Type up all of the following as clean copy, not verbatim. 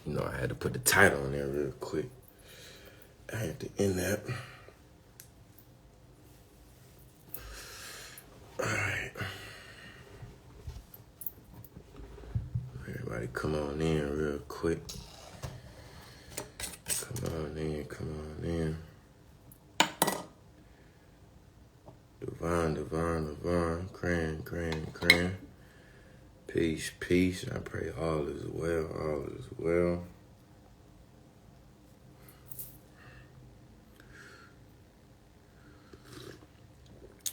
You know, I had to put the title on there real quick. I had to end that. All right. Everybody come on in real quick. Come on in. Divine. Cran. Peace. I pray all is well.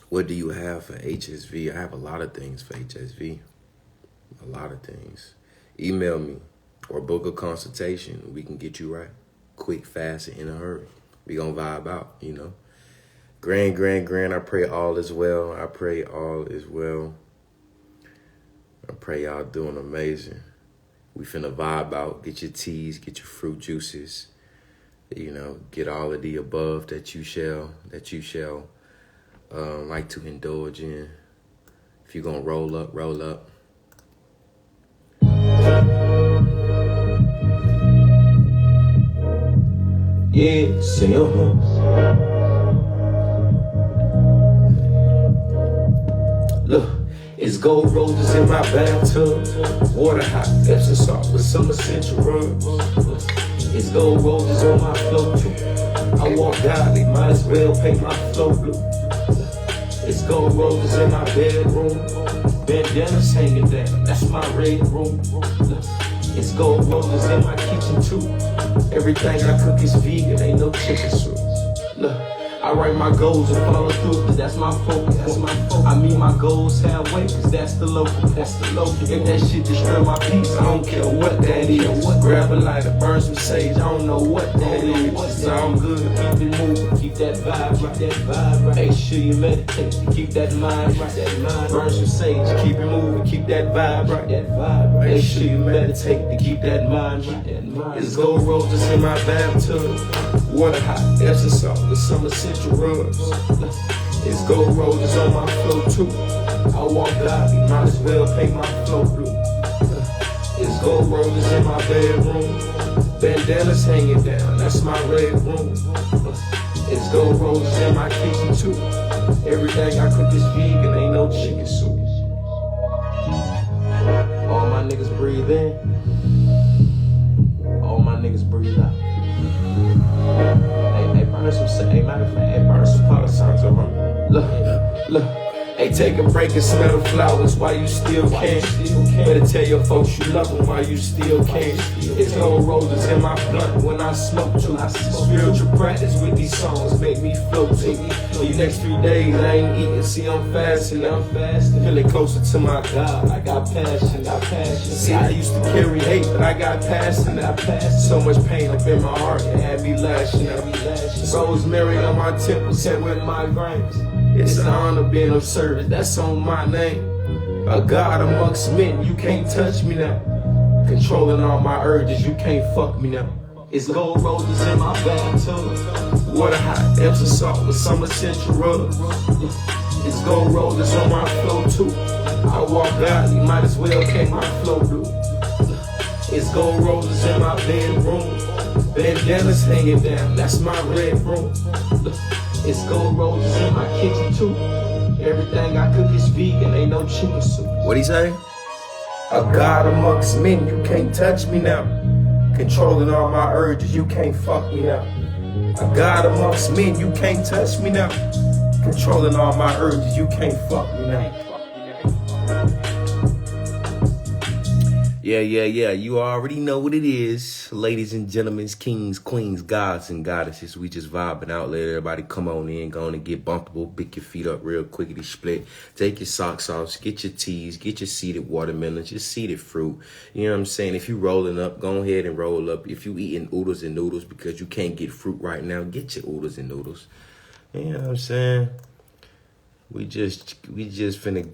What do you have for HSV? I have a lot of things for HSV. A lot of things. Email me or book a consultation. We can get you right. Quick, fast, and in a hurry. We gonna vibe out, you know. Grand. I pray all is well. I pray y'all doing amazing. We finna vibe out. Get your teas, get your fruit juices. You know, get all of the above that you shall like to indulge in. If you're gonna roll up. Yeah, say Look, it's gold roses in my bathtub, water hot, Epsom salt with some essential rubs. It's gold roses on my floor too. I walk godly, might as well paint my floor blue. It's gold roses in my bedroom, bandanas hanging down, that's my red room. It's gold roses in my kitchen too. Everything I cook is vegan, ain't no chicken soup. Look, I write my goals and follow through, cause that's my focus. I mean my goals halfway, cause that's the local. If that shit destroy my peace, I don't care what that is. Grab a lighter, burn some sage, I don't know what that is. It's all good, keep it moving, keep that vibe right. Make sure you meditate, keep that mind right. Burn some sage, keep it moving, keep that vibe right. Make sure you meditate to keep that mind right. It's gold roses in my bathtub, water hot, Epsom salt with some essential rubs. It's gold roses on my floor too. I walk godly, might as well paint my floor blue. It's gold roses in my bedroom, bandanas hanging down, that's my red room. It's gold roses in my kitchen too. Everything I cook is vegan, ain't no chicken soup. All my niggas breathe in, all my niggas breathe out. Hey, burn some, hey, matter of fact, hey, burn some Palo Santo, huh? Look. Hey, take a break and smell the flowers while you still can. Better tell your folks you love them while you still can. It's gold roses in my blunt when I smoke too. Spiritual practice with these songs make me float too. These next 3 days I ain't eating, see I'm fasting. Feeling closer to my God, I got passion. See, I used to carry hate, but I got passion. So much pain up in my heart, it had me lashing out. Rosemary on my temple, set with migraines. It's an honor being of service, that's on my name. A God amongst men, you can't touch me now. Controlling all my urges, you can't fuck me now. It's gold roses in my bathtub, water hot, Epsom salt with some essential rubs. It's gold roses on my floor too. I walk godly, might as well paint my floor blue. It's gold roses in my bedroom, bandanas hanging down, that's my red room. It's gold roses in my kitchen too. Everything I cook is vegan, ain't no chicken soup. What'd he say? A God amongst men, you can't touch me now. Controlling all my urges, you can't fuck me now. A God amongst men, you can't touch me now. Controlling all my urges, you can't fuck me now. Yeah. You already know what it is. Ladies and gentlemen, kings, queens, gods, and goddesses. We just vibing out. Let everybody come on in. Go on and get bumpable. Pick your feet up real quickly split. Take your socks off. Get your teas. Get your seeded watermelons. Your seeded fruit. You know what I'm saying? If you rolling up, go ahead and roll up. If you eating oodles and noodles because you can't get fruit right now, get your oodles and noodles. You know what I'm saying? We finna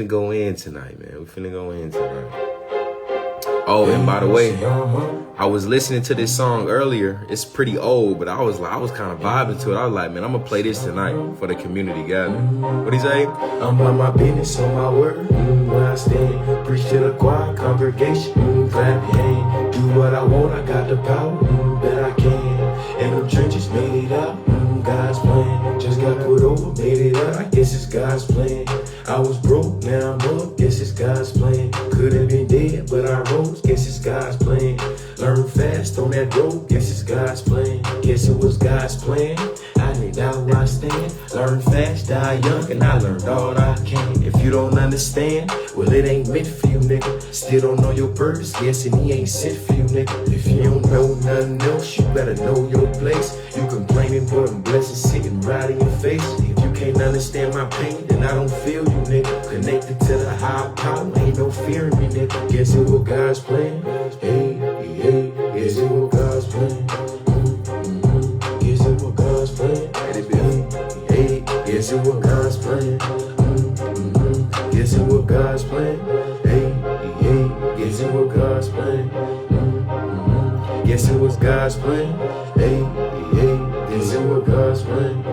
go in tonight, man. We finna go in tonight. Oh, and by the way, I was listening to this song earlier. It's pretty old, but I was kind of vibing to it. I was like, man, I'm gonna play this tonight for the community gathering. What'd he say? I'm on my business, on my word. When I stand, preach to the choir congregation. Clap your hand, do what I want, I got the power, bet I can. And them trenches made it out, God's plan. Just got put over, made it out, I guess it's God's plan. I was broke, now I'm up, guess it's God's plan. Could have been dead, but I rose, guess it's God's plan. Learn fast on that road, guess it's God's plan. Guess it was God's plan. I need out where I stand. Learn fast, die young, and I learned all I can. If you don't understand, well, it ain't meant for you, nigga. Still don't know your purpose, guessing he ain't sent for you, nigga. If you don't know nothing else, you better know your place. You complaining, but I'm blessings sitting right in your face. If you can't understand my pain, then I don't feel you, nigga. Connected to the higher power, ain't no fear in me, nigga. Guess it was God's plan. Hey, hey, guess it was God's plan. Guess it was God's plan. Hey, guess it was God's plan. Guess it was God's plan. Hey, hey, guess it was God's plan. Guess it was God's plan. Hey, hey, guess it was God's plan.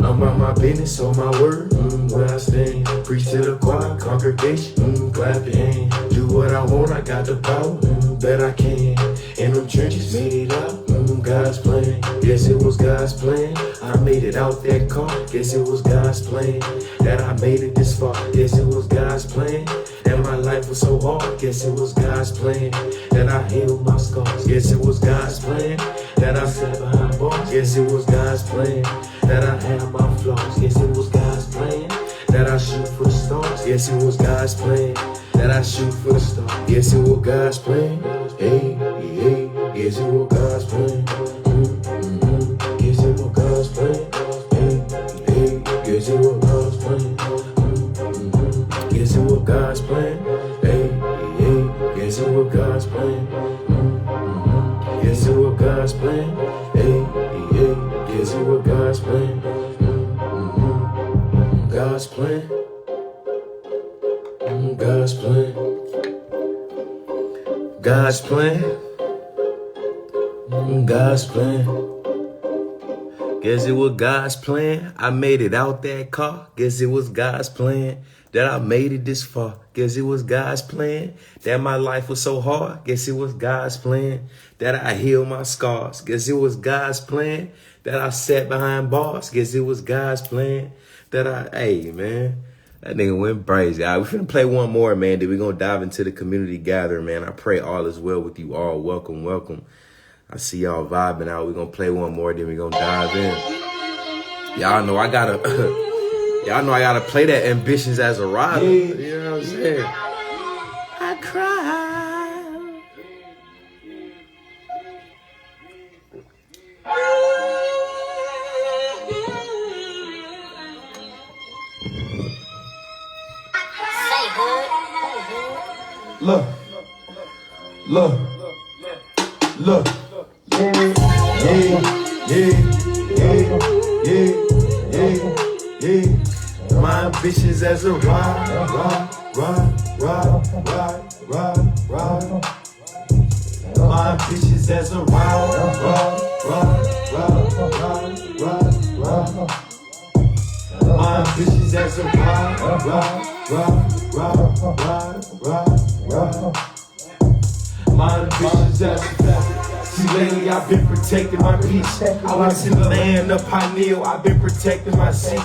I'm about my business, on my word, where I stand. Preach to the choir, congregation, clap your hands. Do what I want, I got the power, bet I can. In them trenches, made it out, God's plan. Guess it was God's plan. I made it out that car, guess it was God's plan. That I made it this far, guess it was God's plan. That my life was so hard, guess it was God's plan. That I healed my scars, guess it was God's plan. That I sat behind bars, guess it was God's plan. That I had my flaws, guess it was God's plan. That I shoot for the stars, guess it was God's plan. That I shoot for the stars, guess it was God's plan. Hey, hey, guess it was God's plan. Guess it was God's plan. Hey, hey, guess it was God's plan. Guess it was God's plan. Hey, hey, guess it was God's plan. Guess it was God's plan. Hey, hey, guess it was God's plan. God's plan. God's plan. God's plan. God's plan. Guess it was God's plan. I made it out that car. Guess it was God's plan. That I made it this far. Guess it was God's plan. That my life was so hard. Guess it was God's plan. That I healed my scars. Guess it was God's plan. That I sat behind bars. Guess it was God's plan. Hey, man. That nigga went crazy. All right, we finna play one more, man. Then we gonna dive into the community gathering, man. I pray all is well with you all. Welcome, welcome. I see y'all vibing out. We gonna play one more, then we gonna dive in. Y'all know I gotta play that Ambitions as a Rider. You know what I'm saying? I cry. Look, look, look, yeah, yeah, yeah, yeah, yeah, yeah. My ambitions as a ride. My ambitions as a ride. My ambitions as a ride. My ambitions as a See, lately I've been protecting my peace. I went to the land of Pineal, I've been protecting my seat.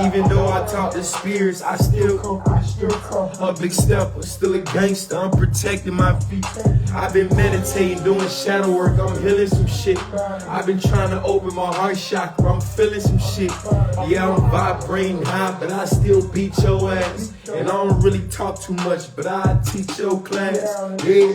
Even though I talk to spirits, I still come through the streets. A big stepper, still a gangster, I'm protecting my feet. I've been meditating, doing shadow work, I'm healing some shit. I've been trying to open my heart chakra, I'm feeling some shit. Yeah, I'm vibrating high, but I still beat your ass. And I don't really talk too much, but I teach your class. Yeah,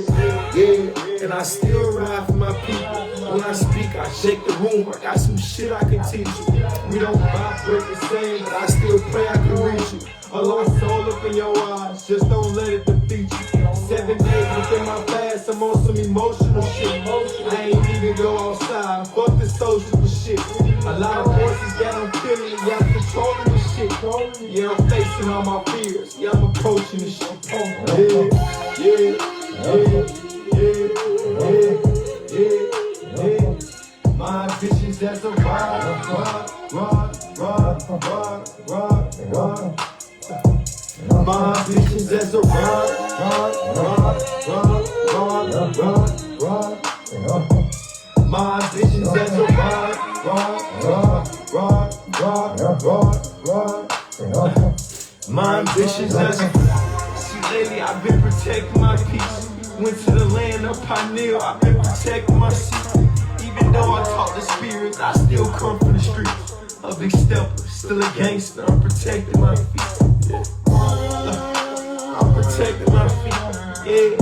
yeah, and I still ride for my people. When I speak, I shake the room. I got some shit I can teach you. We don't vibrate the same, but I still pray I can reach you. A lost soul up in your eyes, just don't let it defeat you. 7 days within my fast, I'm on some emotional shit. I ain't even go outside, fuck the social shit. A lot of voices that I'm feeling, yeah, I'm controlling the shit. Yeah, I'm facing all my fears, yeah, I'm approaching the shit. Yeah. My ambitions as a ride. My ambitions as a ride. My ambitions as a my ambitions as a see lately I've been protecting my peace. Went to the land of Pineal, I've been protecting my seat. Even though I talk to spirits, I still come from the streets. A big stepper, still a gangster, I'm protecting my feet. Yeah. I'm protecting my feet. Yeah.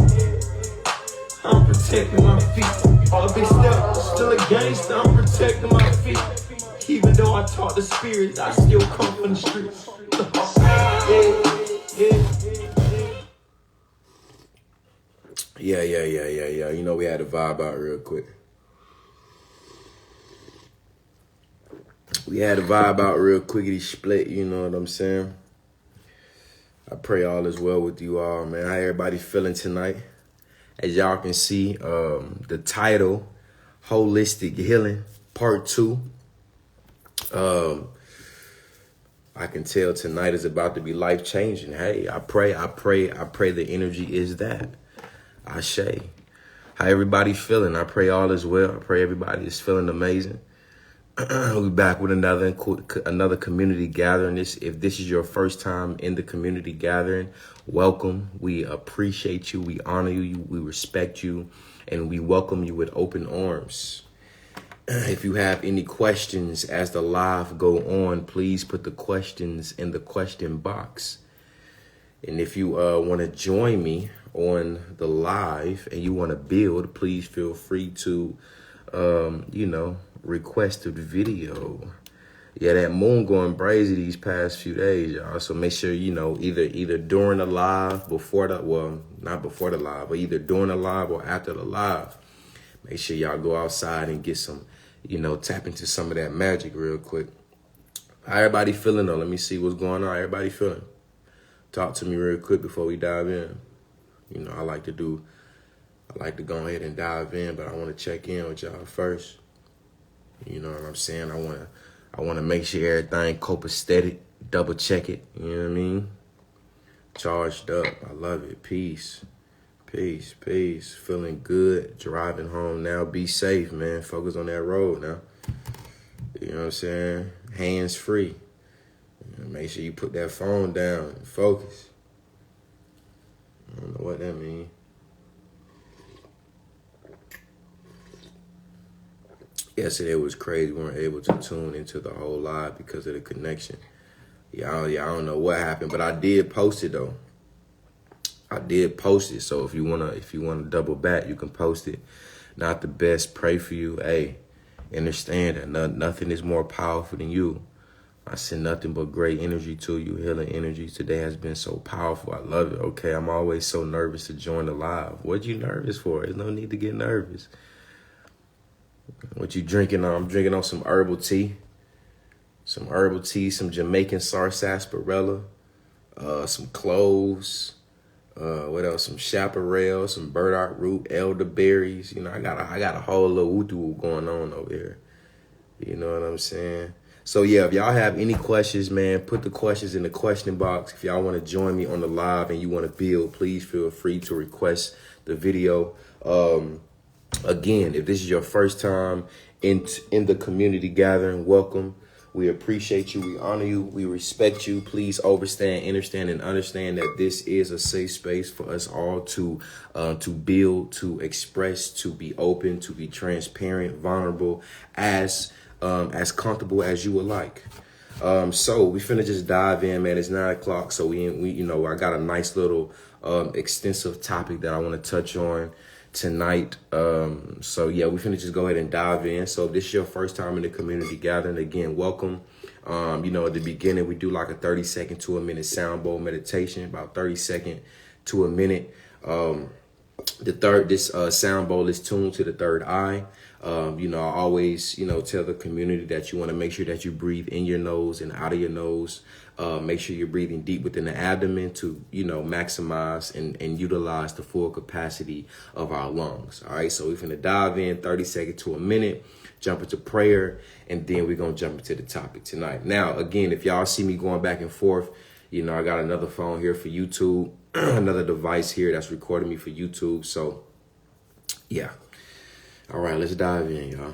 I'm protecting my feet. A big stepper, still a gangster, I'm protecting my feet. Even though I talk to spirits, I still come from the streets. Yeah. You know, we had to vibe out real quick. We had to vibe out real quickity split, you know what I'm saying? I pray all is well with you all, man. How everybody feeling tonight? As y'all can see, the title, Wholistic Healing, Part 2. I can tell tonight is about to be life-changing. Hey, I pray the energy is that. Ashe. How everybody feeling? I pray all is well. I pray everybody is feeling amazing. We're back with another community gathering. If this is your first time in the community gathering, welcome. We appreciate you. We honor you. We respect you. And we welcome you with open arms. If you have any questions as the live go on, please put the questions in the question box. And if you want to join me on the live and you want to build, please feel free to, request a video. Yeah, that moon going crazy these past few days, y'all. So make sure, either during the live, not before the live, but either during the live or after the live. Make sure y'all go outside and get some, tap into some of that magic real quick. How everybody feeling though? Let me see what's going on. How everybody feeling? Talk to me real quick before we dive in. I like to go ahead and dive in, but I want to check in with y'all first. You know what I'm saying? I want to make sure everything copacetic, double check it. You know what I mean? Charged up. I love it. Peace. Feeling good. Driving home now. Be safe, man. Focus on that road now. You know what I'm saying? Hands free. Make sure you put that phone down and focus. I don't know what that means. Yesterday was crazy. We weren't able to tune into the whole live because of the connection. I don't know what happened, but I did post it though. So if you wanna double back, you can post it. Not the best. Pray for you. Hey, understand that nothing is more powerful than you. I send nothing but great energy to you. Healing energy today has been so powerful. I love it. Okay, I'm always so nervous to join the live. What you nervous for? There's no need to get nervous. What you drinking on? I'm drinking on some herbal tea. Some Jamaican sarsaparilla, some cloves, what else? Some chaparral, some burdock root, elderberries. I got a whole little woo-doo going on over here. You know what I'm saying? So yeah, if y'all have any questions, man, put the questions in the question box. If y'all want to join me on the live and you want to build, please feel free to request the video. Again, if this is your first time in the community gathering, welcome. We appreciate you. We honor you. We respect you. Please understand and understand that this is a safe space for us all to build, to express, to be open, to be transparent, vulnerable, as comfortable as you would like. So we finna just dive in, man. It's 9 o'clock, so we I got a nice little extensive topic that I want to touch on tonight. So yeah, we finna just go ahead and dive in. So if this is your first time in the community gathering, again, welcome. At the beginning, we do like a 30-second to a minute sound bowl meditation, about 30-second to a minute. This sound bowl is tuned to the third eye. I always, tell the community that you want to make sure that you breathe in your nose and out of your nose. Make sure you're breathing deep within the abdomen to, maximize and utilize the full capacity of our lungs. All right. So we're going to dive in 30 seconds to a minute, jump into prayer, and then we're going to jump into the topic tonight. Now, again, if y'all see me going back and forth, I got another phone here for YouTube, another device here that's recording me for YouTube. So Yeah. All right, let's dive in, y'all.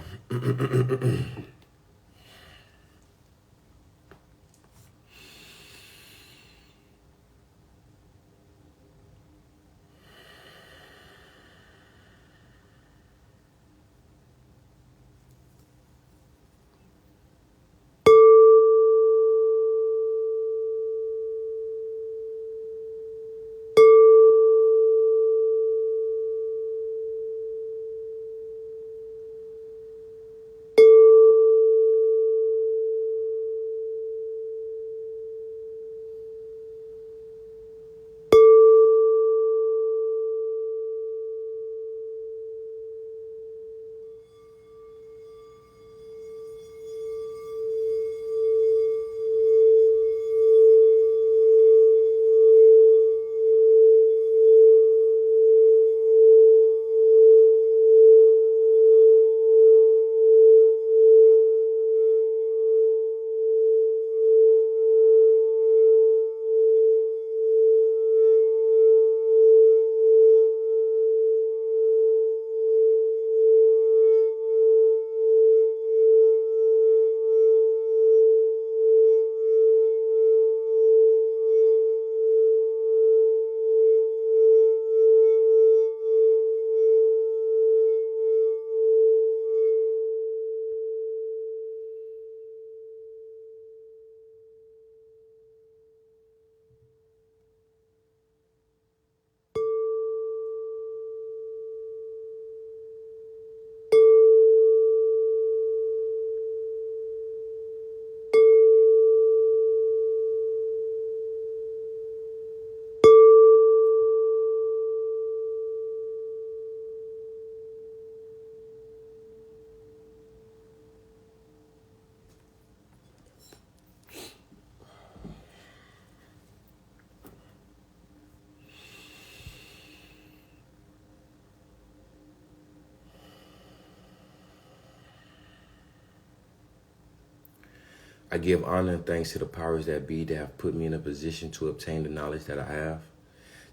I give honor and thanks to the powers that be that have put me in a position to obtain the knowledge that I have.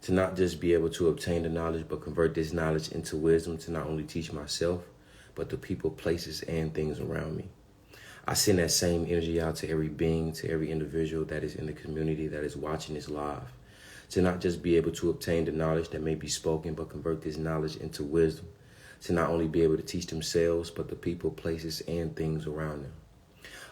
To not just be able to obtain the knowledge, but convert this knowledge into wisdom to not only teach myself, but the people, places, and things around me. I send that same energy out to every being, to every individual that is in the community that is watching this live. To not just be able to obtain the knowledge that may be spoken, but convert this knowledge into wisdom. To not only be able to teach themselves, but the people, places, and things around them.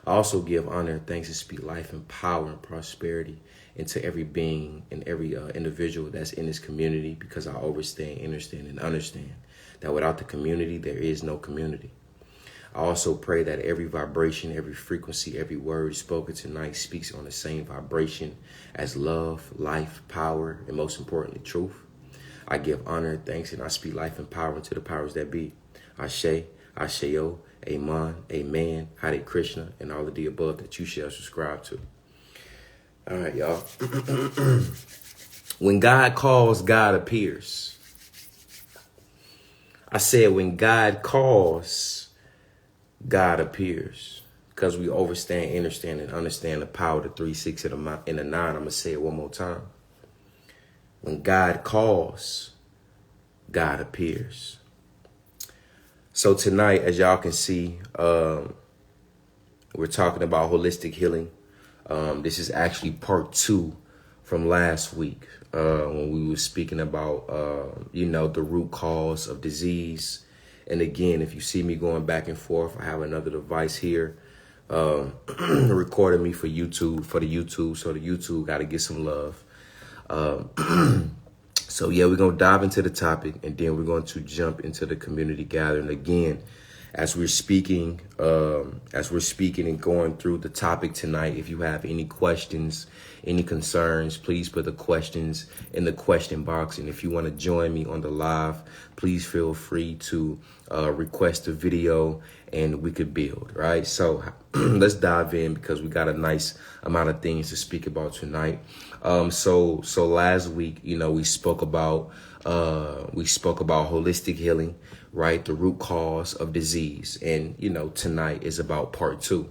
I also give honor and thanks and speak life and power and prosperity into every being and every individual that's in this community, because I overstand, understand, and understand that without the community, there is no community. I also pray that every vibration, every frequency, every word spoken tonight speaks on the same vibration as love, life, power, and most importantly, truth. I give honor and thanks, and I speak life and power into the powers that be. Ashe, Asheo, Amen, Amen, Hare Krishna, and all of the above that you shall subscribe to. All right, y'all. When God calls, God appears. I said when God calls, God appears. Because we overstand, understand, and understand the power of the 3, 6, and the 9. I'm going to say it one more time. When God calls, God appears. So tonight, as y'all can see, we're talking about holistic healing. This is actually part 2 from last week when we were speaking about, the root cause of disease. And again, if you see me going back and forth, I have another device here recording me for YouTube, So the YouTube got to get some love. So yeah, we're going to dive into the topic, and then we're going to jump into the community gathering. Again, as we're speaking and going through the topic tonight, if you have any questions, any concerns, please put the questions in the question box. And if you want to join me on the live, please feel free to request a video and we could build, right? So let's dive in, because we got a nice amount of things to speak about tonight. So last week, we spoke about holistic healing, right? The root cause of disease. And, tonight is about part 2.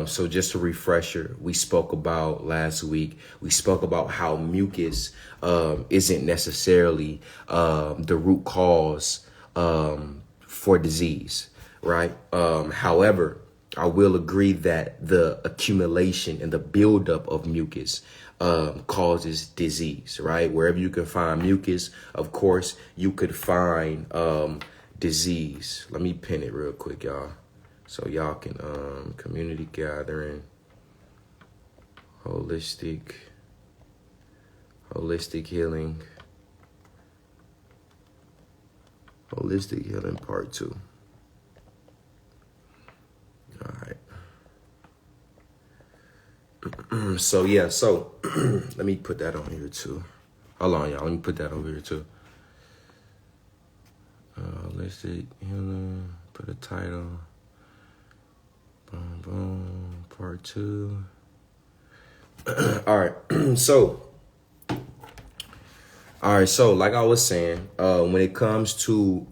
So just a refresher, we spoke about last week, we spoke about how mucus isn't necessarily the root cause for disease, right? However, I will agree that the accumulation and the buildup of mucus causes disease, right? Wherever you can find mucus, of course, you could find disease. Let me pin it real quick, y'all, so y'all can community gathering, holistic healing. Holistic Healing Part 2. All right. So let me put that on here too. Hold on, y'all. Let me put that over here too. Holistic Healing. Put a title. Boom, boom. Part 2. All right. All right, so like I was saying, when it comes to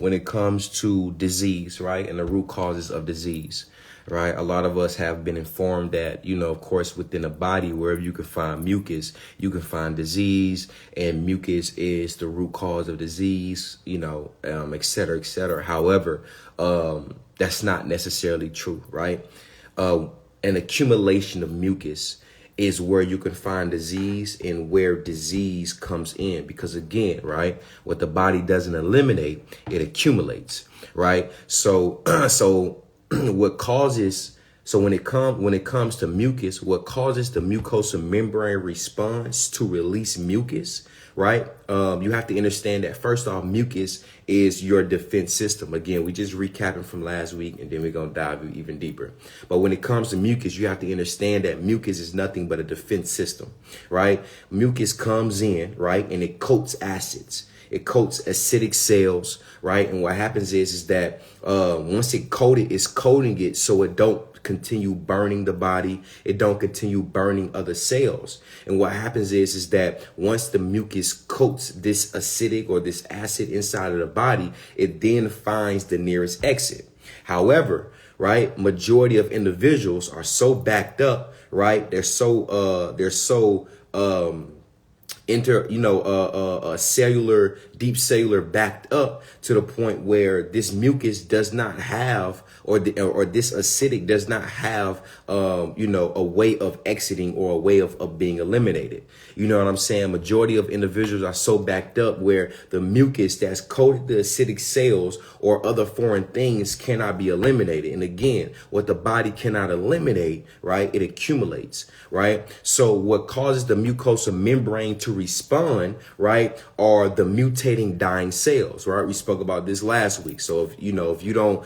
disease, right, and the root causes of disease, right, a lot of us have been informed that, you know, of course, within the body, wherever you can find mucus, you can find disease, and mucus is the root cause of disease, you know, et cetera, et cetera. However, that's not necessarily true, right? An accumulation of mucus is where you can find disease and where disease comes in. Because again, right, what the body doesn't eliminate, it accumulates, right? So when it comes to mucus, what causes the mucosal membrane response to release mucus, right? You have to understand that first off, mucus is your defense system. Again, we just recapping from last week, and then we're going to dive even deeper. But when it comes to mucus, you have to understand that mucus is nothing but a defense system, right? Mucus comes in, right, and it coats acids. It coats acidic cells, right? And what happens is that once it coated, it's coating it so it don't continue burning the body. It don't continue burning other cells. And what happens is that once the mucus coats this acidic or this acid inside of the body, it then finds the nearest exit. However, right, majority of individuals are so backed up, right? They're so cellular, deep cellular backed up to the point where this mucus does not have, or this acidic does not have, a way of exiting or a way of being eliminated. You know what I'm saying? Majority of individuals are so backed up where the mucus that's coated the acidic cells or other foreign things cannot be eliminated. And again, what the body cannot eliminate, right, it accumulates, right? So what causes the mucosal membrane to respond, right, are the mutating dying cells, right? We spoke about this last week. So if you don't,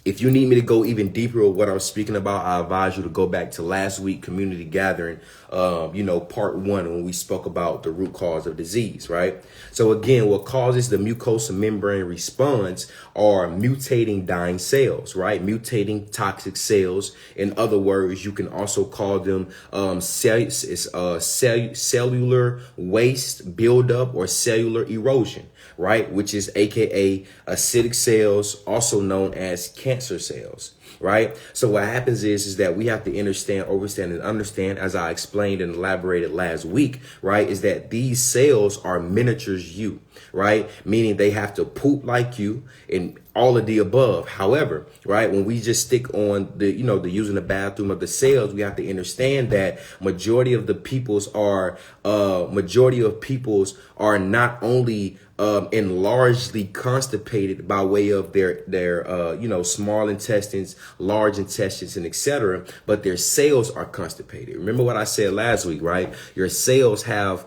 if you need me to go even deeper with what I was speaking about, I advise you to go back to last week community gathering, part 1, when we spoke about the root cause of disease, right? So again, what causes the mucosal membrane response are mutating dying cells, right? Mutating toxic cells. In other words, you can also call them cellular waste buildup or cellular erosion, right? Which is AKA acidic cells, also known as cancer cells, right? So what happens is that we have to understand, as I explained and elaborated last week, right, is that these cells are miniatures you, right? Meaning they have to poop like you and all of the above. However, right, when we just stick on the using the bathroom of the cells, we have to understand that majority of peoples are not only and largely constipated by way of their small intestines, large intestines, and etc., but their cells are constipated. Remember what I said last week, right? Your cells have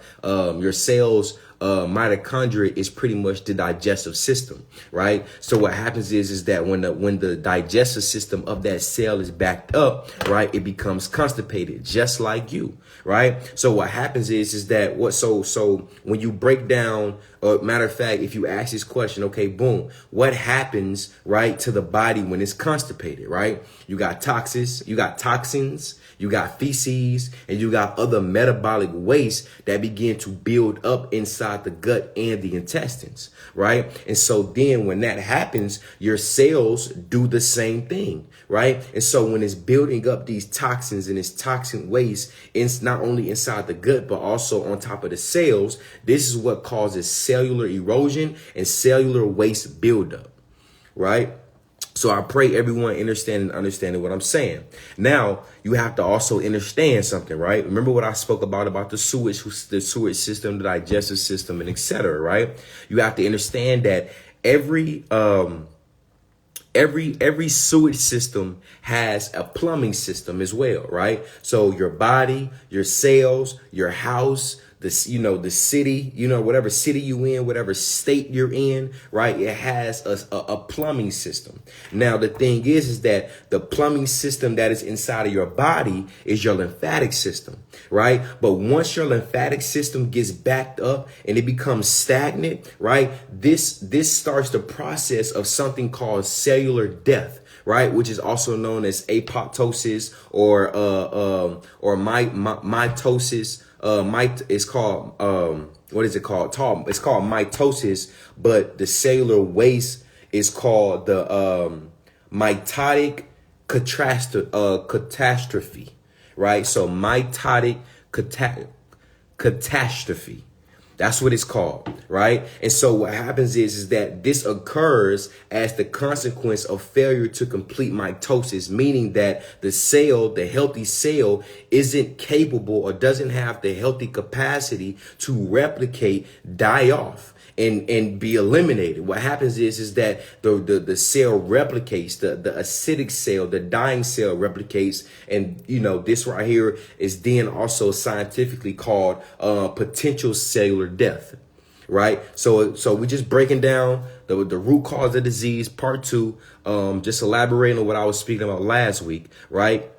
mitochondria is pretty much the digestive system, right? So what happens is that when the digestive system of that cell is backed up, right, it becomes constipated, just like you, right? So what happens is that so when you break down, matter of fact, if you ask this question, okay, boom, what happens, right, to the body when it's constipated, right? You got toxins, you got feces, and you got other metabolic waste that begin to build up inside the gut and the intestines, right? And so then when that happens, your cells do the same thing, right? And so when it's building up these toxins and this toxin waste, it's not only inside the gut, but also on top of the cells, this is what causes cellular erosion and cellular waste buildup, right? So I pray everyone understanding what I'm saying. Now, you have to also understand something, right? Remember what I spoke about the sewage system, the digestive system, and etc., right? You have to understand that every sewage system has a plumbing system as well, right? So your body, your cells, your house, the city, whatever city you in, whatever state you're in, right? It has a plumbing system. Now, the thing is that the plumbing system that is inside of your body is your lymphatic system, right? But once your lymphatic system gets backed up and it becomes stagnant, right? This starts the process of something called cellular death, right? Which is also known as apoptosis or mitosis. It's called, what is it called? It's called mitosis, but the cellular waste is called the mitotic catastrophe, right? So mitotic catastrophe. That's what it's called, right? And so what happens is that this occurs as the consequence of failure to complete mitosis, meaning that the healthy cell, isn't capable or doesn't have the healthy capacity to replicate, die off, and be eliminated. What happens is that the cell replicates, the acidic cell, the dying cell replicates. And, this right here is then also scientifically called potential cellular death. Right. So we're just breaking down the root cause of disease, part 2, just elaborating on what I was speaking about last week. Right.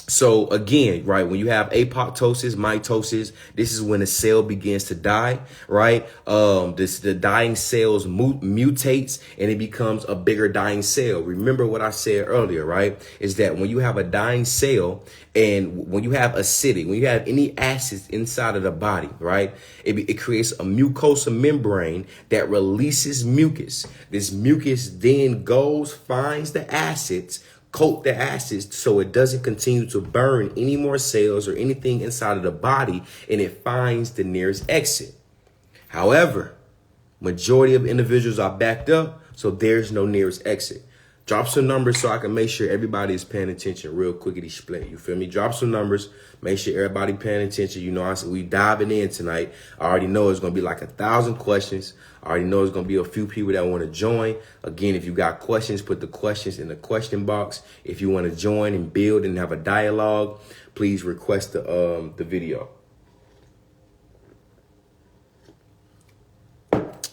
So again, right, when you have apoptosis, mitosis, this is when the cell begins to die, right? The dying cells mutates and it becomes a bigger dying cell. Remember what I said earlier, right? Is that when you have a dying cell and when you have acidic, when you have any acids inside of the body, right? It creates a mucosa membrane that releases mucus. This mucus then finds the acids, coat the acids so it doesn't continue to burn any more cells or anything inside of the body, and it finds the nearest exit. However, majority of individuals are backed up, so there's no nearest exit. Drop some numbers so I can make sure everybody is paying attention real quickity split. You feel me? Drop some numbers. Make sure everybody paying attention. I said we diving in tonight. I already know it's going to be like 1,000 questions. I already know there's going to be a few people that want to join. Again, if you got questions, put the questions in the question box. If you want to join and build and have a dialogue, please request the video.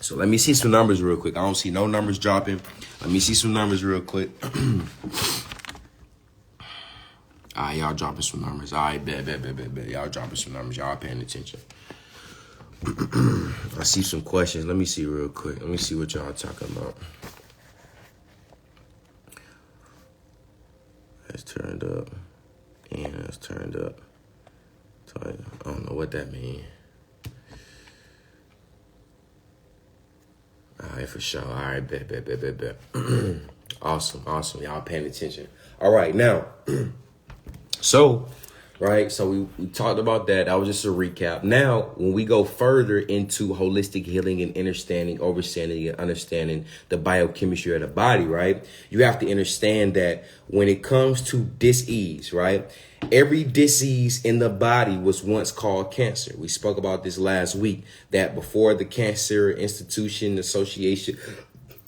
So let me see some numbers real quick. I don't see no numbers dropping. Let me see some numbers real quick. All right, y'all dropping some numbers. All right, bet. Y'all dropping some numbers. Y'all paying attention. I see some questions. Let me see real quick. Let me see what y'all talking about. That's turned up. And that's turned up. I don't know what that means. All right, for sure. All right, bet. Awesome. Y'all paying attention. All right, now, so we talked about that. That was just a recap. Now, when we go further into holistic healing and overstanding and understanding the biochemistry of the body, right, you have to understand that when it comes to disease, right, every disease in the body was once called cancer. We spoke about this last week, that before the cancer institution association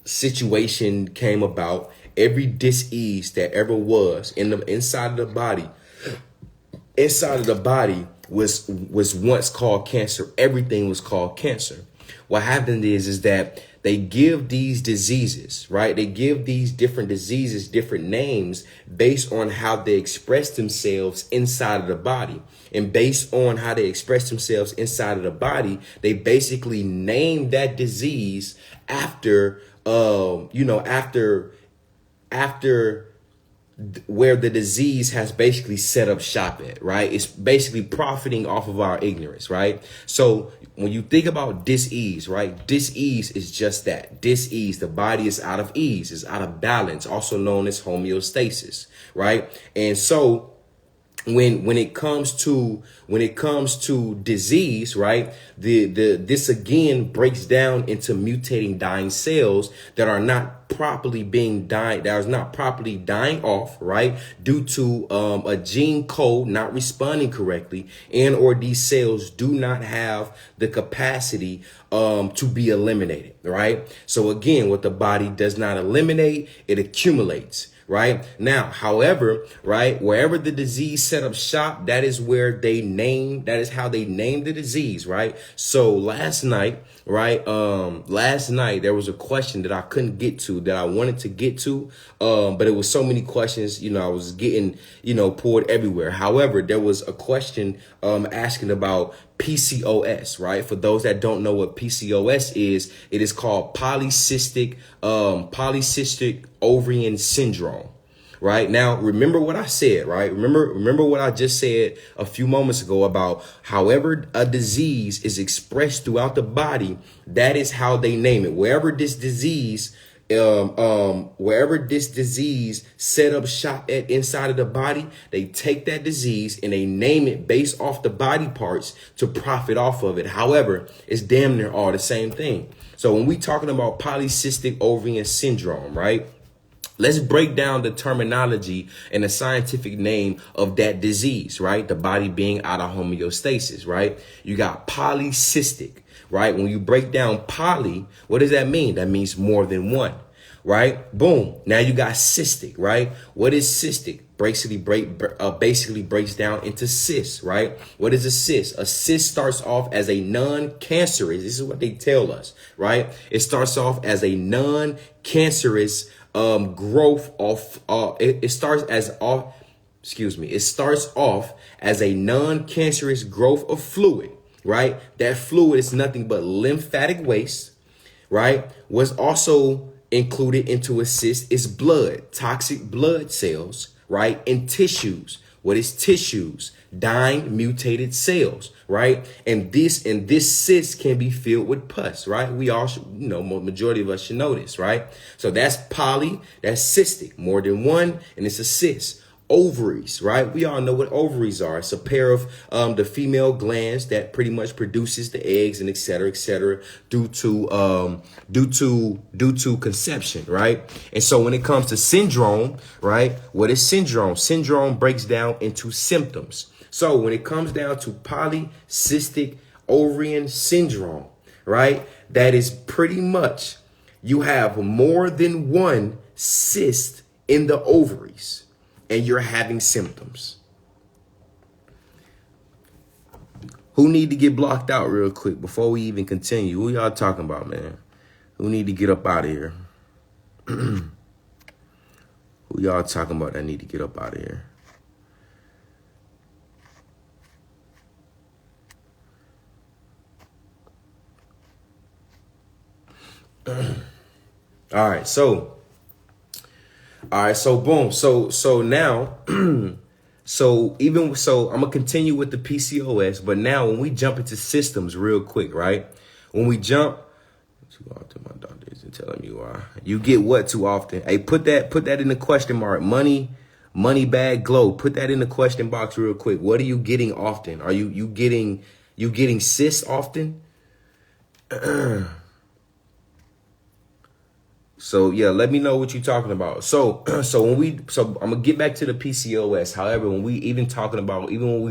situation came about, every disease that ever was inside of the body was once called cancer. Everything was called cancer. What happened is that they give these diseases, right? They give these different diseases different names based on how they express themselves inside of the body. And based on how they express themselves inside of the body, they basically name that disease after where the disease has basically set up shop at, right? It's basically profiting off of our ignorance, right? So when you think about dis-ease, right? Dis-ease is just that. Dis-ease, the body is out of ease, is out of balance, also known as homeostasis, right? And so when it comes to disease, right, this again breaks down into mutating dying cells that are not properly dying off, right, due to a gene code not responding correctly, and or these cells do not have the capacity to be eliminated, right? So again, what the body does not eliminate, it accumulates. Right now, however, right, wherever the disease set up shop, that is how they name the disease, right? So last night, there was a question that I couldn't get to that I wanted to get to, but it was so many questions, I was getting, poured everywhere. However, there was a question asking about PCOS, right? For those that don't know what PCOS is, it is called polycystic ovarian syndrome. Right now, remember what I said, right? Remember what I just said a few moments ago about however a disease is expressed throughout the body, that is how they name it. Wherever this disease set up shop at inside of the body, they take that disease and they name it based off the body parts to profit off of it. However, it's damn near all the same thing. So when we talking about polycystic ovarian syndrome, right? Let's break down the terminology and the scientific name of that disease, right? The body being out of homeostasis, right? You got polycystic, right? When you break down poly, what does that mean? That means more than one, right? Boom. Now you got cystic, right? What is cystic? Basically breaks down into cyst, right? What is a cyst? A cyst starts off as a non-cancerous. This is what they tell us, right? It starts off as a non-cancerous growth of it starts off as a non-cancerous growth of fluid, right? That fluid is nothing but lymphatic waste, right? What's also included into a cyst is blood, toxic blood cells, right? And tissues. What is tissues? Dying mutated cells, right? And this cyst can be filled with pus, right? We all should, majority of us should know this, right? So that's that's cystic, more than one, and it's a cyst. Ovaries, right? We all know what ovaries are. It's a pair of the female glands that pretty much produces the eggs and et cetera, due to conception, right? And so when it comes to syndrome, right? What is syndrome? Syndrome breaks down into symptoms. So when it comes down to polycystic ovarian syndrome, right? That is pretty much you have more than one cyst in the ovaries and you're having symptoms. Who need to get blocked out real quick before we even continue? Who y'all talking about, man? Who need to get up out of here? Who y'all talking about that need to get up out of here? All right, so boom. So now, I'm gonna continue with the PCOS, but now when we jump into systems real quick, right? When we jump too often, my doctor isn't telling me why. You get what too often? Hey, put that in the question mark. Money bag glow. Put that in the question box real quick. What are you getting often? Are you getting cysts often? So yeah, let me know what you're talking about. So I'm gonna get back to the PCOS. However, when we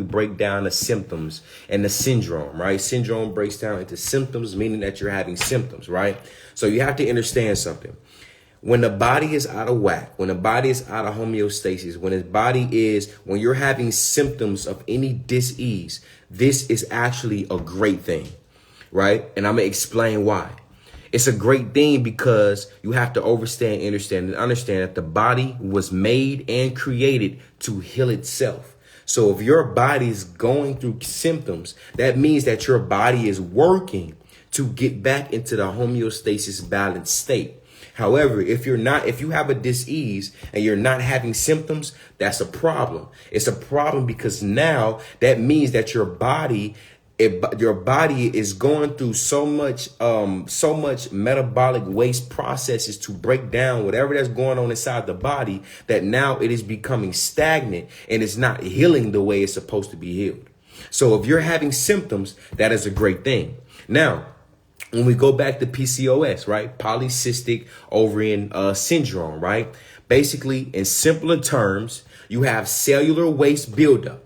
break down the symptoms and the syndrome, right? Syndrome breaks down into symptoms, meaning that you're having symptoms, right? So you have to understand something. When the body is out of whack, when the body is out of homeostasis, when you're having symptoms of any disease, this is actually a great thing, right? And I'm gonna explain why. It's a great thing because you have to understand that the body was made and created to heal itself. So if your body is going through symptoms, that means that your body is working to get back into the homeostasis balanced state. However, if you have a disease and you're not having symptoms, that's a problem. It's a problem because now that means that your body your body is going through so much metabolic waste processes to break down whatever that's going on inside the body, that now it is becoming stagnant and it's not healing the way it's supposed to be healed. So if you're having symptoms, that is a great thing. Now, when we go back to PCOS, right? Polycystic ovarian syndrome, right? Basically, in simpler terms, you have cellular waste buildup,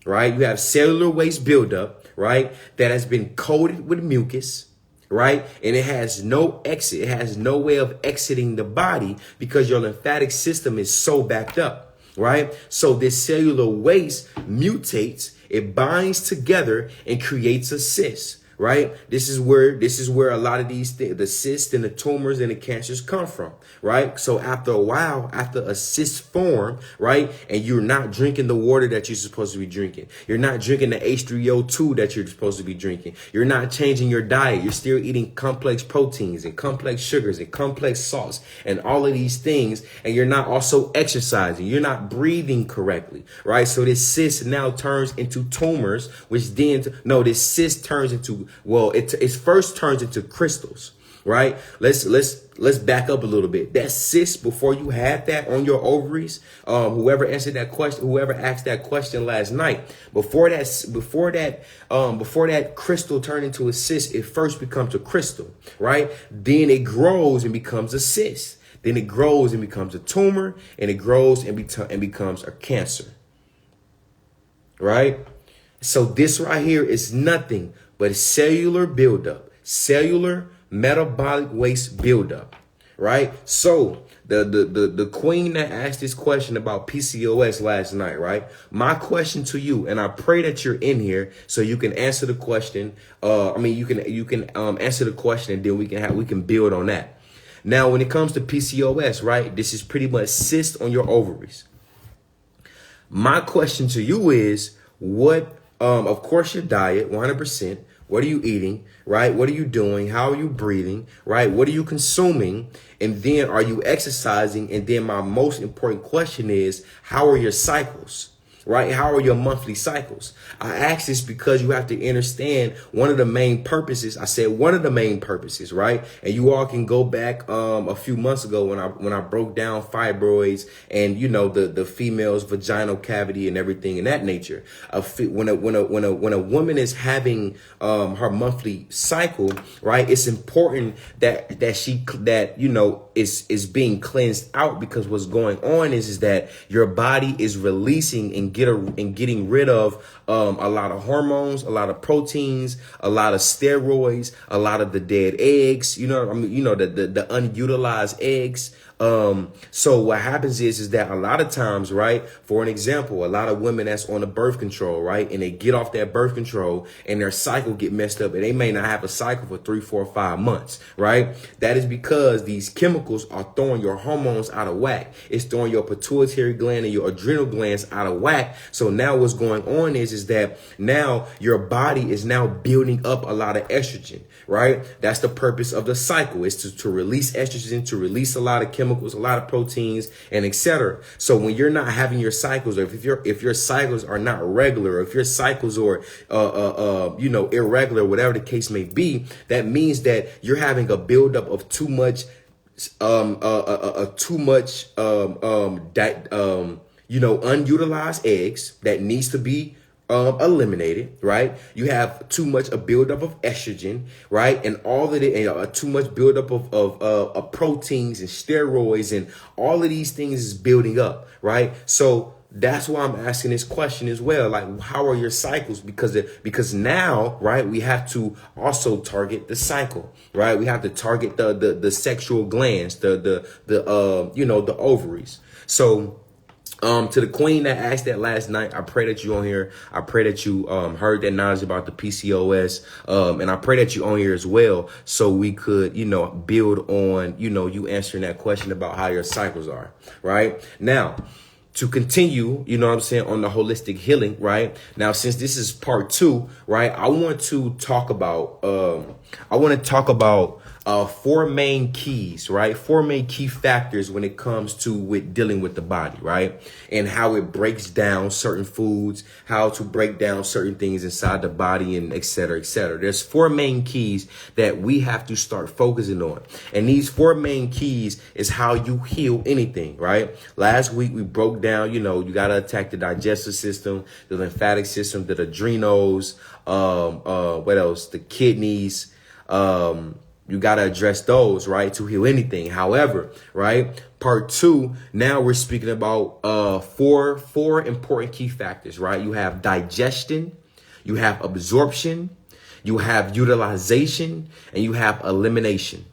right? You have cellular waste buildup, right? That has been coated with mucus, right? And it has no exit. It has no way of exiting the body because your lymphatic system is so backed up, right? So this cellular waste mutates, it binds together and creates a cyst. Right. This is where a lot of these things, the cysts and the tumors and the cancers come from. Right. So after a while, after a cyst form, right, and you're not drinking the water that you're supposed to be drinking, you're not drinking the H3O2 that you're supposed to be drinking, you're not changing your diet, you're still eating complex proteins and complex sugars and complex salts and all of these things, and you're not also exercising, you're not breathing correctly. Right. So this cyst now turns into tumors, which then this cyst turns into, well, it first turns into crystals, right? Let's back up a little bit. That cyst, before you had that on your ovaries, whoever asked that question last night, before that crystal turned into a cyst, it first becomes a crystal, right? Then it grows and becomes a cyst. Then it grows and becomes a tumor, and it grows and becomes a cancer, right? So this right here is nothing but cellular buildup, cellular metabolic waste buildup, right? So the queen that asked this question about PCOS last night, right? My question to you, and I pray that you're in here so you can answer the question. You can answer the question, and then we can build on that. Now, when it comes to PCOS, right? This is pretty much cyst on your ovaries. My question to you is, of course, your diet, 100%. What are you eating, right? What are you doing? How are you breathing, right? What are you consuming? And then are you exercising? And then my most important question is, how are your cycles? Right? How are your monthly cycles? I ask this because you have to understand one of the main purposes. I said one of the main purposes, right? And you all can go back a few months ago when I broke down fibroids and the female's vaginal cavity and everything in that nature. When a woman is having her monthly cycle, right? It's important that is being cleansed out, because what's going on is that your body is releasing and getting rid of a lot of hormones, a lot of proteins, a lot of steroids, a lot of the dead eggs, the unutilized eggs. So what happens is that a lot of times, right, for an example, a lot of women that's on the birth control, right, and they get off that birth control and their cycle get messed up, and they may not have a cycle for 3, 4, 5 months, right? That is because these chemicals are throwing your hormones out of whack. It's throwing your pituitary gland and your adrenal glands out of whack. So now what's going on is that now your body is now building up a lot of estrogen, right? That's the purpose of the cycle, is to release estrogen, to release a lot of chemicals, a lot of proteins, and etc. So when you're not having your cycles, or if your cycles are not regular, or if your cycles are irregular, whatever the case may be, that means that you're having a buildup of too much unutilized eggs that needs to be eliminated, right? You have too much a buildup of estrogen, right? And all of it, too much buildup of proteins and steroids, and all of these things is building up, right? So that's why I'm asking this question as well. Like, how are your cycles? Because now, right, we have to also target the cycle, right? We have to target the sexual glands, the ovaries. So, to the queen that asked that last night, I pray that you on here. I pray that you heard that knowledge about the PCOS, and I pray that you on here as well, so we could build on you answering that question about how your cycles are, right? Now, to continue, on the holistic healing, right? Now, since this is part 2, right, I want to talk about four main keys, right? Four main key factors when it comes to with dealing with the body, right? And how it breaks down certain foods, how to break down certain things inside the body, and et cetera, et cetera. There's four main keys that we have to start focusing on. And these four main keys is how you heal anything, right? Last week we broke down, you got to attack the digestive system, the lymphatic system, the adrenals, what else? The kidneys, you got to address those, right, to heal anything. However, right, part 2, now we're speaking about four important key factors, right? You have digestion, you have absorption, you have utilization, and you have elimination,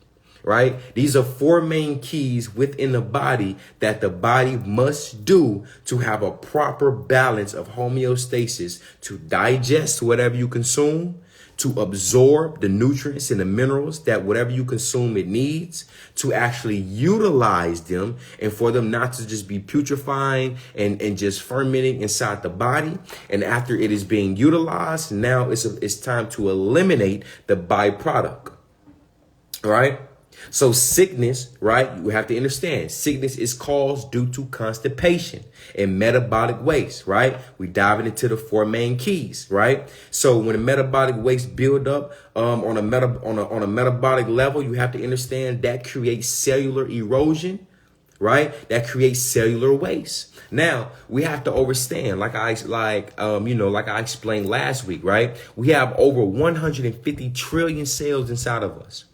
right? These are four main keys within the body that the body must do to have a proper balance of homeostasis, to digest whatever you consume, to absorb the nutrients and the minerals that whatever you consume it needs, to actually utilize them, and for them not to just be putrefying and just fermenting inside the body. And after it is being utilized, now it's time to eliminate the byproduct, right? So sickness, right? You have to understand sickness is caused due to constipation and metabolic waste, right? We diving into the four main keys, right? So when the metabolic waste build up on a metabolic level, you have to understand that creates cellular erosion, right? That creates cellular waste. Now we have to understand, like I explained last week, right? We have over 150 trillion cells inside of us.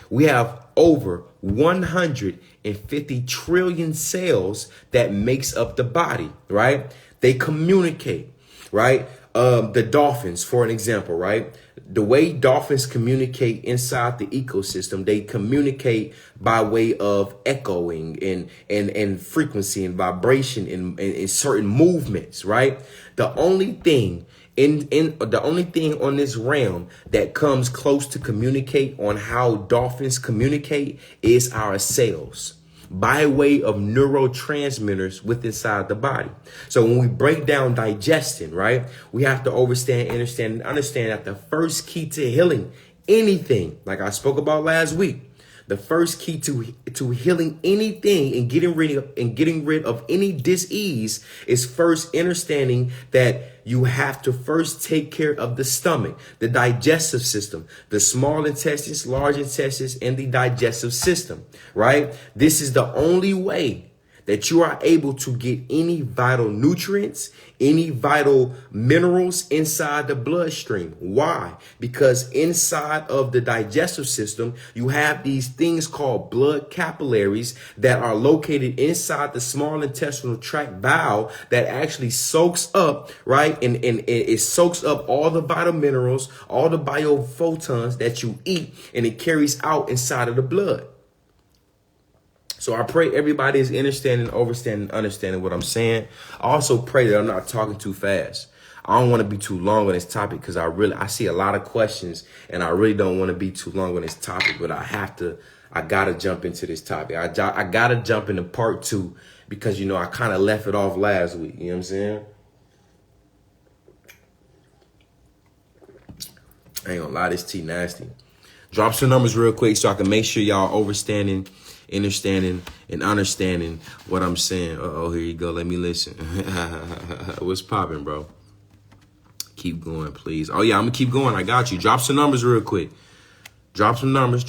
We have over 150 trillion cells that makes up the body, right? They communicate, right? The dolphins, for an example, right? The way dolphins communicate inside the ecosystem, they communicate by way of echoing and frequency and vibration and certain movements, right? The only thing on this realm that comes close to communicate on how dolphins communicate is our cells by way of neurotransmitters within inside the body. So when we break down digestion, right, we have to understand that the first key to healing anything, like I spoke about last week, the first key to healing anything and getting rid of any disease is first understanding that you have to first take care of the stomach, the digestive system, the small intestines, large intestines, and the digestive system, right? This is the only way that you are able to get any vital nutrients, any vital minerals inside the bloodstream. Why? Because inside of the digestive system, you have these things called blood capillaries that are located inside the small intestinal tract valve that actually soaks up, right? And it soaks up all the vital minerals, all the biophotons that you eat, and it carries out inside of the blood. So I pray everybody is understanding what I'm saying. I also pray that I'm not talking too fast. I don't want to be too long on this topic because I see a lot of questions and I really don't want to be too long on this topic, but I got to jump into this topic. I got to jump into part 2 because, I kind of left it off last week. You know what I'm saying? I ain't gonna lie, this tea nasty. Drop some numbers real quick so I can make sure y'all understanding and understanding what I'm saying. Uh-oh, here you go. Let me listen. What's popping, bro? Keep going, please. Oh, yeah, I'm going to keep going. I got you. Drop some numbers real quick. Drop some numbers.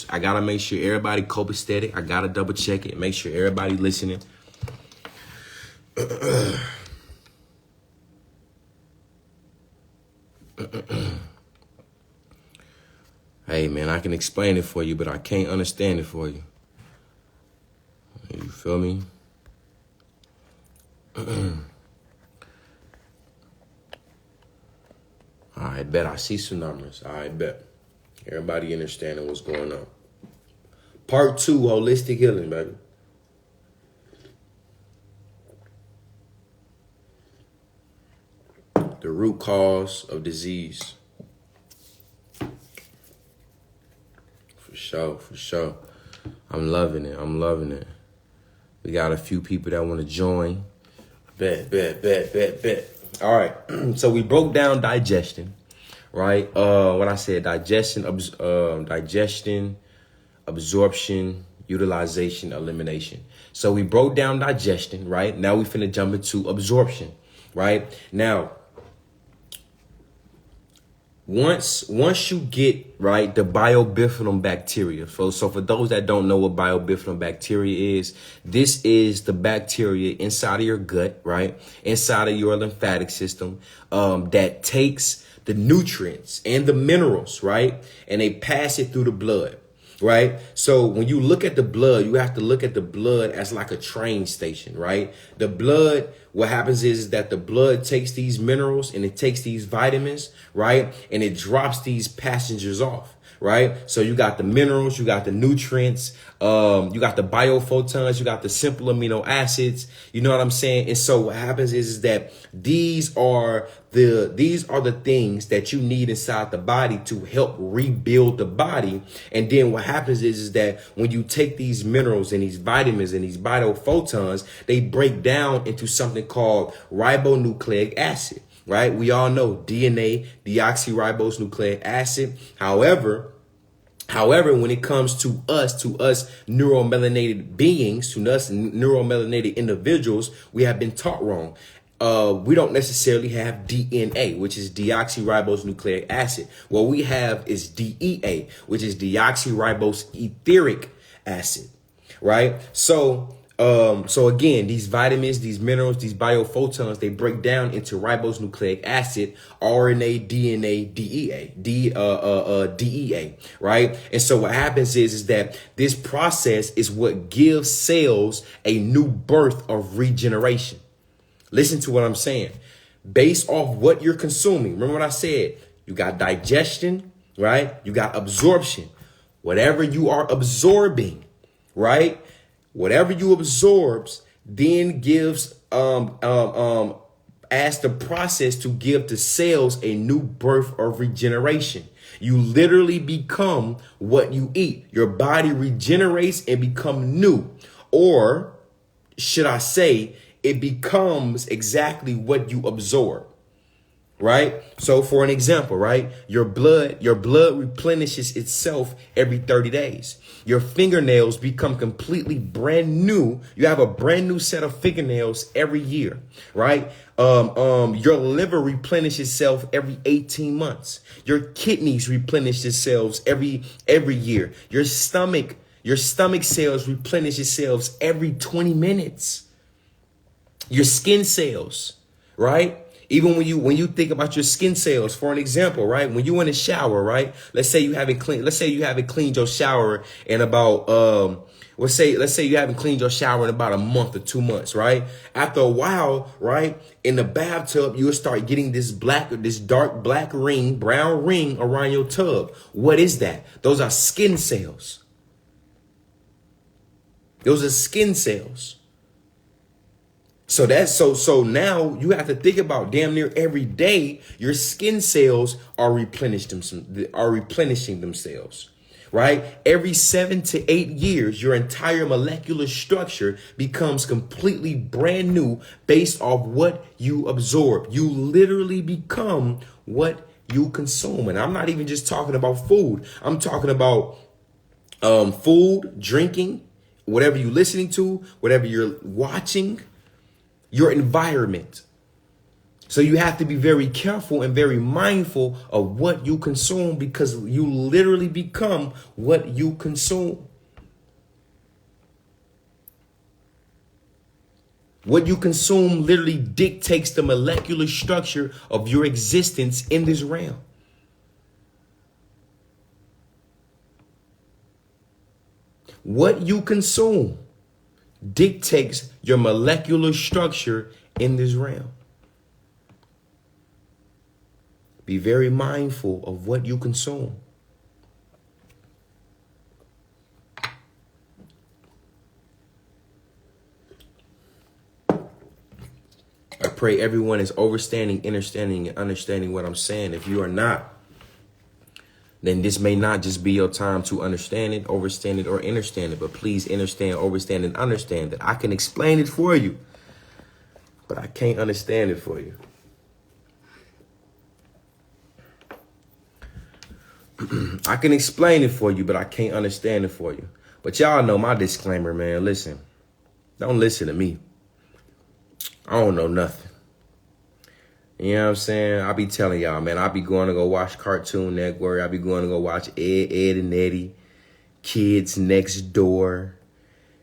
I got to make sure everybody copacetic. I got to double check it. Make sure everybody listening. Hey, man, I can explain it for you, but I can't understand it for you. You feel me? All right, bet. I see some numbers. All right, bet. Everybody understanding what's going on. Part 2, Wholistic Healing, baby. The root cause of disease. For sure. I'm loving it. We got a few people that want to join. Bet. All right. So we broke down digestion, right? When I said digestion, absorption, utilization, elimination. So we broke down digestion, right? Now we finna jump into absorption, right? Now, once you get, right, the biofilm bacteria. So for those that don't know what biofilm bacteria is, this is the bacteria inside of your gut, right? Inside of your lymphatic system, that takes the nutrients and the minerals, right? And they pass it through the blood. Right. So when you look at the blood, you have to look at the blood as like a train station. Right. The blood, what happens is that the blood takes these minerals and it takes these vitamins. Right. And it drops these passengers off. Right. So you got the minerals, you got the nutrients, you got the biophotons, you got the simple amino acids. You know what I'm saying? And so what happens is that these are the things that you need inside the body to help rebuild the body. And then what happens is that when you take these minerals and these vitamins and these biophotons, they break down into something called ribonucleic acid. Right. We all know DNA, deoxyribose nucleic acid. However, when it comes to us neuromelanated beings, to us neuromelanated individuals, we have been taught wrong. We don't necessarily have DNA, which is deoxyribose nucleic acid. What we have is DEA, which is deoxyribose etheric acid. Right. So again, these vitamins, these minerals, these biophotons, they break down into ribose nucleic acid, RNA, DNA, DEA, right? And so what happens is that this process is what gives cells a new birth of regeneration. Listen to what I'm saying. Based off what you're consuming. Remember what I said? You got digestion, right? You got absorption. Whatever you are absorbing, right? Whatever you absorbs then gives as the process to give the cells a new birth of regeneration. You literally become what you eat. Your body regenerates and become new. Or should I say, it becomes exactly what you absorb. Right. So for an example, right, your blood replenishes itself every 30 days. Your fingernails become completely brand new. You have a brand new set of fingernails every year. Right. Your liver replenishes itself every 18 months. Your kidneys replenish themselves every year. Your stomach cells replenish themselves every 20 minutes. Your skin cells. Right. Even when you think about your skin cells, for an example, right? When you in the shower, right? Let's say you haven't cleaned your shower in about let's say you haven't cleaned your shower in about a month or 2 months, right? After a while, right, in the bathtub, you'll start getting this dark black brown ring around your tub. What is that? Those are skin cells. Those are skin cells. So now you have to think about damn near every day your skin cells are replenishing themselves, right? Every 7 to 8 years, your entire molecular structure becomes completely brand new based off what you absorb. You literally become what you consume. And I'm not even just talking about food. I'm talking about food, drinking, whatever you're listening to, whatever you're watching, your environment. So you have to be very careful and very mindful of what you consume, because you literally become what you consume. What you consume literally dictates the molecular structure of your existence in this realm. What you consume dictates your molecular structure in this realm. Be very mindful of what you consume. I pray everyone is understanding and understanding what I'm saying. If you are not, then this may not just be your time to understand it, overstand it, or understand it. But please understand, overstand, and understand that I can explain it for you, but I can't understand it for you. I can explain it for you, but I can't understand it for you. But y'all know my disclaimer, man. Listen, don't listen to me. I don't know nothing. You know what I'm saying? I be telling y'all, man, I be going to go watch Cartoon Network. I be going to go watch Ed and Eddie, Kids Next Door.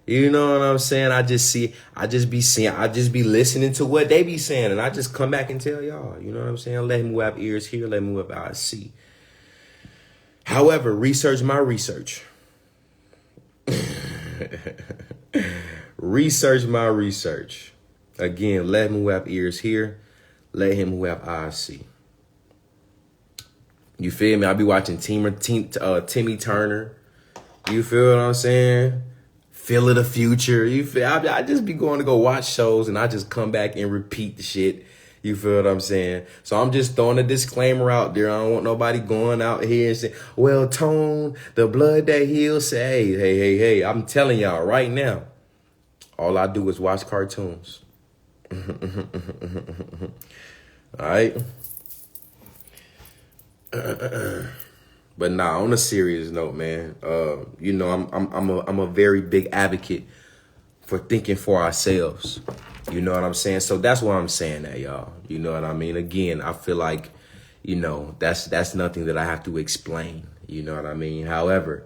You know what I'm saying? I just be listening to what they be saying, and I just come back and tell y'all, you know what I'm saying? Let him who have ears hear, let him who have eyes see. However, research my research. Research my research. Again, let him who have ears hear, let him who have eyes see. You feel me? I be watching Timmy Turner. You feel what I'm saying? Feel of the Future. You feel? I just be going to go watch shows, and I just come back and repeat the shit. You feel what I'm saying? So I'm just throwing a disclaimer out there. I don't want nobody going out here and saying, well, Tone, the blood that heals. Say, hey. I'm telling y'all right now, all I do is watch cartoons. All right. But nah, on a serious note, man, you know, I'm a very big advocate for thinking for ourselves. You know what I'm saying? So that's why I'm saying that, y'all. You know what I mean? Again, I feel like, you know, that's nothing that I have to explain. You know what I mean? However,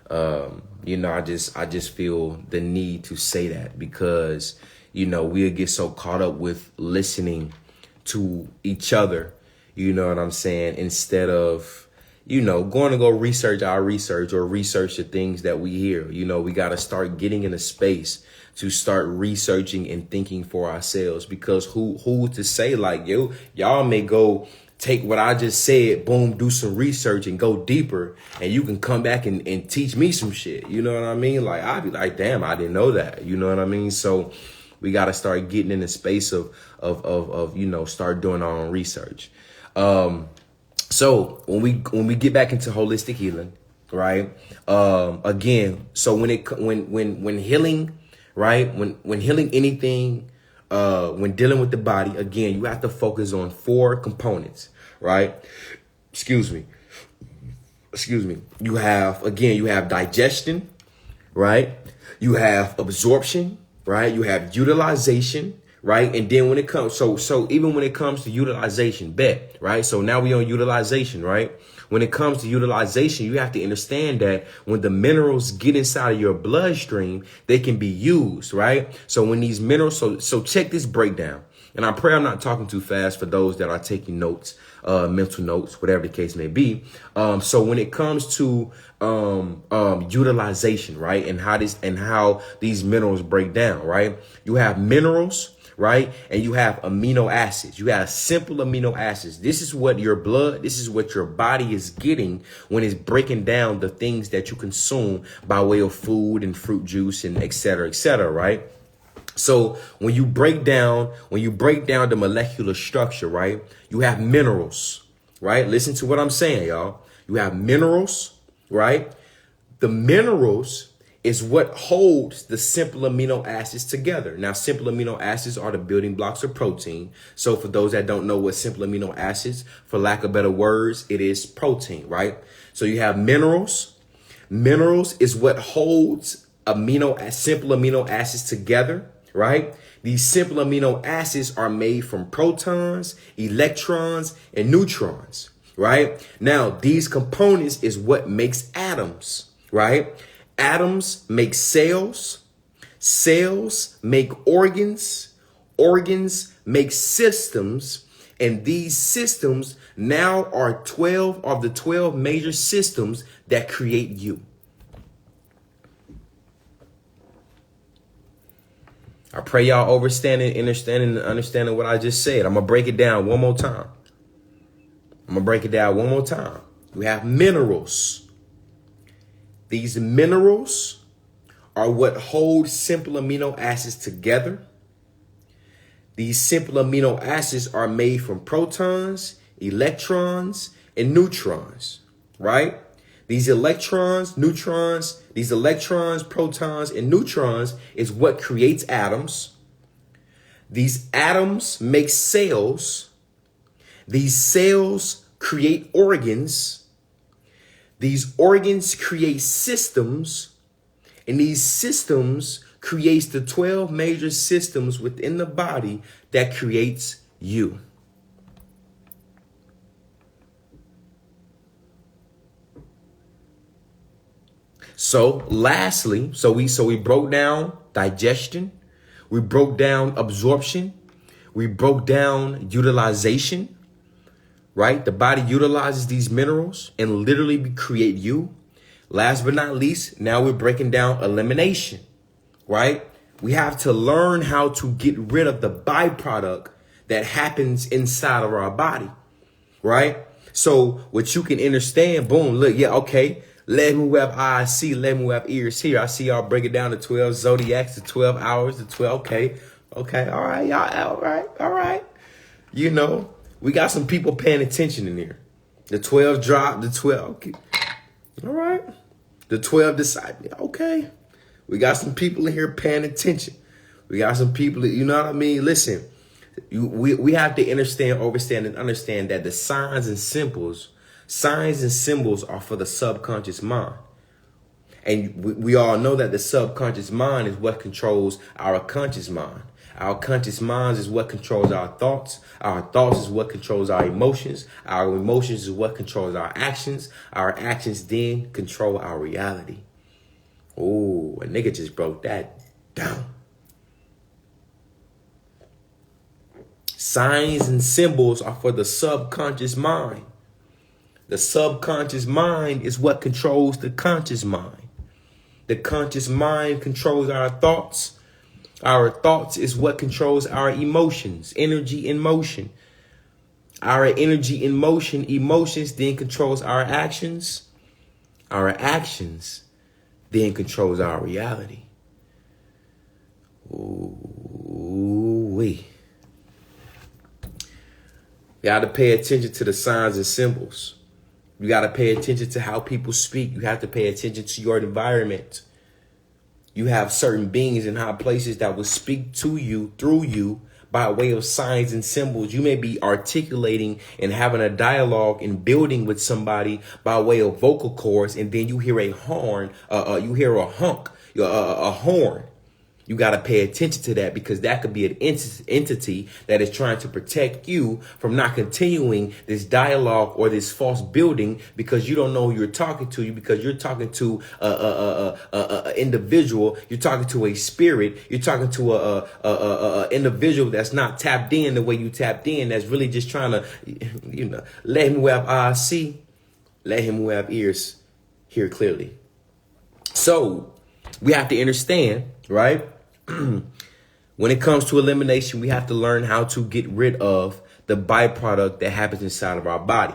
you know, I just feel the need to say that because, you know, we'll get so caught up with listening to each other. You know what I'm saying? Instead of, you know, going to go research our research or research the things that we hear. You know, we got to start getting in a space to start researching and thinking for ourselves, because who to say like, yo, y'all may go take what I just said, boom, do some research and go deeper, and you can come back and teach me some shit. You know what I mean? Like, I'd be like, damn, I didn't know that. You know what I mean? So we got to start getting in the space of, you know, start doing our own research. So when we get back into holistic healing, right? Again, so when healing, right? When healing anything, when dealing with the body, again, you have to focus on 4 components, right? Excuse me. You have digestion, right? You have absorption, right? You have utilization, right? And then when it comes, so even when it comes to utilization, right? So now we on utilization, right? When it comes to utilization, you have to understand that when the minerals get inside of your bloodstream, they can be used, right? So when these minerals, so check this breakdown. And I pray I'm not talking too fast for those that are taking notes, mental notes, whatever the case may be. So when it comes to utilization, right? And how these minerals break down, right? You have minerals, right? And you have amino acids. You have simple amino acids. This is what your body is getting when it's breaking down the things that you consume by way of food and fruit juice and et cetera, right? So when you break down the molecular structure, right, you have minerals, right? Listen to what I'm saying, y'all. You have minerals, right? The minerals is what holds the simple amino acids together. Now, simple amino acids are the building blocks of protein. So for those that don't know what simple amino acids, for lack of better words, it is protein, right? So you have minerals. Minerals is what holds simple amino acids together, right? These simple amino acids are made from protons, electrons, and neutrons, right? Now, these components is what makes atoms, right? Atoms make cells, cells make organs, organs make systems, and these systems now are 12 of the 12 major systems that create you. I pray y'all understanding what I just said. I'm going to break it down one more time. You have minerals. These minerals are what hold simple amino acids together. These simple amino acids are made from protons, electrons, and neutrons, right? These electrons, protons, and neutrons is what creates atoms. These atoms make cells. These cells create organs. These organs create systems, and these systems creates the 12 major systems within the body that creates you. So lastly, so we broke down digestion, we broke down absorption, we broke down utilization, right? The body utilizes these minerals and literally create you. Last but not least, now we're breaking down elimination, right? We have to learn how to get rid of the byproduct that happens inside of our body, right? So what you can understand, boom, look, yeah, okay. Let him who have eyes see, let him who have ears hear. I see y'all break it down to 12 zodiacs, to 12 hours, to 12. Okay, all right, y'all, all right. You know, we got some people paying attention in here. The 12 drop, the 12. Okay. All right. The 12 disciples. Okay. We got some people in here paying attention. We got some people, you know what I mean? Listen, we have to understand that the signs and symbols are for the subconscious mind. And we all know that the subconscious mind is what controls our conscious mind. Our conscious minds is what controls our thoughts. Our thoughts is what controls our emotions. Our emotions is what controls our actions. Our actions then control our reality. Oh, a nigga just broke that down. Signs and symbols are for the subconscious mind. The subconscious mind is what controls the conscious mind. The conscious mind controls our thoughts. Our thoughts is what controls our emotions, energy in motion. Our energy in motion, emotions then controls our actions. Our actions then controls our reality. Ooh-wee. You got to pay attention to the signs and symbols. You got to pay attention to how people speak. You have to pay attention to your environment. You have certain beings in high places that will speak to you, through you, by way of signs and symbols. You may be articulating and having a dialogue and building with somebody by way of vocal cords, and then you hear a horn, you hear a honk, a horn. You got to pay attention to that, because that could be an entity that is trying to protect you from not continuing this dialogue or this false building, because you don't know who you're talking to, because you're talking to a individual, you're talking to a spirit, you're talking to a individual that's not tapped in the way you tapped in, that's really just trying to, let him who have eyes see, let him who have ears hear clearly. So we have to understand, right? When it comes to elimination, we have to learn how to get rid of the byproduct that happens inside of our body.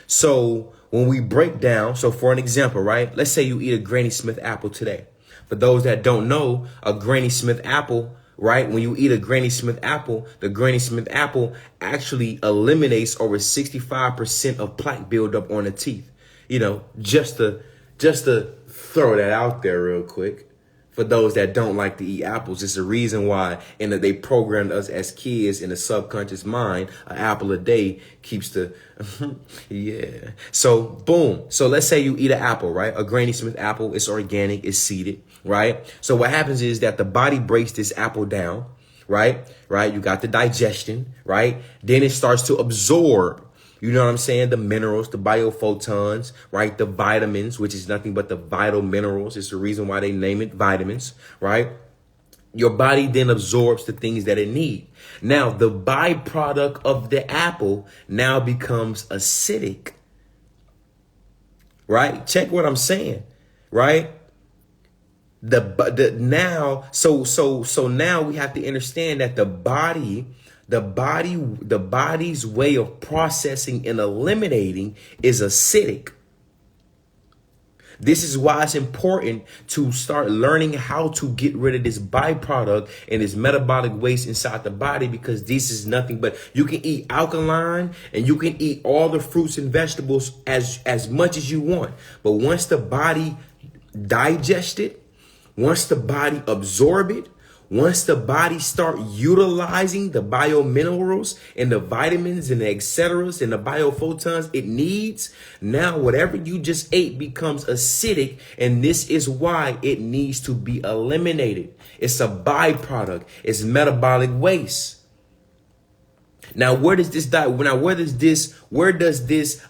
So when we break down, so for an example, right? Let's say you eat a Granny Smith apple today. For those that don't know, a Granny Smith apple, right? When you eat a Granny Smith apple, the Granny Smith apple actually eliminates over 65% of plaque buildup on the teeth. Just to throw that out there real quick. For those that don't like to eat apples, it's the reason why, and that they programmed us as kids in the subconscious mind, an apple a day keeps the, yeah. So boom. So let's say you eat an apple, right? A Granny Smith apple, it's organic, it's seeded, right? So what happens is that the body breaks this apple down, right? You got the digestion, right? Then it starts to absorb, you know what I'm saying? The minerals, the biophotons, right? The vitamins, which is nothing but the vital minerals. It's the reason why they name it vitamins, right? Your body then absorbs the things that it needs. Now, the byproduct of the apple now becomes acidic, right? Check what I'm saying, right? Now we have to understand that the body's way of processing and eliminating is acidic. This is why it's important to start learning how to get rid of this byproduct and this metabolic waste inside the body, because this is nothing but, you can eat alkaline and you can eat all the fruits and vegetables as much as you want. But once the body digests it, once the body absorbs it, Once the body start utilizing the biominerals and the vitamins and the et ceteras and the biophotons it needs, now whatever you just ate becomes acidic, and this is why it needs to be eliminated. It's a byproduct. It's metabolic waste. Now, where does this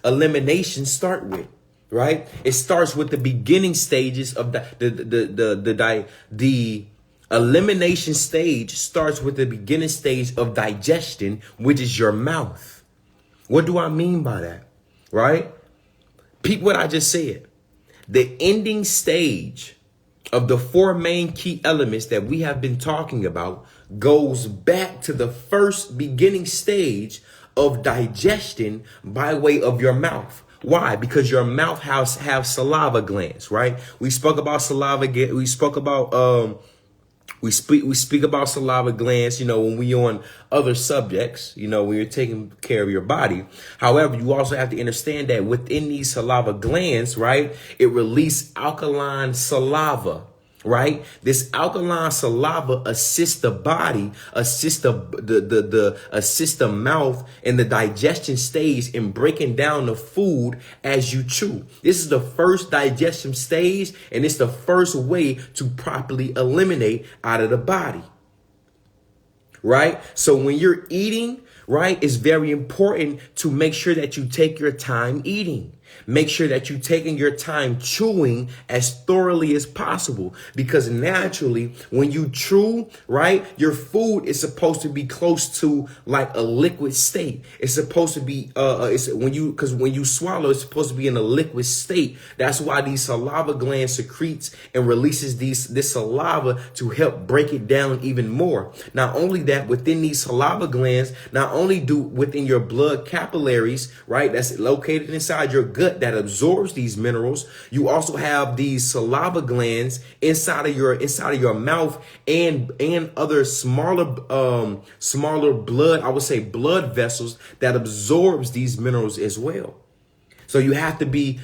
elimination start with? Right? It starts with the beginning stages of the elimination stage starts with the beginning stage of digestion, which is your mouth. What do I mean by that? Right? Peep what I just said. The ending stage of the four main key elements that we have been talking about goes back to the first beginning stage of digestion by way of your mouth. Why? Because your mouth have saliva glands, right? We spoke about saliva. We spoke about we speak about saliva glands, when we on other subjects, when you're taking care of your body. However, you also have to understand that within these saliva glands, right, it releases alkaline saliva. Right? This alkaline saliva assists the body, assists the mouth and the digestion stage in breaking down the food as you chew. This is the first digestion stage, and it's the first way to properly eliminate out of the body. Right? So when you're eating, right, it's very important to make sure that you take your time eating. Make sure that you're taking your time chewing as thoroughly as possible, because naturally when you chew, right, your food is supposed to be close to like a liquid state. It's supposed to be when you swallow, it's supposed to be in a liquid state. That's why these saliva glands secretes and releases this saliva to help break it down even more. Not only that, within these saliva glands, not only do within your blood capillaries, right, that's located inside your gut that absorbs these minerals, you also have these saliva glands inside of your mouth and other smaller blood, I would say blood vessels that absorbs these minerals as well. So you have to be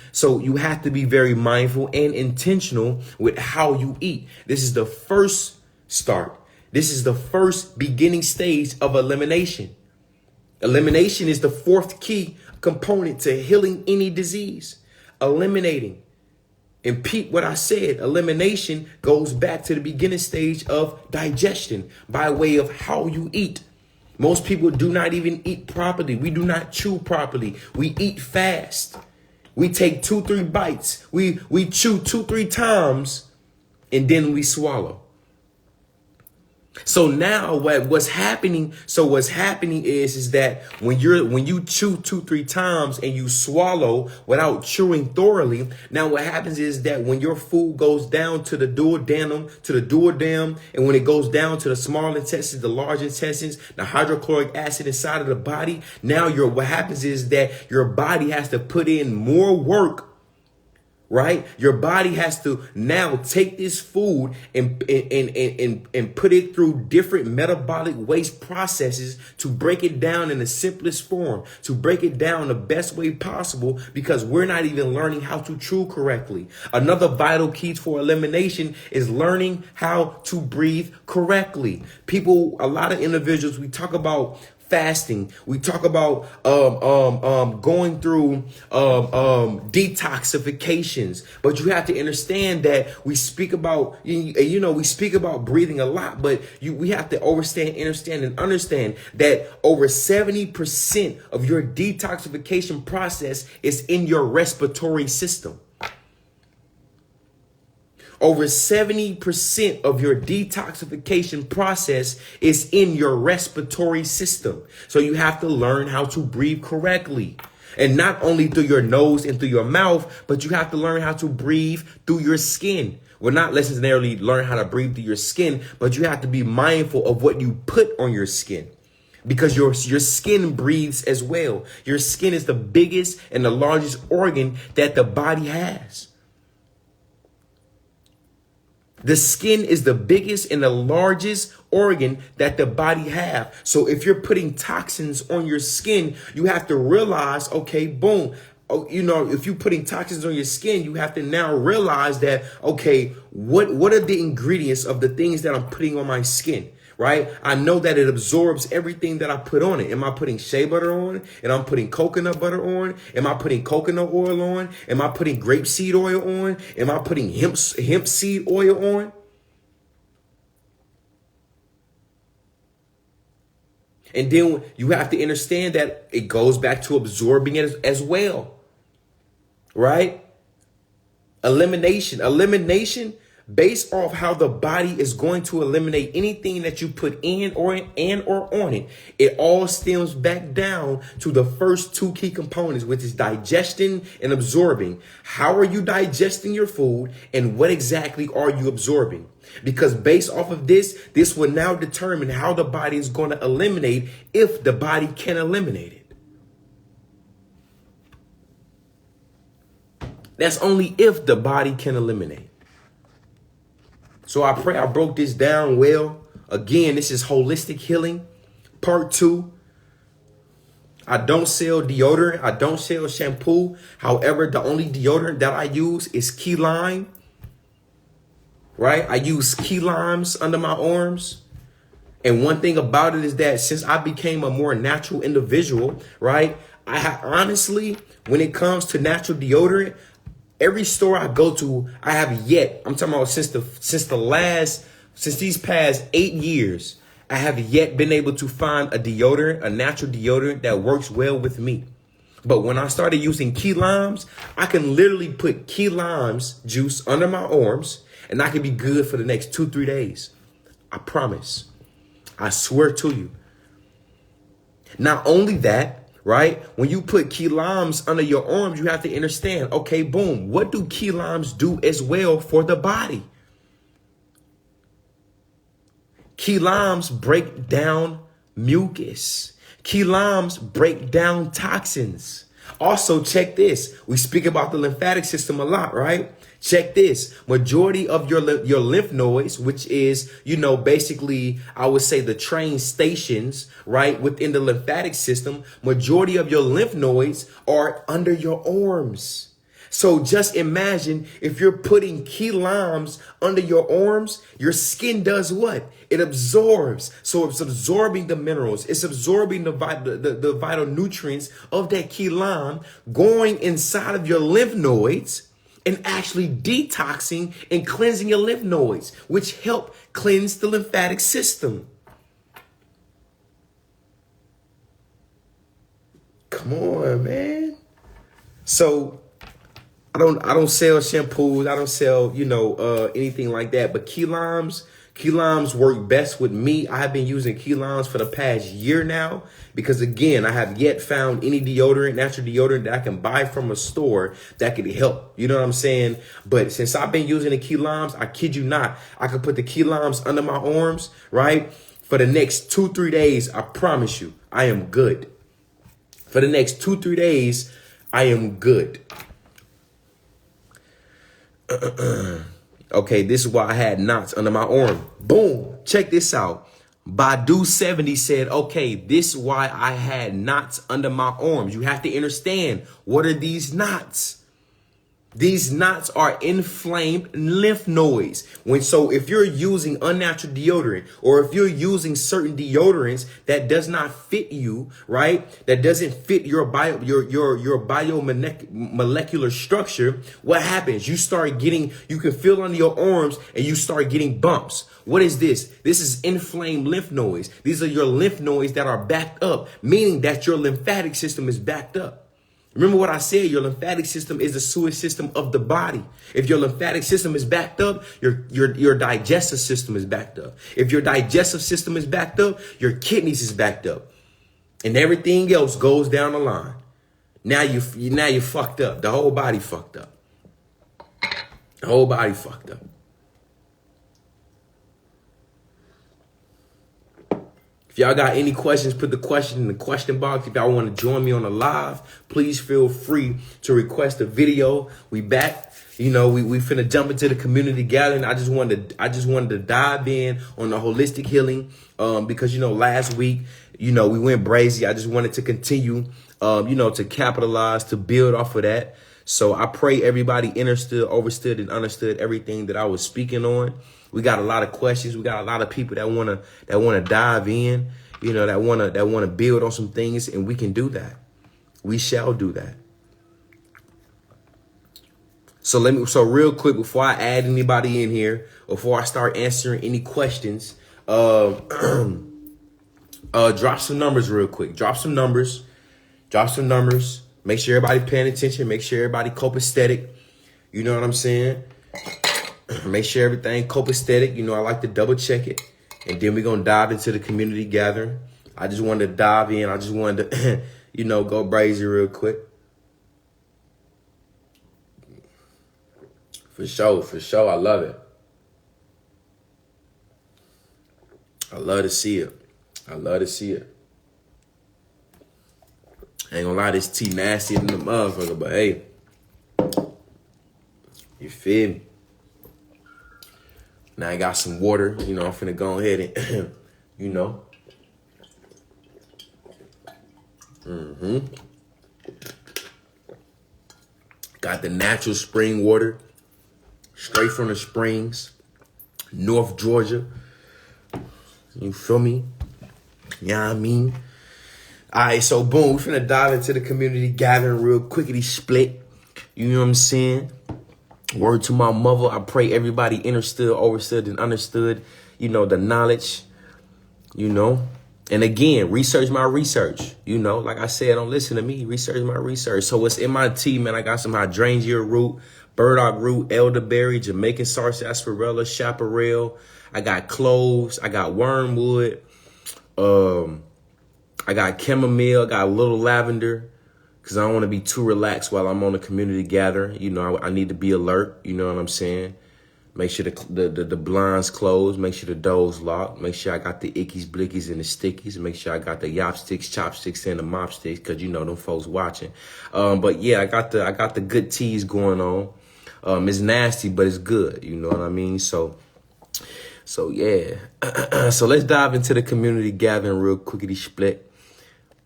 very mindful and intentional with how you eat. This is the first start. This is the first beginning stage of elimination. Elimination is the fourth key component to healing any disease. Eliminating. And peep what I said. Elimination goes back to the beginning stage of digestion by way of how you eat. Most people do not even eat properly. We do not chew properly. We eat fast. We take 2-3 bites. We chew 2-3 times and then we swallow. So now what's happening is that when you chew 2-3 times and you swallow without chewing thoroughly, now what happens is that when your food goes down to the duodenum, and when it goes down to the small intestines, the large intestines, the hydrochloric acid inside of the body, now what happens is that your body has to put in more work. Right? Your body has to now take this food and put it through different metabolic waste processes to break it down in the simplest form, to break it down the best way possible, because we're not even learning how to chew correctly. Another vital key for elimination is learning how to breathe correctly. A lot of individuals, we talk about fasting. We talk about going through detoxifications, but you have to understand that we speak about breathing a lot, but we have to understand that over 70% of your detoxification process is in your respiratory system. Over 70% of your detoxification process is in your respiratory system. So you have to learn how to breathe correctly. And not only through your nose and through your mouth, but you have to learn how to breathe through your skin. Well, not necessarily learn how to breathe through your skin, but you have to be mindful of what you put on your skin. Because your skin breathes as well. Your skin is the biggest and the largest organ that the body has. The skin is the biggest and the largest organ that the body have. So if you're putting toxins on your skin, you have to realize, okay, boom, oh, you know, if you're putting toxins on your skin, you have to now realize that, okay, what are the ingredients of the things that I'm putting on my skin? Right? I know that it absorbs everything that I put on it. Am I putting shea butter on? And I'm putting coconut butter on? Am I putting coconut oil on? Am I putting grapeseed oil on? Am I putting hemp seed oil on? And then you have to understand that it goes back to absorbing it as well. Right? Elimination based off how the body is going to eliminate anything that you put in or on it. It all stems back down to the first two key components, which is digestion and absorbing. How are you digesting your food, and what exactly are you absorbing? Because based off of this will now determine how the body is going to eliminate, if the body can eliminate it. That's only if the body can eliminate. So I pray I broke this down well. Again, this is Wholistic Healing, Part 2. I don't sell deodorant. I don't sell shampoo. However, the only deodorant that I use is key lime. Right? I use key limes under my arms. And one thing about it is that since I became a more natural individual, right? Honestly, when it comes to natural deodorant, every store I go to, I have yet, I'm talking about since these past 8 years, I have yet been able to find a deodorant, a natural deodorant that works well with me. But when I started using key limes, I can literally put key limes juice under my arms and I can be good for the next 2-3 days. I promise. I swear to you. Not only that, right? When you put key limes under your arms, you have to understand, okay, boom, what do key limes do as well for the body? Key limes break down mucus. Key limes break down toxins. Also, check this. We speak about the lymphatic system a lot, right? Check this. Majority of your lymph nodes, which is, basically, I would say the train stations, right, within the lymphatic system, majority of your lymph nodes are under your arms. So just imagine if you're putting key limes under your arms, your skin does what? It absorbs. So it's absorbing the minerals. It's absorbing the vital nutrients of that key lime, going inside of your lymph nodes and actually detoxing and cleansing your lymph nodes, which help cleanse the lymphatic system. Come on, man. So I don't sell shampoos. I don't sell, anything like that. But key limes work best with me. I have been using key limes for the past year now because, again, I have yet found any deodorant, natural deodorant that I can buy from a store that could help. You know what I'm saying? But since I've been using the key limes, I kid you not, I could put the key limes under my arms, right? For the next 2-3 days, I promise you, I am good. For the next 2-3 days, I am good. Okay, this is why I had knots under my arm. Boom. Check this out. Badu70 said, okay, this is why I had knots under my arms. You have to understand, what are these knots? These knots are inflamed lymph nodes. If you're using unnatural deodorant, or if you're using certain deodorants that does not fit you, right? That doesn't fit your biomolecular structure, what happens? You can feel under your arms and you start getting bumps. What is this? This is inflamed lymph nodes. These are your lymph nodes that are backed up, meaning that your lymphatic system is backed up. Remember what I said, your lymphatic system is the sewage system of the body. If your lymphatic system is backed up, your digestive system is backed up. If your digestive system is backed up, your kidneys is backed up. And everything else goes down the line. Now you fucked up. The whole body fucked up. The whole body fucked up. If y'all got any questions, put the question in the question box. If y'all want to join me on the live, please feel free to request a video. We back. We finna jump into the community gathering. I just wanted to dive in on the holistic healing because last week, we went brazy. I just wanted to continue you know, to capitalize, to build off of that. So I pray everybody understood, overstood, and understood everything that I was speaking on. We got a lot of questions. We got a lot of people that wanna dive in, you know, that wanna build on some things, and we can do that. We shall do that. So real quick, before I add anybody in here, before I start answering any questions, drop some numbers real quick. Drop some numbers. Make sure everybody paying attention. Make sure everybody copacetic. You know what I'm saying? Make sure everything copacetic. You know, I like to double check it. And then we're going to dive into the community gathering. I just wanted to dive in. I just wanted to, you know, go brazy real quick. For sure. I love it. I love to see it. Ain't gonna lie, this tea nasty than the motherfucker, but hey, you feel me? Now I got some water, you know, I'm finna go ahead and, you know. Got the natural spring water, straight from the springs, North Georgia. You feel me? Yeah, I mean. All right, so boom, we're finna dive into the community gathering real quickity split. You know what I'm saying? Word to my mother. I pray everybody understood, overstood, and understood, you know, the knowledge, you know. And again, research my research. You know, like I said, don't listen to me. Research my research. So what's in my tea, man? I got some hydrangea root, burdock root, elderberry, Jamaican sarsaparilla, chaparral. I got cloves. I got wormwood. I got chamomile, I got a little lavender, because I don't want to be too relaxed while I'm on a community gathering. You know, I need to be alert. You know what I'm saying? Make sure the blinds closed. Make sure the doors locked. Make sure I got the ickies, blickies, and the stickies. Make sure I got the yopsticks, chopsticks, and the mopsticks, because, you know, them folks watching. But yeah, I got the good teas going on. It's nasty, but it's good. You know what I mean? So yeah. So let's dive into the community gathering real quickity split.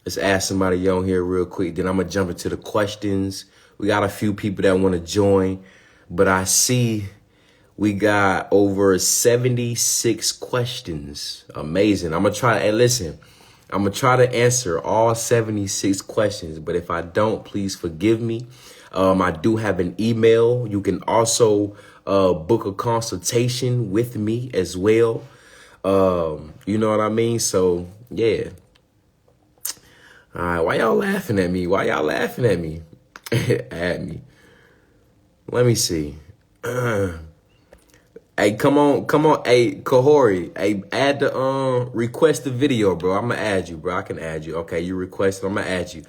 Let's ask somebody on here real quick. Then I'm going to jump into the questions. We got a few people that want to join, but I see we got over 76 questions. Amazing. I'm going to try, and listen, I'm going to try to answer all 76 questions, but if I don't, please forgive me. I do have an email. You can also book a consultation with me as well. You know what I mean? So, yeah. All right, why y'all laughing at me? At me. Let me see. Hey, come on. Hey, Kahori. Hey, add the request the video, bro. I'm gonna add you, bro. I can add you. Okay, you requested. I'm gonna add you.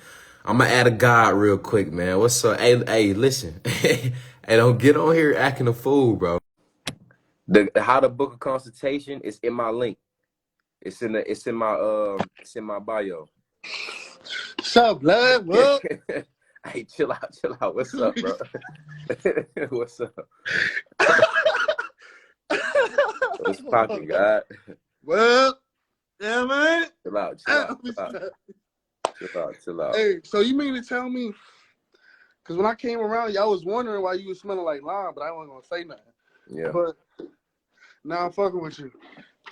I'm gonna add a god real quick, man. What's up? Hey, listen. Hey, don't get on here acting a fool, bro. The how to book a consultation is in my link. It's in my bio. What's up, blood? What? Hey, chill out. What's up, bro? What's up? What's popping, God? Well, yeah, man. Chill out. Hey, so you mean to tell me? Because when I came around, y'all was wondering why you was smelling like lime, but I wasn't gonna say nothing. Yeah. But now I'm fucking with you.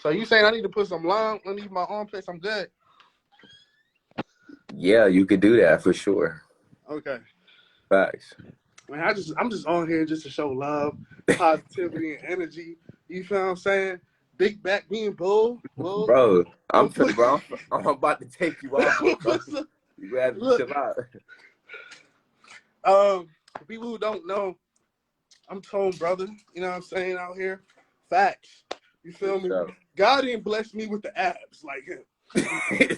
So you saying I need to put some lime underneath my armpits? I'm good. Yeah, you could do that for sure. Okay. Facts. Man, I'm just on here just to show love, positivity, and energy. You feel what I'm saying? Big back being bold. Bro, I'm about to take you off. You gotta chill out. For people who don't know, I'm Tone Brother. You know what I'm saying out here? Facts. You feel me? Sure. God didn't bless me with the abs like him.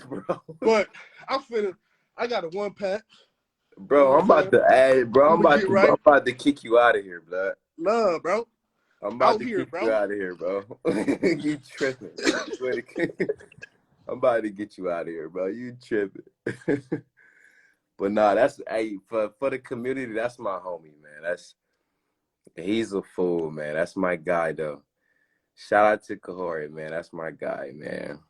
Bro. But I got a 1-pack. Bro, I'm about to add, bro. I'm about to kick you out of here, blood. Love, bro. I'm about out to here, kick bro. you out of here, bro. You tripping. I'm about to get you out of here, bro. You tripping. But nah, that's for the community, that's my homie, man. He's a fool, man. That's my guy though. Shout out to Kahori, man. That's my guy, man.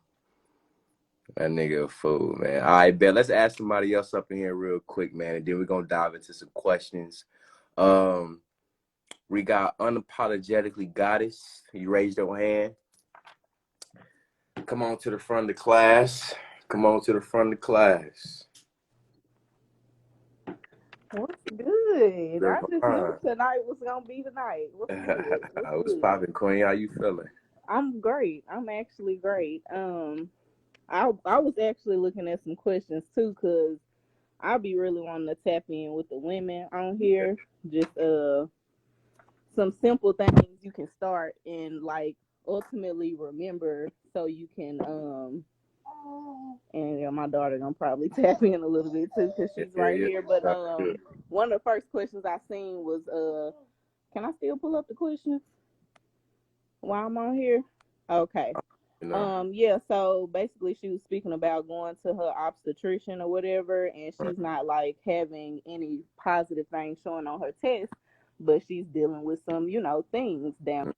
That nigga a fool, man. All right, bet. Let's ask somebody else up in here real quick, man, and then we're gonna dive into some questions. We got Unapologetically Goddess. You raised your hand. Come on to the front of the class. Come on to the front of the class. What's good? I just knew Divine. tonight was gonna be the night. What's good? What's poppin', Queen? How you feeling? I'm great. I'm actually great. I was actually looking at some questions too, cause I be really wanting to tap in with the women on here. Just some simple things you can start and like ultimately remember, so you can and yeah, my daughter gonna probably tap in a little bit too, cause she's right here. But one of the first questions I seen was can I still pull up the questions while I'm on here? Okay. Yeah, so basically she was speaking about going to her obstetrician or whatever, and she's not like having any positive things showing on her test, but she's dealing with some, things down.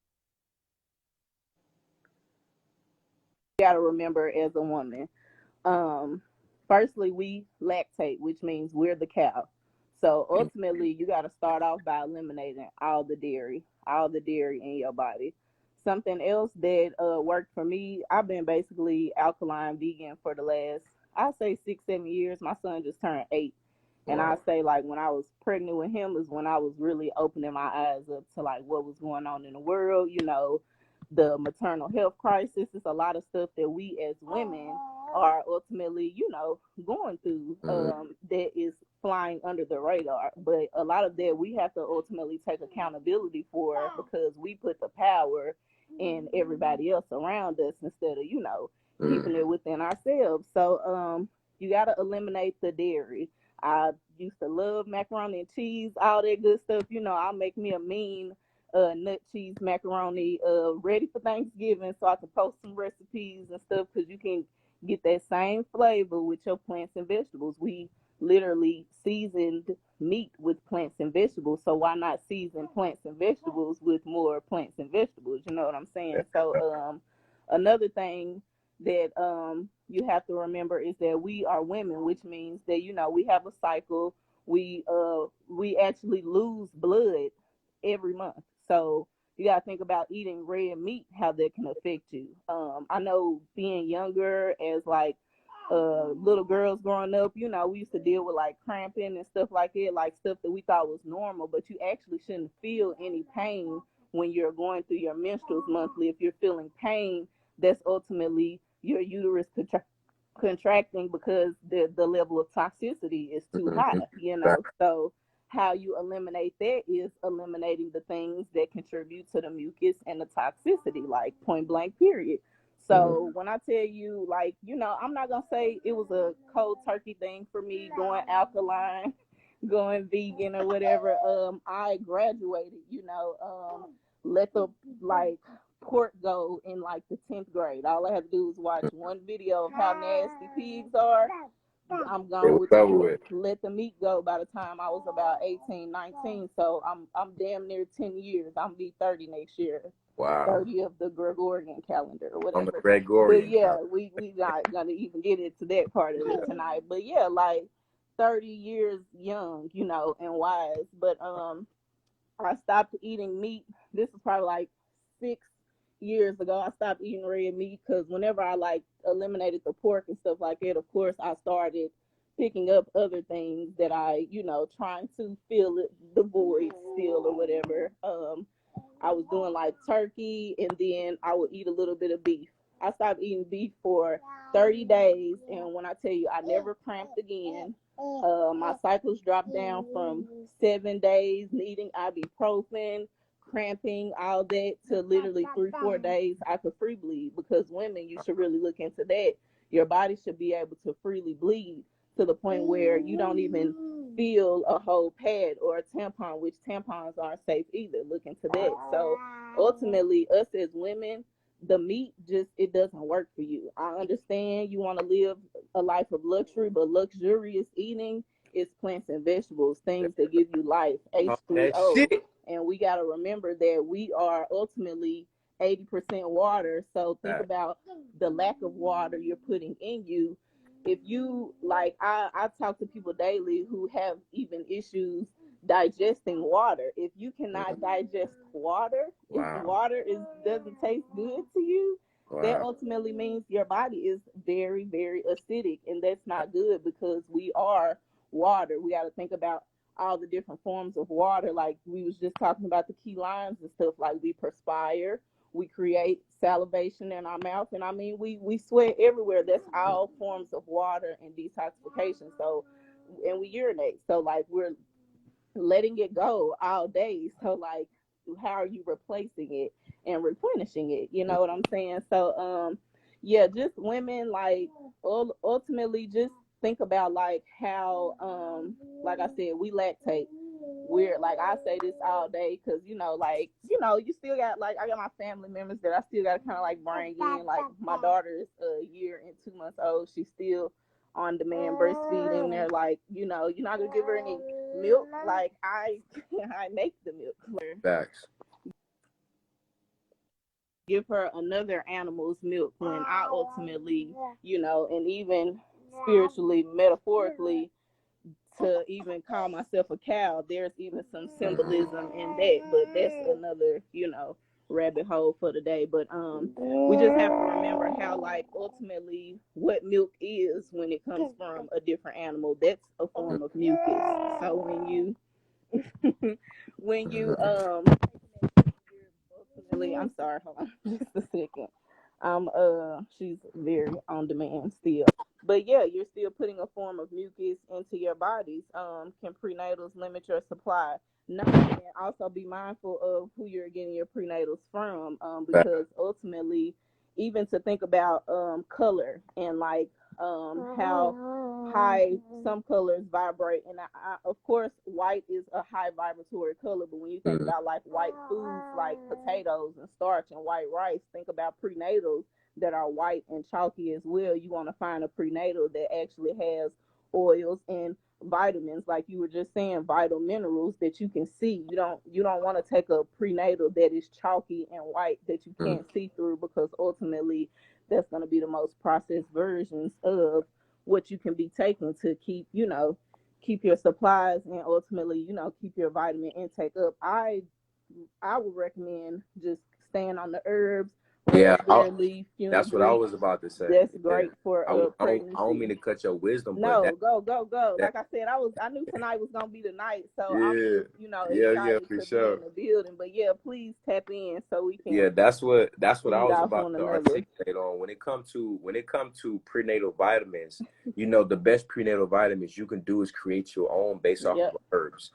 You gotta remember, as a woman, firstly, we lactate, which means we're the cow. So ultimately, you got to start off by eliminating all the dairy in your body. Something else that worked for me, I've been basically alkaline vegan for the last, I'll say 6-7 years. My son just turned 8. And I say, like, when I was pregnant with him is when I was really opening my eyes up to like what was going on in the world, the maternal health crisis. It's a lot of stuff that we as women are ultimately, going through, that is flying under the radar. But a lot of that we have to ultimately take accountability for, because we put the power in everybody else around us instead of, keeping it within ourselves. So you got to eliminate the dairy. I used to love macaroni and cheese, all that good stuff. I'll make me a mean nut cheese macaroni ready for Thanksgiving, so I can post some recipes and stuff, because you can get that same flavor with your plants and vegetables. We literally seasoned meat with plants and vegetables, so why not season plants and vegetables with more plants and vegetables? You know what I'm saying? So another thing that you have to remember is that we are women, which means that we have a cycle. We actually lose blood every month. So you got to think about eating red meat, how that can affect you. I know being younger, as like little girls growing up, we used to deal with like cramping and stuff like that, like stuff that we thought was normal, but you actually shouldn't feel any pain when you're going through your menstruals monthly. If you're feeling pain, that's ultimately your uterus contracting, because the level of toxicity is too high, So how you eliminate that is eliminating the things that contribute to the mucus and the toxicity, like point blank period. So when I tell you, like, I'm not gonna say it was a cold turkey thing for me going alkaline, going vegan or whatever. I graduated, let the like pork go in like the 10th grade. All I had to do was watch one video of how nasty pigs are. I'm gone with let the meat go by the time I was about 18, 19. So I'm damn near 10 years. I'm be 30 next year. Wow. 30 of the Gregorian calendar or whatever. On the Gregorian. But yeah, we not gonna even get into that part of it tonight. But yeah, like 30 years young, and wise. But I stopped eating meat. This is probably like 6 years ago. I stopped eating red meat, because whenever I like eliminated the pork and stuff like that, of course I started picking up other things that I, trying to fill the void still or whatever. I was doing like turkey, and then I would eat a little bit of beef. I stopped eating beef for 30 days, and when I tell you, I never cramped again. My cycles dropped down from 7 days needing ibuprofen, cramping, all that, to literally 3-4 days I could free bleed, because women, you should really look into that. Your body should be able to freely bleed to the point where you don't even feel a whole pad or a tampon, which tampons aren't safe either. Look into that. So ultimately, us as women, the meat it doesn't work for you. I understand you want to live a life of luxury, but luxurious eating is plants and vegetables, things that give you life, H3O. And we got to remember that we are ultimately 80% water. So think about the lack of water you're putting in you. If you like, I talk to people daily who have even issues digesting water. If you cannot digest water, if water doesn't taste good to you, that ultimately means your body is very, very acidic, and that's not good because we are water. We got to think about all the different forms of water. Like we was just talking about the key limes and stuff. Like we perspire, we create salivation in our mouth, and I mean we sweat everywhere. That's all forms of water and detoxification. So, and we urinate. So like we're letting it go all day. So like, how are you replacing it and replenishing it? You know what I'm saying? So yeah, just women, like ultimately just think about like how like I said, we lactate. We're like, I say this all day because like you still got, like, I got my family members that I still got to kind of like bring in. Like my daughter is a year and 2 months old. She's still on demand breastfeeding. They're like, you're not gonna give her any milk. Like I make the milk. Facts. Give her another animal's milk when I ultimately, and even spiritually, metaphorically, to even call myself a cow, there's even some symbolism in that, but that's another, rabbit hole for the day. But we just have to remember how, like, ultimately what milk is when it comes from a different animal, that's a form of mucus. So when you ultimately, I'm sorry, hold on just a second. She's very on demand still. But yeah, you're still putting a form of mucus into your bodies. Can prenatals limit your supply? No, and also be mindful of who you're getting your prenatals from, because ultimately, even to think about color and like how high some colors vibrate, and of course white is a high vibratory color, but when you think about like white foods like potatoes and starch and white rice, think about prenatals that are white and chalky as well. You want to find a prenatal that actually has oils and vitamins, like you were just saying, vital minerals that you can see. You don't want to take a prenatal that is chalky and white that you can't see through, because ultimately that's going to be the most processed versions of what you can be taking to keep your supplies and ultimately keep your vitamin intake up. I would recommend just staying on the herbs, raspberry leaf, that's what I was about to say. That's great for pregnancy. I don't mean to cut your wisdom, no, go. Like I said, I knew tonight was gonna be the night, so I'm excited to be in the building. But yeah, please tap in so we can. Yeah, that's what I was about to articulate on. When it comes to prenatal vitamins, the best prenatal vitamins you can do is create your own based off of herbs.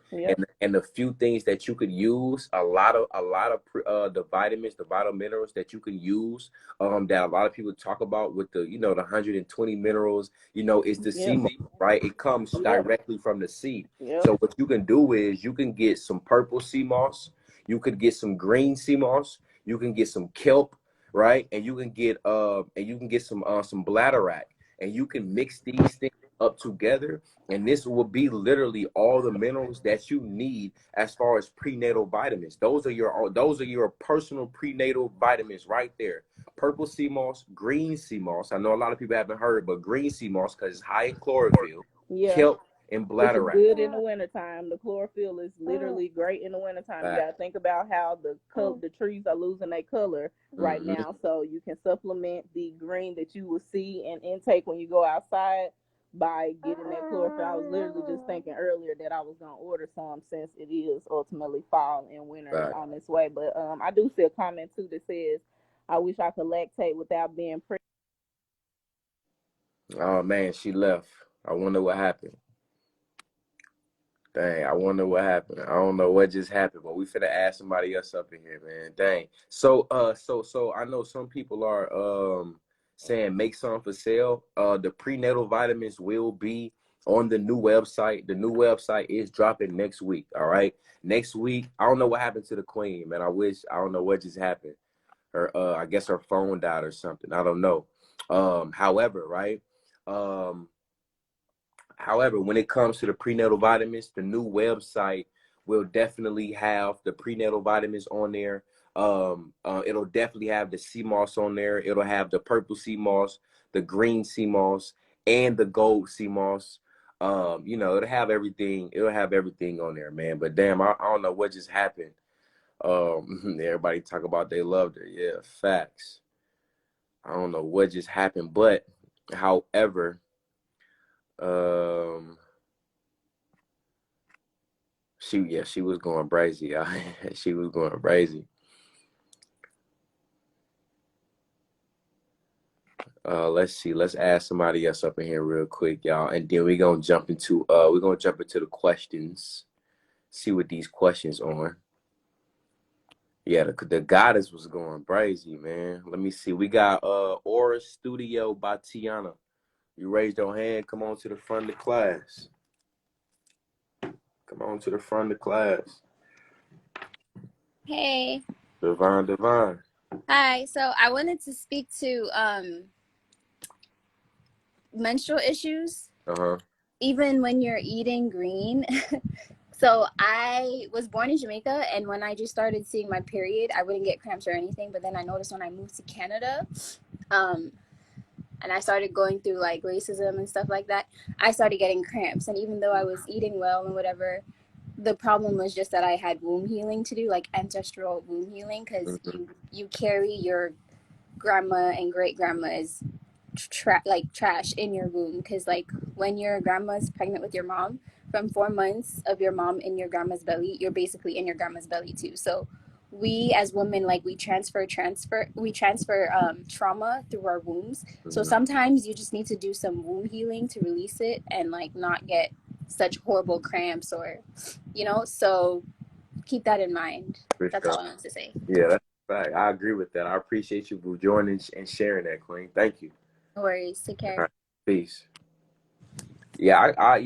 And the few things that you could use, a lot of the vitamins, the vital minerals that you can use, that a lot of people talk about with the the 120 minerals, is the seed, right? It comes directly from the seed. So what you can do is you can get some purple sea moss, you could get some green sea moss, you can get some kelp, right? And you can get some bladderwrack, and you can mix these things up together, and this will be literally all the minerals that you need as far as prenatal vitamins. Those are your personal prenatal vitamins right there. Purple sea moss, green sea moss. I know a lot of people haven't heard, but green sea moss because it's high in chlorophyll, kelp, and bladderwrack. Which is good in the wintertime. The chlorophyll is literally great in the wintertime. You got to think about how the trees are losing their color right now. So you can supplement the green that you will see and intake when you go outside by getting that chlorophyll. I was literally just thinking earlier that I was going to order some, since it is ultimately fall and winter on its way. But I do see a comment too that says, I wish I could lactate without being pregnant. Oh man, she left. I wonder what happened. Dang, I wonder what happened. I don't know what just happened, but we finna ask somebody else up in here, man. Dang. So I know some people are saying make some for sale. The prenatal vitamins will be on the new website. The new website is dropping next week. All right. Next week. I don't know what happened to the queen, man. I don't know what just happened. Her I guess her phone died or something. I don't know. However, right? However, when it comes to the prenatal vitamins, the new website will definitely have the prenatal vitamins on there. It'll definitely have the sea moss on there. It'll have the purple sea moss, the green sea moss, and the gold sea moss. You know, it'll have everything. It'll have everything on there, man. But damn, I don't know what just happened. Everybody talk about they loved her. Yeah, facts. I don't know what just happened, but however, she was going crazy. She was going crazy. Let's see. Let's add somebody else up in here real quick, y'all, and then we're gonna jump into the questions. See what these questions on. Yeah, the goddess was going crazy, man. Let me see. We got Aura Studio by Tiana. You raised your hand. Come on to the front of the class. Come on to the front of the class. Hey. Divine. Hi. So I wanted to speak to menstrual issues. Even when you're eating green. So I was born in Jamaica, and when I just started seeing my period, I wouldn't get cramps or anything. But then I noticed when I moved to Canada, and I started going through like racism and stuff like that, I started getting cramps. And even though I was eating well and whatever, the problem was just that I had womb healing to do, like ancestral womb healing, because you carry your grandma and great grandma's trash in your womb, because like when your grandma's pregnant with your mom, from 4 months of your mom in your grandma's belly, you're basically in your grandma's belly too. So we as women, like we transfer trauma through our wombs. So sometimes you just need to do some womb healing to release it and like not get such horrible cramps, or so keep that in mind. That's all I want to say. Yeah, that's a fact. I agree with that. I appreciate you for joining and sharing that, Queen. Thank you. No worries. Take care. All right. Peace. Yeah, I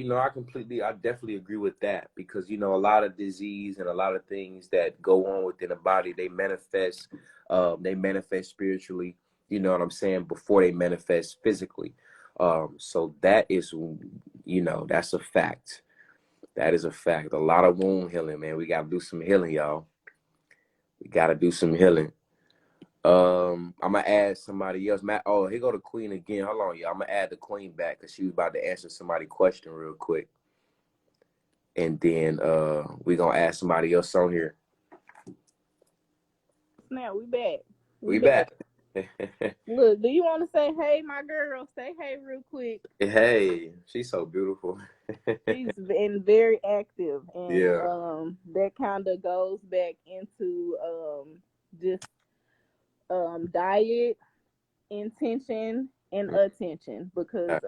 definitely agree with that, because, a lot of disease and a lot of things that go on within the body, they manifest spiritually, you know what I'm saying, before they manifest physically. So that is, that's a fact. That is a fact. A lot of wound healing, man. We got to do some healing, y'all. We got to do some healing. I'm gonna add somebody else. Matt. Oh, here go the Queen again. Hold on, y'all. I'm gonna add the Queen back because she was about to answer somebody's question real quick, and then we gonna add somebody else on here. Now we back. We back. Look, do you want to say hey, my girl? Say hey real quick. Hey, she's so beautiful. She's been very active, and yeah, that kind of goes back into just diet, intention, and attention, because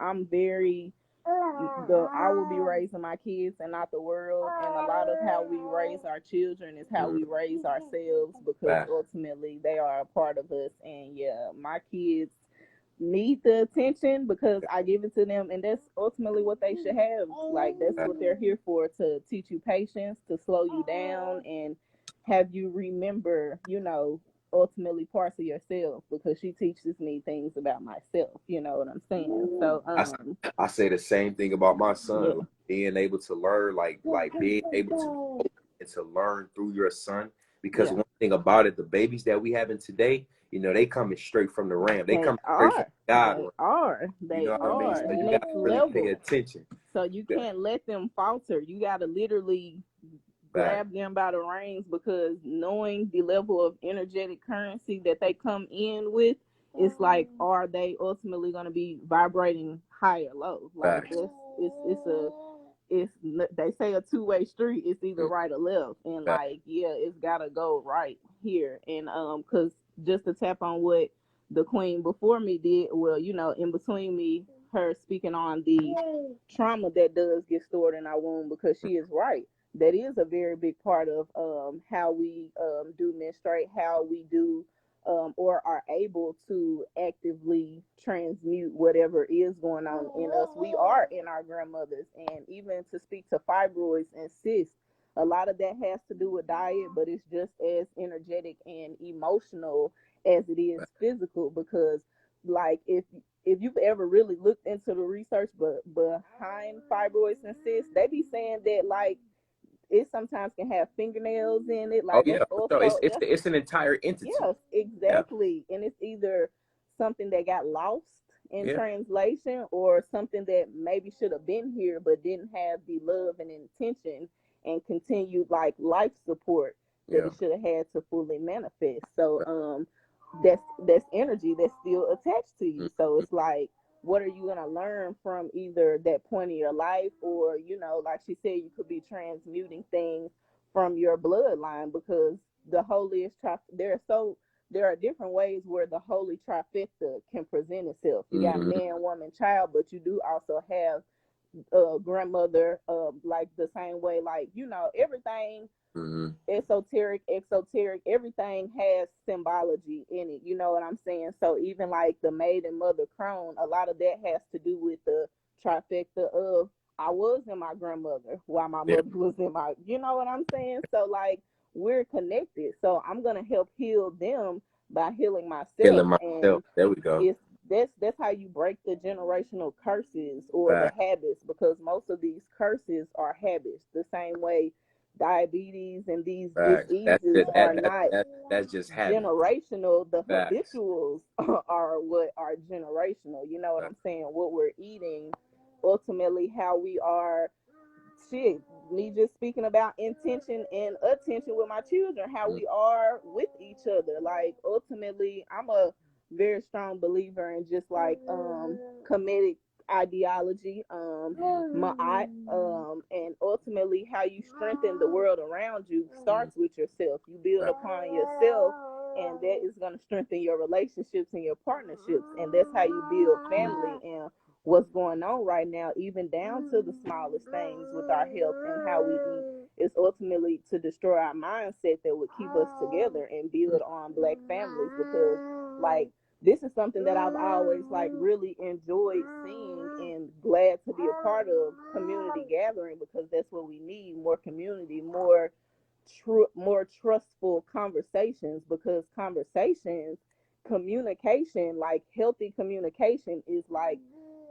I'm very I will be raising my kids and not the world, and a lot of how we raise our children is how we raise ourselves, because ultimately they are a part of us. And my kids need the attention because I give it to them, and that's ultimately what they should have. Like, that's what they're here for, to teach you patience, to slow you down, and have you remember, ultimately parts of yourself, because she teaches me things about myself. You know what I'm saying? So I say the same thing about my son. Like, being able to learn, like being able to and to learn through your son. Because one thing about it, the babies that we having today, they coming straight from the ram. They coming straight from God. They you know what I mean? So you next gotta really level. pay attention. So you can't let them falter. You got to literally grab them by the reins, because knowing the level of energetic currency that they come in with, it's like, are they ultimately going to be vibrating high or low? Like, they say a two-way street. It's either right or left, and it's gotta go right here. And because just to tap on what the Queen before me did, well, in between me, her speaking on the trauma that does get stored in our womb, because she is right. That is a very big part of how we do menstruate, how we do or are able to actively transmute whatever is going on in us. We are in our grandmothers. And even to speak to fibroids and cysts, a lot of that has to do with diet, but it's just as energetic and emotional as it is physical, because like if you've ever really looked into the research but behind fibroids and cysts, they be saying that like it sometimes can have fingernails in it. Oh Like yeah, that's for sure. also It's an entire entity. yes, Yeah, exactly. And it's either something that got lost in yeah, translation or something that maybe should have been here but didn't have the love and intention and continued like life support that yeah. it should have had to fully manifest. So that's energy that's still attached to you. So it's like, what are you gonna learn from either that point in your life, or like she said, you could be transmuting things from your bloodline, because the holiest there are different ways where the holy trifecta can present itself. You got Mm-hmm. man, woman, child, but you do also have grandmother, like the same way, like everything Mm-hmm. esoteric, exoteric, everything has symbology in it. You know what I'm saying? So even like the maid and mother crone, a lot of that has to do with the trifecta of I was in my grandmother while my Yeah. mother was in my, you know what I'm saying? So like we're connected. So I'm gonna help heal them by healing Killing myself. myself. And There we go. it's that's how you break the generational curses or the Right. habits, because most of these curses are habits. The same way diabetes and these Right. diseases are not That's just habit. generational. The Facts. habituals are what are generational. You know what Right. I'm saying? What we're eating, ultimately how we are. Shit, me just speaking about intention and attention with my children, how we are with each other. Like ultimately, I'm a very strong believer in just like comedic ideology, and ultimately how you strengthen the world around you starts with yourself. You build upon yourself, and that is going to strengthen your relationships and your partnerships, and that's how you build family. And what's going on right now, even down to the smallest things with our health and how we eat, is ultimately to destroy our mindset that would keep us together and build on Black families. Because like this is something that I've always like really enjoyed seeing and glad to be a part of, community gathering, because that's what we need: more community, more trustful conversations, because communication, like healthy communication, is like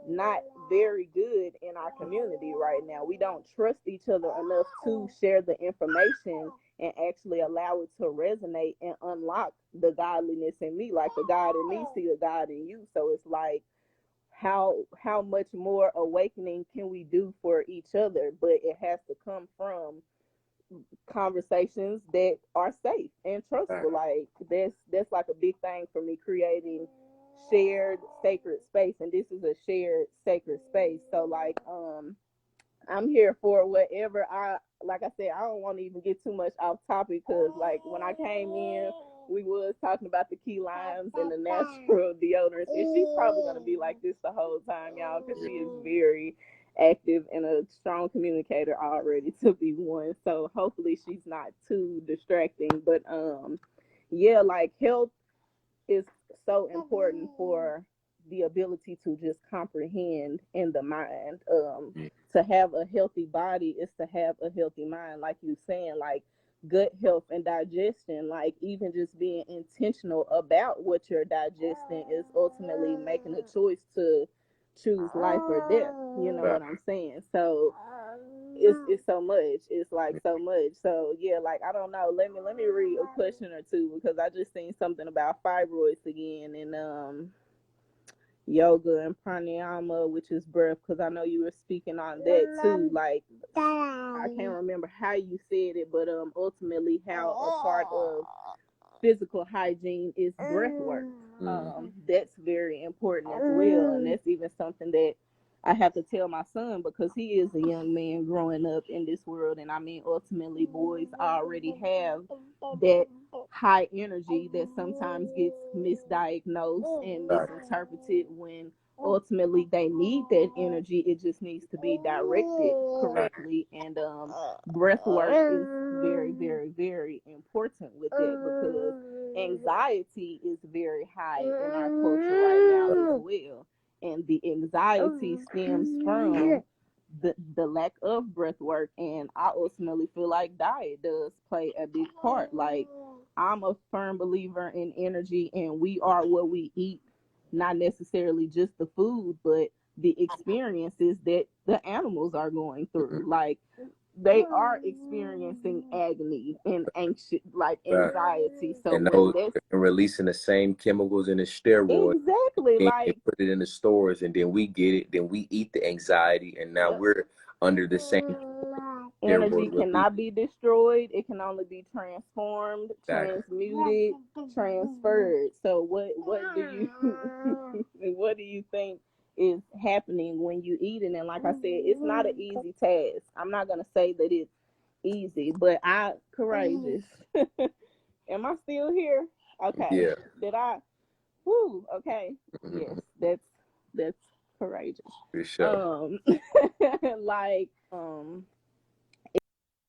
not very good in our community right now. We don't trust each other enough to share the information and actually allow it to resonate and unlock the godliness in me. Like the God in me see the God in you. So it's like, how much more awakening can we do for each other? But it has to come from conversations that are safe and trustful. Like that's like a big thing for me, creating shared sacred space, and this is a shared sacred space. So like I'm here for whatever. Like I said, I don't want to even get too much off topic, because like when I came in, we was talking about the key limes and the natural deodorants, and she's probably gonna be like this the whole time, y'all, because she is very active and a strong communicator already to be one. So hopefully she's not too distracting. But yeah, like health is so important for the ability to just comprehend in the mind. To have a healthy body is to have a healthy mind, like you saying, like gut health and digestion. Like even just being intentional about what you're digesting is ultimately making a choice to choose life or death. You know what I'm saying? So it's so much. It's like so much. So yeah, like I don't know. Let me read a question or two, because I just seen something about fibroids again, and yoga and pranayama, which is breath, because I know you were speaking on that too. Like I can't remember how you said it, but ultimately how a part of physical hygiene is breath work. That's very important as well, and that's even something that I have to tell my son, because he is a young man growing up in this world. And I mean, ultimately, boys already have that high energy that sometimes gets misdiagnosed and misinterpreted, when ultimately they need that energy. It just needs to be directed correctly. And breath work is very, very, very important with that, because anxiety is very high in our culture right now as well. And the anxiety stems from the lack of breath work. And I ultimately feel like diet does play a big part. Like I'm a firm believer in energy, and we are what we eat, not necessarily just the food, but the experiences that the animals are going through. Like they are experiencing agony and anxious, like anxiety. So and those and releasing the same chemicals in the steroid exactly and like put it in the stores, and then we get it, then we eat the anxiety, and now we're under the same energy steroid cannot be destroyed. It can only be transformed, transmuted, transferred. So what do you what do you think is happening when you eat it? And like I said, it's not an easy task. I'm not gonna say that it's easy, but I courageous. Am I still here? Okay. Yeah. Did I? Woo. Okay. Yes, that's courageous. For sure. Like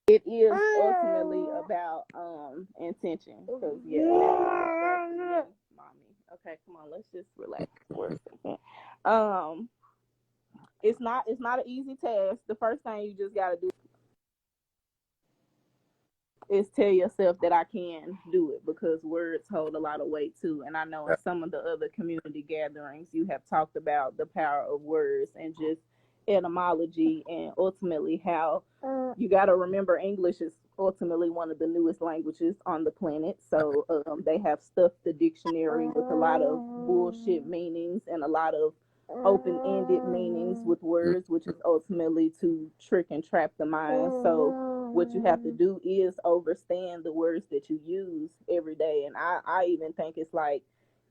it is ultimately about intention. Because mommy. Okay, come on, let's just relax for a second. It's not an easy task. The first thing you just gotta do is tell yourself that I can do it, because words hold a lot of weight too. And I know in some of the other community gatherings you have talked about the power of words and just etymology, and ultimately how you got to remember English is ultimately one of the newest languages on the planet. So they have stuffed the dictionary with a lot of bullshit meanings and a lot of open-ended meanings with words, which is ultimately to trick and trap the mind. So what you have to do is understand the words that you use every day. And I even think it's like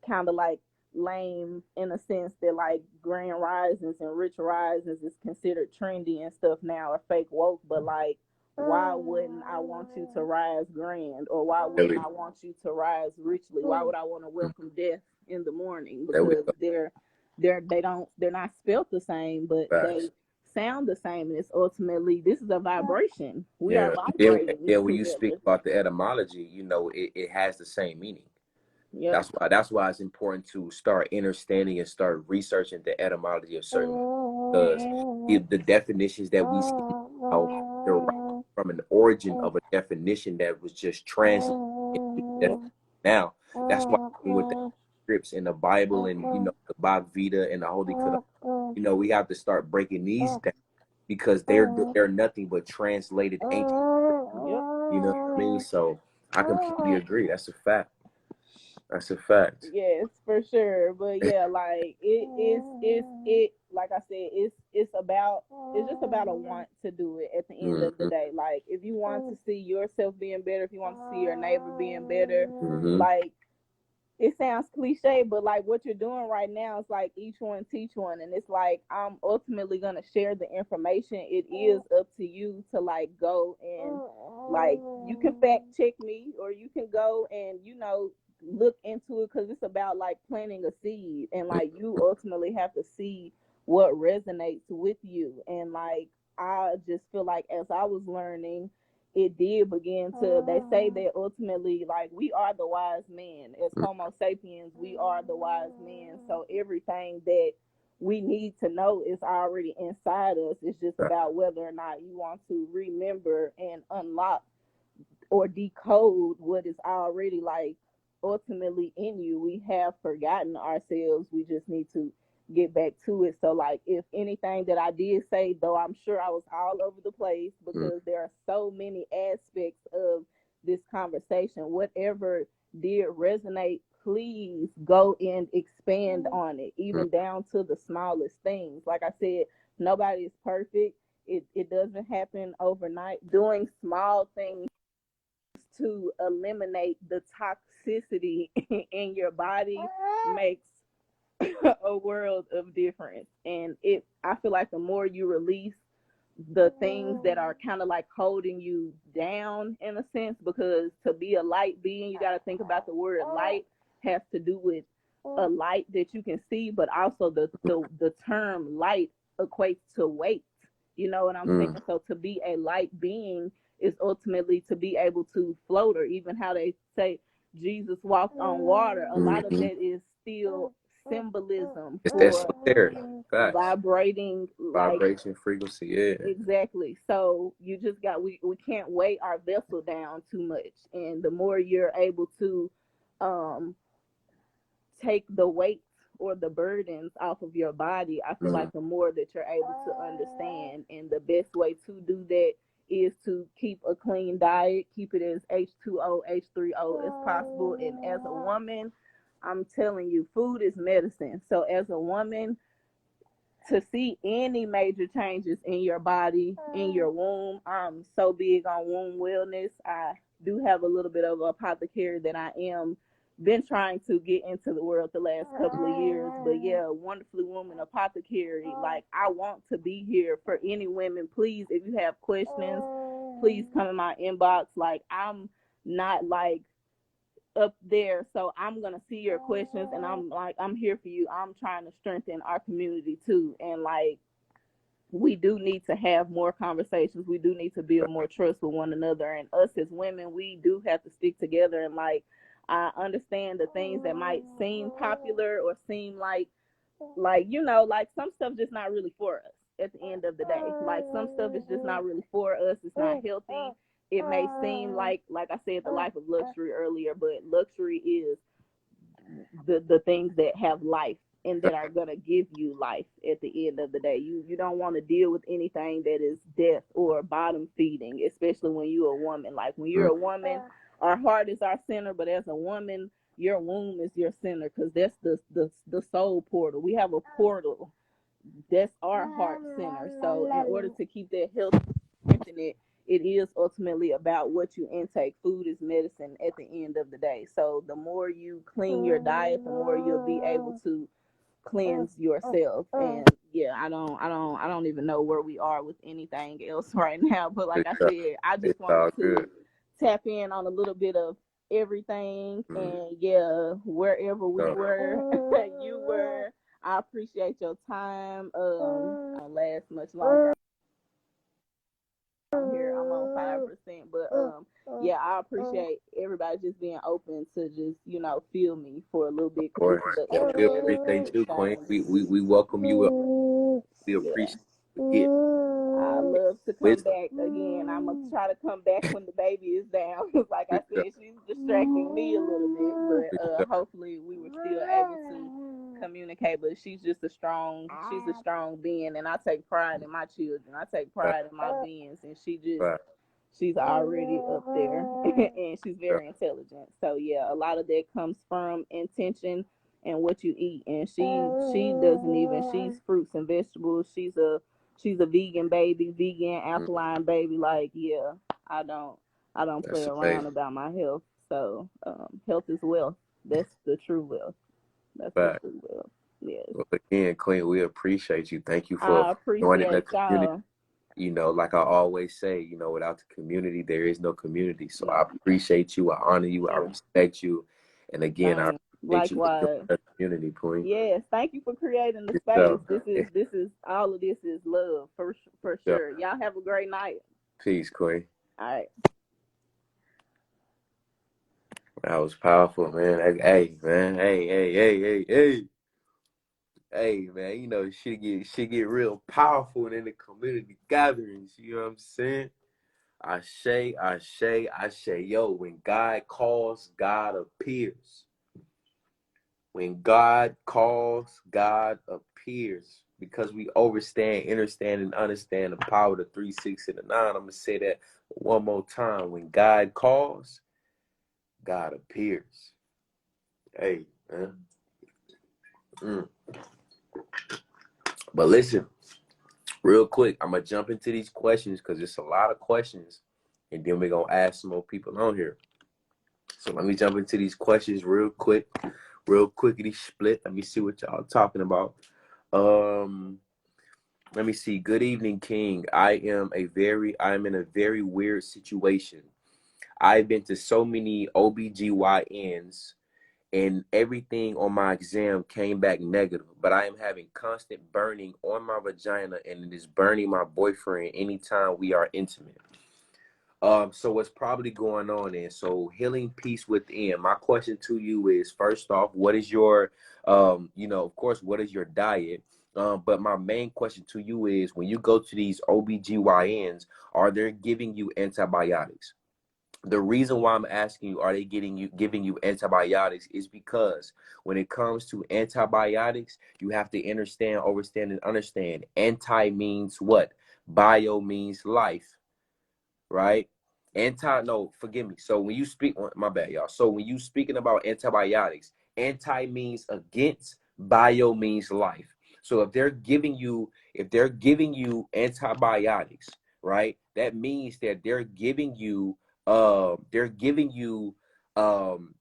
kind of like lame in a sense that like grand risings and rich risings is considered trendy and stuff now, or fake woke. But like, why wouldn't I want you to rise grand? Or why wouldn't I want you to rise richly? Why would I want to welcome death in the morning? Because they're not spelt the same, but they sound the same. And it's ultimately, this is a vibration. We are vibrating. Yeah, when you speak about the etymology, you know, it has the same meaning. Yep. That's why it's important to start understanding and start researching the etymology of certain, because the definitions that we see they're from an origin of a definition that was just translated. Now that's why with the scripts in the Bible and the Bhagavad Gita and the Holy Quran, we have to start breaking these down, because they're nothing but translated ancient. You know what I mean? So I completely agree. That's a fact. That's a fact. Yes, for sure. But yeah, like it like I said, it's just about a want to do it at the end of the day. Like if you want to see yourself being better, if you want to see your neighbor being better, like it sounds cliche, but like what you're doing right now is like each one teach one. And it's like I'm ultimately gonna share the information. It is up to you to like go and like you can fact check me, or you can go and look into it, because it's about like planting a seed, and like you ultimately have to see what resonates with you. And like I just feel like as I was learning, it did begin to, they say that ultimately like we are the wise men. As Homo sapiens, we are the wise men. So everything that we need to know is already inside us. It's just about whether or not you want to remember and unlock or decode what is already like ultimately in you. We have forgotten ourselves. We just need to get back to it. So like if anything that I did say, though I'm sure I was all over the place, because there are so many aspects of this conversation, whatever did resonate, please go and expand on it, even down to the smallest things. Like I said, nobody is perfect. It doesn't happen overnight. Doing small things to eliminate the toxicity in your body makes a world of difference. And I feel like the more you release the things that are kind of like holding you down in a sense, because to be a light being, you got to think about the word light has to do with a light that you can see, but also the term light equates to weight. You know what I'm saying? So to be a light being is ultimately to be able to float, or even how they say Jesus walked on water. A lot of that is still symbolism for vibrating, vibration, frequency. Yeah, exactly. So you just got, we can't weigh our vessel down too much, and the more you're able to take the weight or the burdens off of your body, I feel like the more that you're able to understand. And the best way to do that is to keep a clean diet, keep it as H2O, H3O as possible. And as a woman, I'm telling you, food is medicine. So as a woman, to see any major changes in your body, in your womb, I'm so big on womb wellness. I do have a little bit of apothecary that I am been trying to get into the world the last couple of years. But yeah, Wonderfully Woman Apothecary, like, I want to be here for any women. Please, if you have questions, please come in my inbox. Like, I'm not like up there, so I'm gonna see your questions, and I'm here for you. I'm trying to strengthen our community too, and like, we do need to have more conversations. We do need to build more trust with one another, and us as women, we do have to stick together. And like, I understand the things that might seem popular or seem like you know, like, some stuff just not really for us at the end of the day. Like, some stuff is just not really for us. It's not healthy. It may seem like I said, the life of luxury earlier, but luxury is the things that have life and that are gonna give you life at the end of the day. You don't want to deal with anything that is death or bottom feeding, especially when you're a woman. Like, when you're a woman, our heart is our center, but as a woman, your womb is your center, because that's the soul portal. We have a portal. That's our heart center. So in order to keep that health, strengthen it, it is ultimately about what you intake. Food is medicine at the end of the day. So the more you clean your diet, the more you'll be able to cleanse yourself. And yeah, I don't even know where we are with anything else right now. But like I said, I just wanted to tap in on a little bit of everything. And yeah, wherever we were, you were. I appreciate your time. Don't last much longer. Here I'm on 5%, but yeah, I appreciate everybody just being open to just, you know, feel me for a little bit. Of course. Yeah, we appreciate you, Queen. We welcome you up. We appreciate you. I love to come back again. I'm gonna try to come back when the baby is down. Like I said, she's distracting me a little bit, but hopefully we were still able to communicate. But she's a strong being, and I take pride in my children. I take pride in my beings, and she's already up there, and she's very intelligent. So yeah, a lot of that comes from intention and what you eat. And she doesn't even, she's fruits and vegetables. She's a vegan baby, vegan alkaline baby. Like, yeah, I don't play around about my health. So health is wealth. That's the true wealth. That's the true wealth. Yes. Well, again, Queen, we appreciate you. Thank you for joining the community. Y'all. You know, like I always say, you know, without the community, there is no community. So I appreciate you. I honor you. I respect you. And again, I appreciate you for joining the community, Queen. Yes, thank you for creating the space. This is all of this is love for sure. Y'all have a great night. Peace, Queen. All right. That was powerful, man. Hey, man. Hey, man, you know, shit get real powerful in the community gatherings. You know what I'm saying? I say, yo, when God calls, God appears. When God calls, God appears. Because we understand, and understand the power of the 3, 6, and the 9. I'm going to say that one more time. When God calls, God appears. Hey, man. But listen, real quick, I'm going to jump into these questions because there's a lot of questions. And then we're going to ask some more people on here. So let me jump into these questions real quickly split. Let me see what y'all talking about. Let me see. Good evening, King. I am in a very weird situation. I've been to so many OBGYNs and everything on my exam came back negative, but I am having constant burning on my vagina and it is burning my boyfriend anytime we are intimate. So what's probably going on is, so healing peace within. My question to you is, first off, what is your, you know, of course, what is your diet? But my main question to you is, when you go to these OBGYNs, are they giving you antibiotics? The reason why I'm asking you, are they giving you antibiotics, is because when it comes to antibiotics, you have to understand. Anti means what? Bio means life. right? No, forgive me. So when you speak, my bad, y'all. So when you speaking about antibiotics, anti means against, bio means life. So if they're giving you antibiotics, right? That means that they're giving you um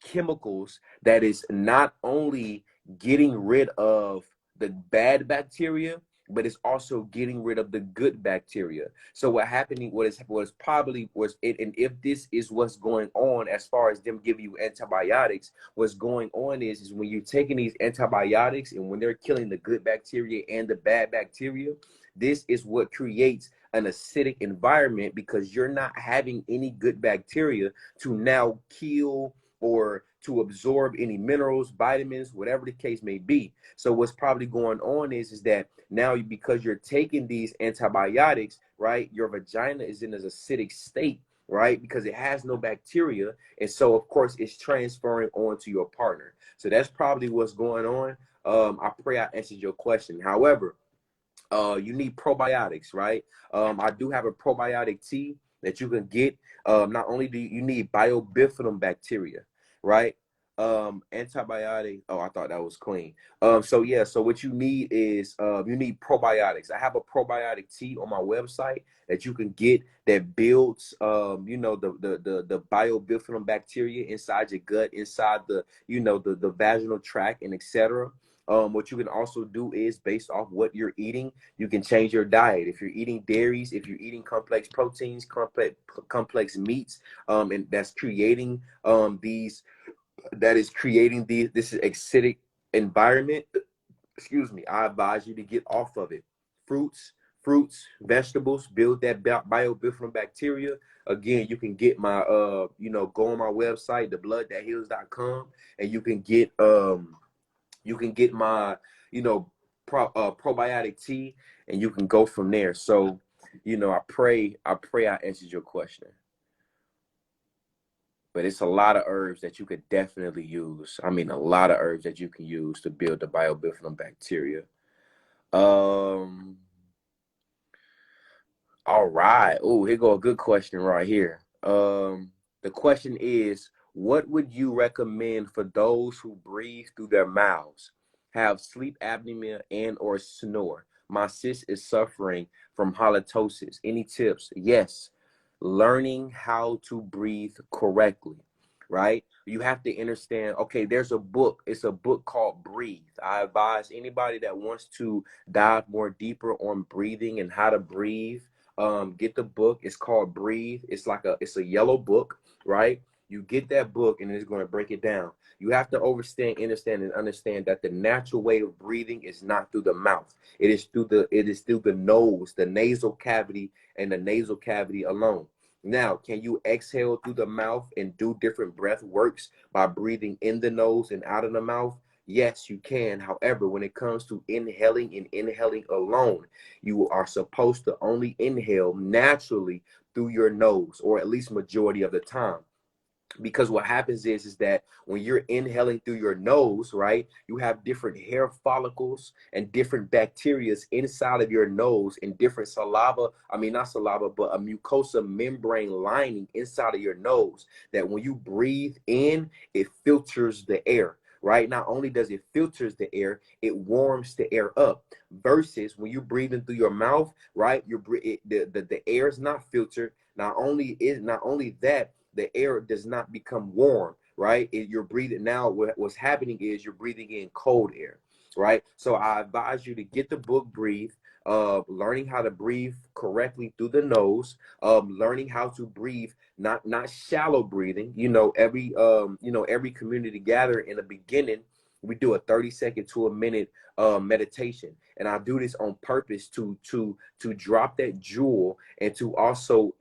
chemicals that is not only getting rid of the bad bacteria, but it's also getting rid of the good bacteria. So and if this is what's going on as far as them giving you antibiotics, what's going on is when you're taking these antibiotics and when they're killing the good bacteria and the bad bacteria, this is what creates an acidic environment because you're not having any good bacteria to now kill or to absorb any minerals, vitamins, whatever the case may be. So what's probably going on is that now because you're taking these antibiotics, right, your vagina is in an acidic state, right, because it has no bacteria. And so, of course, it's transferring on to your partner. So that's probably what's going on. I pray I answered your question. However, you need probiotics, right? I do have a probiotic tea that you can get. Not only do you need biobifidum bacteria, right? Antibiotic. Oh, I thought that was clean. So yeah, so what you need is you need probiotics. I have a probiotic tea on my website that you can get that builds the biobifidum bacteria inside your gut, inside the vaginal tract and etc. What you can also do is based off what you're eating, you can change your diet. If you're eating dairies, if you're eating complex proteins, complex meats, and that's creating this acidic environment, excuse me, I advise you to get off of it. Fruits, vegetables, build that biobifidum bacteria. Again, you can get my go on my website, thebloodthatheals.com, and you can get my probiotic tea, and you can go from there. So I pray I answered your question. But it's a lot of herbs that you could definitely use. I mean, a lot of herbs that you can use to build the biobifidum bacteria. All right. Oh, here go a good question right here. The question is, what would you recommend for those who breathe through their mouths, have sleep apnea and or snore? My sis is suffering from halitosis. Any tips? Yes. Learning how to breathe correctly, right? You have to understand, okay, there's a book. It's a book called Breathe. I advise anybody that wants to dive more deeper on breathing and how to breathe, get the book. It's called Breathe. It's a yellow book, right? You get that book and it's going to break it down. You have to understand that the natural way of breathing is not through the mouth. It is through the nose, the nasal cavity, and the nasal cavity alone. Now, can you exhale through the mouth and do different breath works by breathing in the nose and out of the mouth? Yes, you can. However, when it comes to inhaling alone, you are supposed to only inhale naturally through your nose, or at least majority of the time. Because what happens is that when you're inhaling through your nose, right, you have different hair follicles and different bacteria inside of your nose and different not saliva, but a mucosa membrane lining inside of your nose that when you breathe in, it filters the air. Right? Not only does it filters the air, it warms the air up. Versus when you breathe in through your mouth, right? The air is not filtered. Not only that, the air does not become warm, right? You're breathing now. What's happening is you're breathing in cold air, right? So I advise you to get the book Breathe, learning how to breathe correctly through the nose, learning how to breathe, not shallow breathing. Every community gathering in the beginning, we do a 30-second to a minute meditation, and I do this on purpose to drop that jewel and to also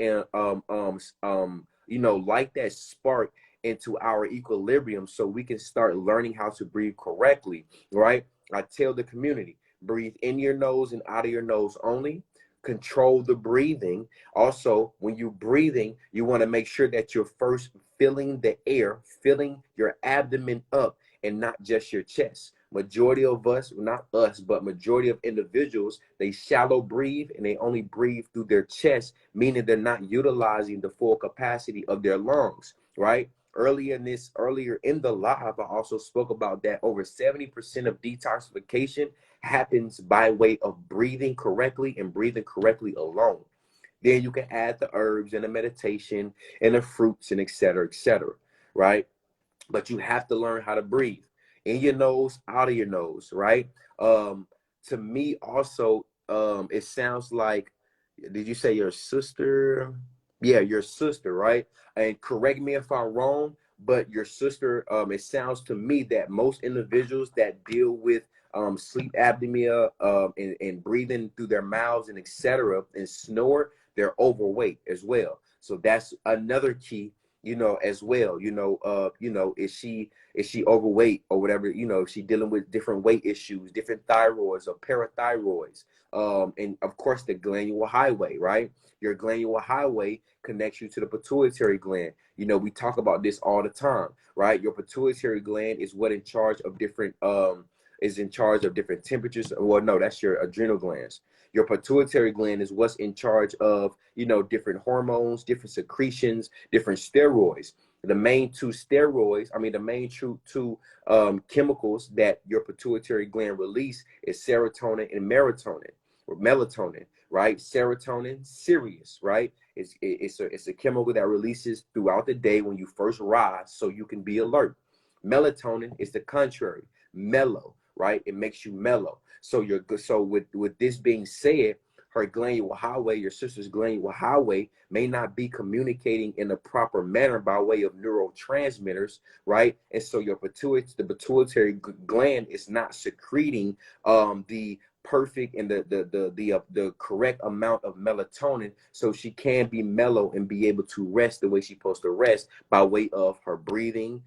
light that spark into our equilibrium so we can start learning how to breathe correctly, right? I tell the community, breathe in your nose and out of your nose only. Control the breathing. Also, when you're breathing, you want to make sure that you're first filling the air, filling your abdomen up and not just your chest. Majority of us, not us, but majority of individuals, they shallow breathe and they only breathe through their chest, meaning they're not utilizing the full capacity of their lungs, right? Earlier in the live, I also spoke about that over 70% of detoxification happens by way of breathing correctly and breathing correctly alone. Then you can add the herbs and the meditation and the fruits and et cetera, right? But you have to learn how to breathe in your nose, out of your nose, right? To me also, it sounds like, did you say your sister? Yeah, your sister, right? And correct me if I'm wrong, but your sister, it sounds to me that most individuals that deal with sleep apnea and breathing through their mouths and etc. and snore, they're overweight as well. So that's another key, as well. Is she overweight or whatever? Is she dealing with different weight issues, different thyroids or parathyroids? And of course the glandular highway, right? Your glandular highway connects you to the pituitary gland. We talk about this all the time, right? Your pituitary gland is what in charge of different temperatures. Well, no, that's your adrenal glands. Your pituitary gland is what's in charge of, different hormones, different secretions, different steroids. The main two chemicals that your pituitary gland release is serotonin and melatonin, right? Serotonin, serious, right? It's a chemical that releases throughout the day when you first rise, so you can be alert. Melatonin is the contrary, mellow, right? It makes you mellow. So with this being said, her glandular highway, your sister's glandular highway, may not be communicating in a proper manner by way of neurotransmitters, right? And so the pituitary gland is not secreting the perfect and the correct amount of melatonin, so she can be mellow and be able to rest the way she's supposed to rest by way of her breathing,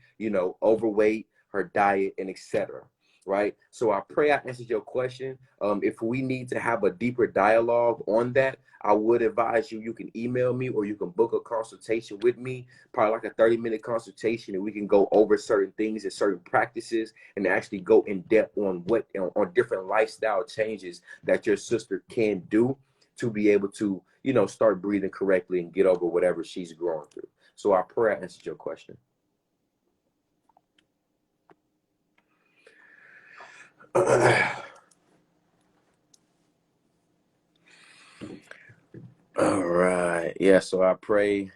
overweight, her diet, and etc. Right? So I pray I answered your question. If we need to have a deeper dialogue on that, I would advise you can email me or you can book a consultation with me, probably like a 30-minute consultation, and we can go over certain things and certain practices and actually go in depth on different lifestyle changes that your sister can do to be able to, start breathing correctly and get over whatever she's going through. So I pray I answered your question. All right. Yeah, so I pray.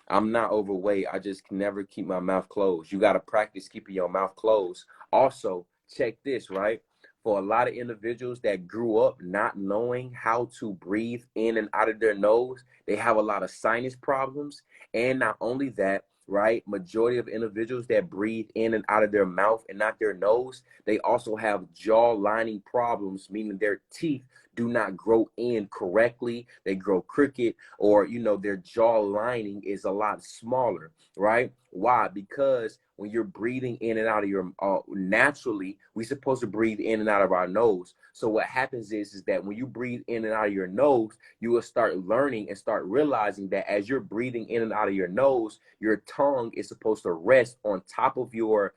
I'm not overweight. I just can never keep my mouth closed. You got to practice keeping your mouth closed. Also, check this, right? For a lot of individuals that grew up not knowing how to breathe in and out of their nose, they have a lot of sinus problems. And not only that, right? Majority of individuals that breathe in and out of their mouth and not their nose, they also have jaw lining problems, meaning their teeth do not grow in correctly. They grow crooked, or, their jaw lining is a lot smaller, right? Why? Because when you're breathing in and out of your, naturally, we're supposed to breathe in and out of our nose. So what happens is that when you breathe in and out of your nose, you will start learning and start realizing that as you're breathing in and out of your nose, your tongue is supposed to rest on top of your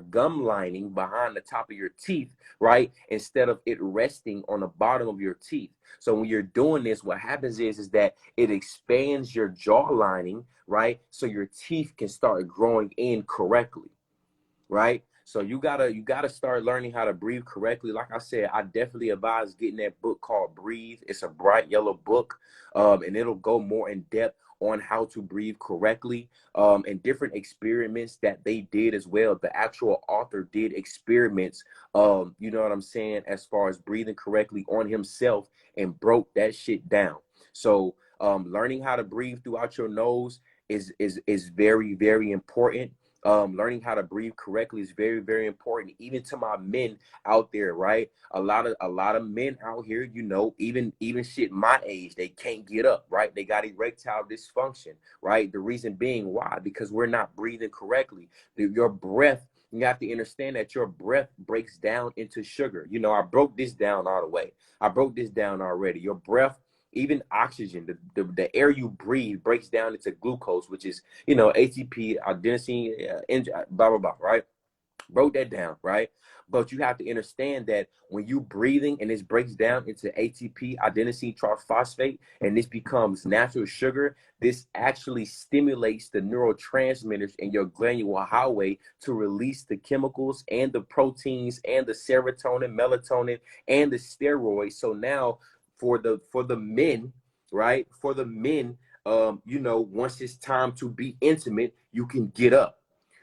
gum lining behind the top of your teeth, right? Instead of it resting on the bottom of your teeth. So when you're doing this, what happens is that it expands your jaw lining, right? So your teeth can start growing in correctly, right? So you gotta start learning how to breathe correctly. Like I said, I definitely advise getting that book called Breathe. It's a bright yellow book, and it'll go more in depth on how to breathe correctly, and different experiments that they did as well. The actual author did experiments, you know what I'm saying, as far as breathing correctly on himself, and broke that shit down. So learning how to breathe throughout your nose is very, very important. Learning how to breathe correctly is very, very important, even to my men out there, right? A lot of men out here, even shit my age, they can't get up, right? They got erectile dysfunction, right? The reason being why? Because we're not breathing correctly. Your breath, you have to understand that your breath breaks down into sugar. I broke this down all the way. I broke this down already. Your breath even oxygen, the air you breathe breaks down into glucose, which is, you know, ATP, adenosine, blah, blah, blah, right? Wrote that down, right? But you have to understand that when you breathing and this breaks down into ATP, adenosine triphosphate, and this becomes natural sugar, this actually stimulates the neurotransmitters in your glandular highway to release the chemicals and the proteins and the serotonin, melatonin, and the steroids. So now for the men, right? For the men, you know, once it's time to be intimate, you can get up.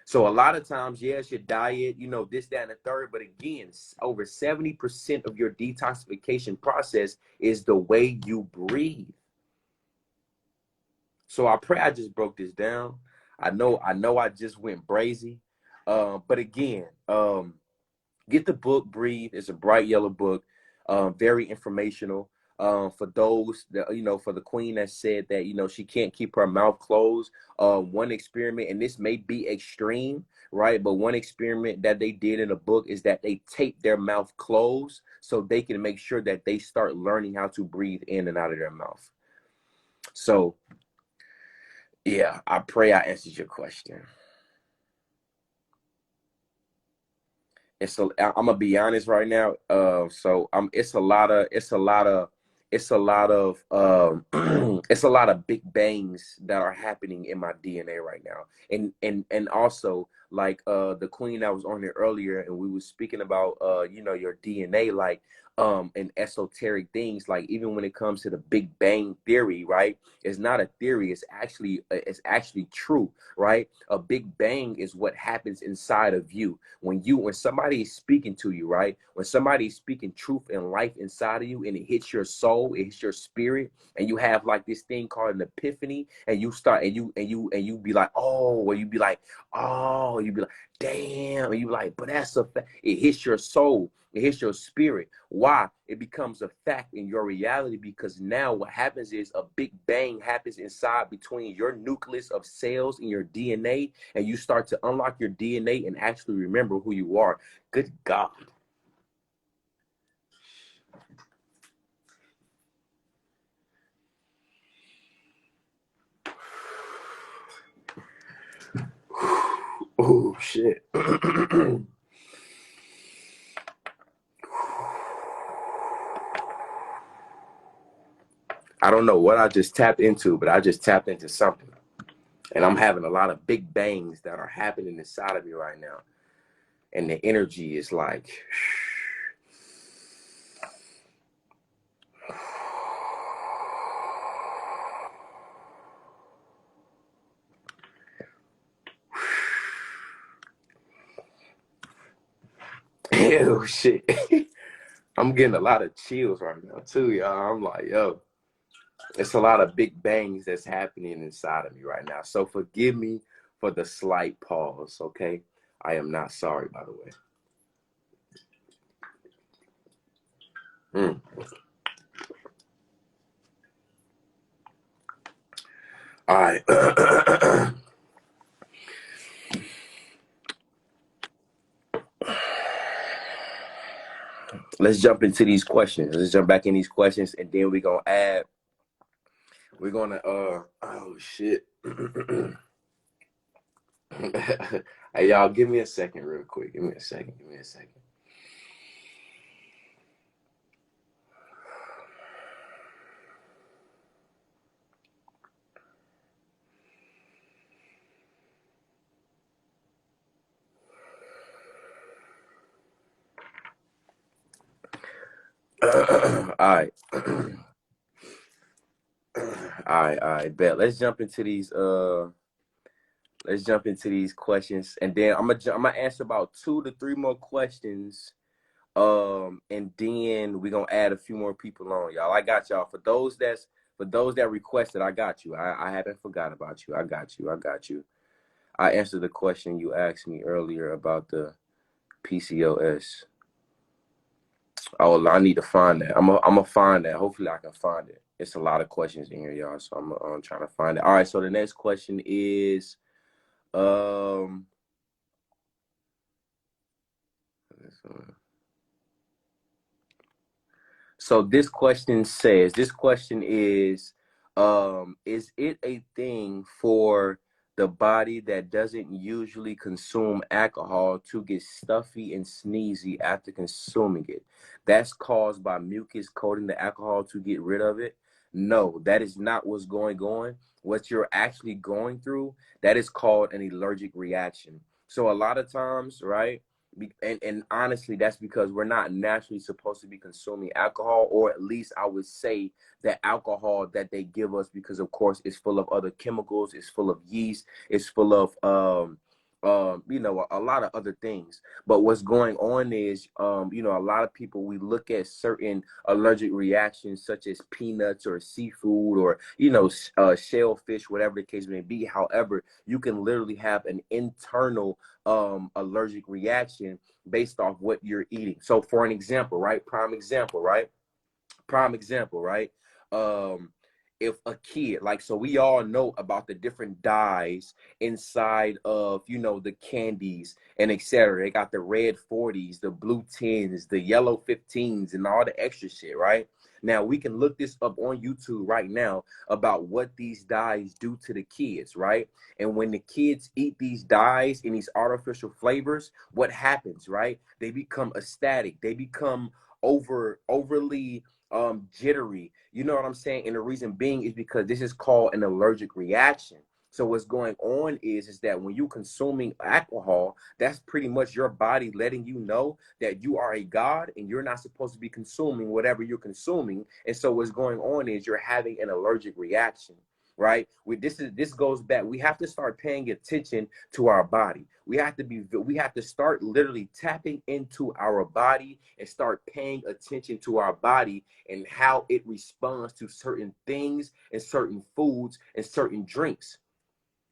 So a lot of times, yes, your diet, you know, this, that, and the third. But again, over 70% of your detoxification process is the way you breathe. So I pray I just broke this down. I know I just went brazy. But again, get the book, Breathe. It's a bright yellow book, very informational. For those that, you know, for the queen that said that, you know, she can't keep her mouth closed. One experiment, and this may be extreme, right? But one experiment that they did in the book is that they tape their mouth closed so they can make sure that they start learning how to breathe in and out of their mouth. So, yeah, I pray I answered your question. I'm gonna be honest right now. It's a lot of it's a lot of it's a lot of big bangs that are happening in my DNA right now. And also, like, the queen that was on here earlier, and we were speaking about you know, your DNA, like, and esoteric things, like even when it comes to the Big Bang theory, right? It's not a theory, it's actually true, right? A Big Bang is what happens inside of you when somebody is speaking to you, right? When somebody is speaking truth and life inside of you, and it hits your soul, it hits your spirit, and you have like this thing called an epiphany, and you start and you be like, oh, or you be like, oh, you be like, damn, and you be like, but that's a fact. It hits your soul, it hits your spirit. Why? It becomes a fact in your reality, because now what happens is a big bang happens inside between your nucleus of cells in your DNA, and you start to unlock your DNA and actually remember who you are. Good God. Oh, shit. I don't know what I just tapped into, but I just tapped into something. And I'm having a lot of big bangs that are happening inside of me right now. And the energy is like... Ew, shit. I'm getting a lot of chills right now, too, y'all. I'm like, yo, it's a lot of big bangs that's happening inside of me right now. So forgive me for the slight pause, okay? I am not sorry, by the way. All right. Let's jump into these questions. Let's jump back in these questions, and then we're going to add, we're going to, oh, shit. Hey, y'all, give me a second real quick. Give me a second. All right. All right, bet. Let's jump into these questions, and then I'm gonna answer about 2 to 3 more questions, and then we're gonna add a few more people on, y'all. I got y'all. For those that requested, I got you. I haven't forgot about you. I got you. I answered the question you asked me earlier about the PCOS. Oh, I need to find that. I'm gonna find that. Hopefully I can find it. It's a lot of questions in here, y'all, so I'm trying to find it. All right, so the next question is, So this question is it a thing for the body that doesn't usually consume alcohol to get stuffy and sneezy after consuming it? That's caused by mucus coating the alcohol to get rid of it? No, that is not what's going on. What you're actually going through, that is called an allergic reaction. So a lot of times, right? And honestly, that's because we're not naturally supposed to be consuming alcohol, or at least I would say that alcohol that they give us, because of course it's full of other chemicals, it's full of yeast, it's full of a lot of other things. But what's going on is a lot of people, we look at certain allergic reactions such as peanuts or seafood or shellfish, whatever the case may be. However, you can literally have an internal allergic reaction based off what you're eating. So for an example, right? Prime example, right? If a kid, like, so we all know about the different dyes inside of, the candies and etc. They got the red 40s, the blue 10s, the yellow 15s, and all the extra shit, right? Now we can look this up on YouTube right now about what these dyes do to the kids, right? And when the kids eat these dyes and these artificial flavors, what happens, right? They become ecstatic. They become overly jittery. You know what I'm saying? And the reason being is because this is called an allergic reaction. So what's going on is that when you're consuming alcohol, that's pretty much your body letting you know that you are a god and you're not supposed to be consuming whatever you're consuming. And so what's going on is you're having an allergic reaction, right? This goes back. We have to start paying attention to our body. We have to start literally tapping into our body and start paying attention to our body and how it responds to certain things and certain foods and certain drinks.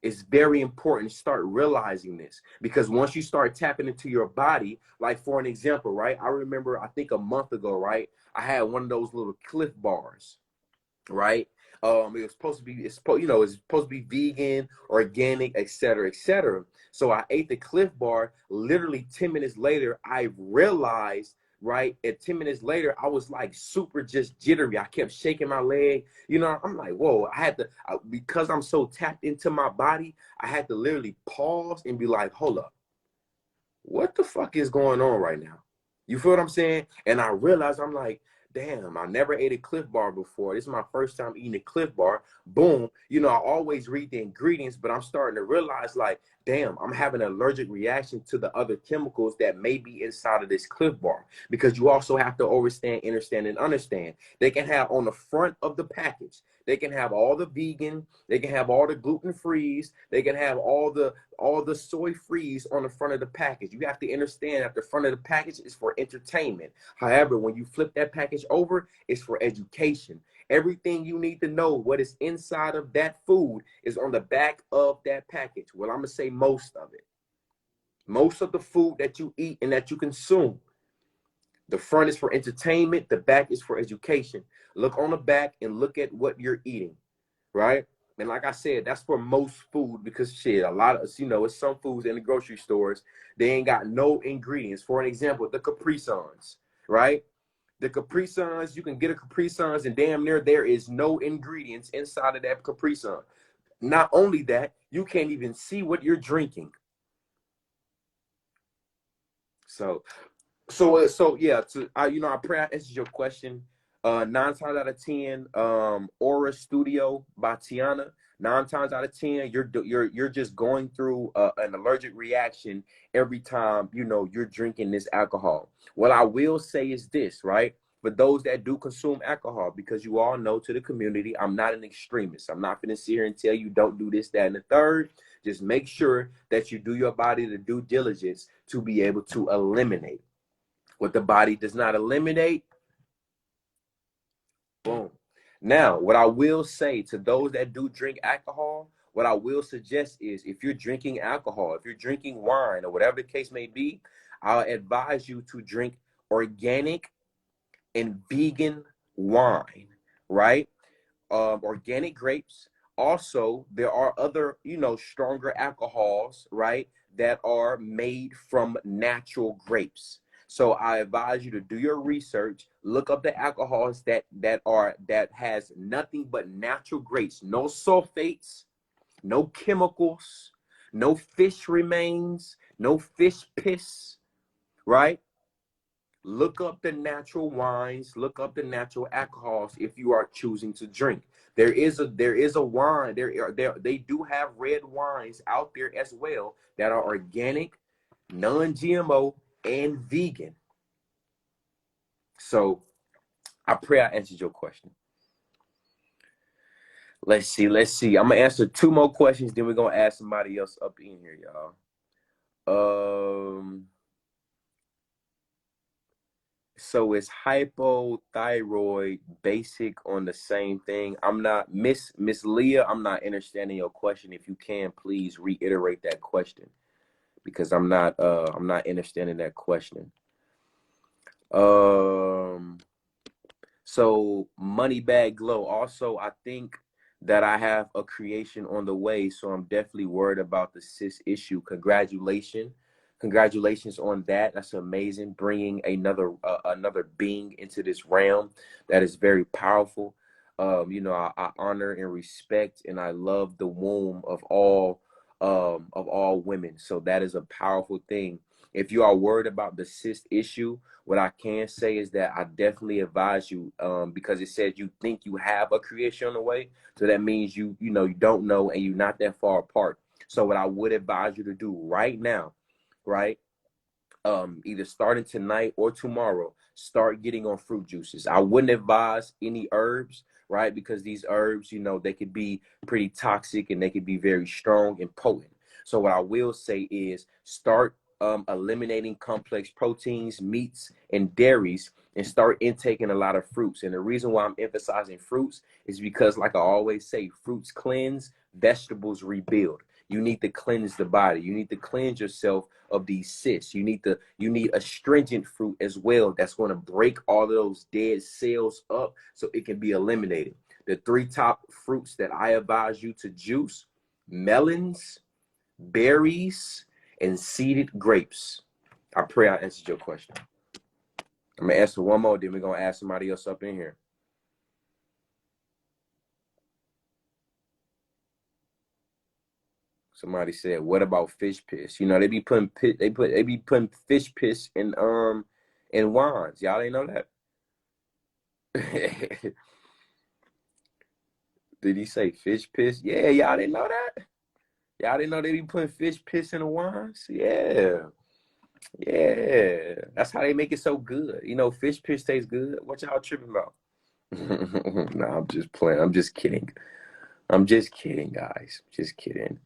It's very important to start realizing this, because once you start tapping into your body, like for an example, right? I remember, I think a month ago, right? I had one of those little Cliff bars, right? It was supposed to be, it's supposed to be vegan, organic, etc., etc. So I ate the Cliff Bar. Literally 10 minutes later, I realized, right? At 10 minutes later, I was like super just jittery. I kept shaking my leg. I'm like, whoa, because I'm so tapped into my body, I had to literally pause and be like, hold up, what the fuck is going on right now? You feel what I'm saying? And I realized, I'm like, damn, I never ate a Cliff Bar before. This is my first time eating a Cliff Bar. Boom. I always read the ingredients, but I'm starting to realize, like, damn, I'm having an allergic reaction to the other chemicals that may be inside of this Cliff Bar. Because you also have to understand, and understand. They can have on the front of the package, they can have all the vegan, they can have all the gluten-frees, they can have all the soy-frees on the front of the package. You have to understand that the front of the package is for entertainment. However, when you flip that package over, it's for education. Everything you need to know what is inside of that food is on the back of that package. Well, I'm going to say most of it. Most of the food that you eat and that you consume, the front is for entertainment, the back is for education. Look on the back and look at what you're eating, right? And like I said, that's for most food, because shit, a lot of, it's some foods in the grocery stores, they ain't got no ingredients. For an example, the Capri Suns, right? The Capri Suns, you can get a Capri Suns and damn near there is no ingredients inside of that Capri Sun. Not only that, you can't even see what you're drinking. So yeah, I pray I answered your question. 9 times out of 10, Aura Studio by Tiana. 9 times out of 10, you're just going through an allergic reaction every time you're drinking this alcohol. What I will say is this, right? For those that do consume alcohol, because you all know, to the community, I'm not an extremist. I'm not going to sit here and tell you don't do this, that, and the third. Just make sure that you do your body the due diligence to be able to eliminate. What the body does not eliminate, boom. Now, what I will say to those that do drink alcohol, what I will suggest is, if you're drinking alcohol, if you're drinking wine or whatever the case may be, I'll advise you to drink organic and vegan wine, right? Organic grapes. Also, there are other, stronger alcohols, right, that are made from natural grapes. So I advise you to do your research, look up the alcohols that has nothing but natural grapes, no sulfates, no chemicals, no fish remains, no fish piss, right? Look up the natural wines, look up the natural alcohols if you are choosing to drink. There is a wine, they do have red wines out there as well that are organic, non-GMO, and vegan. So I pray I answered your question. Let's see. I'm gonna answer 2 more questions, then we're gonna ask somebody else up in here, y'all. So is hypothyroid basic on the same thing? I'm not Miss Leah, I'm not understanding your question. If you can, please reiterate that question, because I'm not understanding that question. So Money Bag Glow. Also, I think that I have a creation on the way, so I'm definitely worried about the cis issue. Congratulations on that. That's amazing. Bringing another being into this realm that is very powerful. I honor and respect, and I love the womb of all women. So that is a powerful thing. If you are worried about the cis issue, what I can say is that I definitely advise you, because it says you think you have a creation on the way. So that means you don't know, and you're not that far apart. So what I would advise you to do right now, right? Either starting tonight or tomorrow, start getting on fruit juices. I wouldn't advise any herbs, right? Because these herbs, they could be pretty toxic and they could be very strong and potent. So what I will say is start eliminating complex proteins, meats, and dairies, and start intaking a lot of fruits. And the reason why I'm emphasizing fruits is because, like I always say, fruits cleanse, vegetables rebuild. You need to cleanse the body. You need to cleanse yourself of these cysts. You need astringent fruit as well that's going to break all of those dead cells up so it can be eliminated. The 3 top fruits that I advise you to juice: melons, berries, and seeded grapes. I pray I answered your question. I'm gonna answer one more, then we're gonna ask somebody else up in here. Somebody said, "What about fish piss?" They be putting fish piss in wines. Y'all ain't know that? Did he say fish piss? Yeah, y'all didn't know that? Y'all didn't know they be putting fish piss in the wines? Yeah. That's how they make it so good. Fish piss tastes good. What y'all tripping about? No, I'm just playing. I'm just kidding. Guys. Just kidding.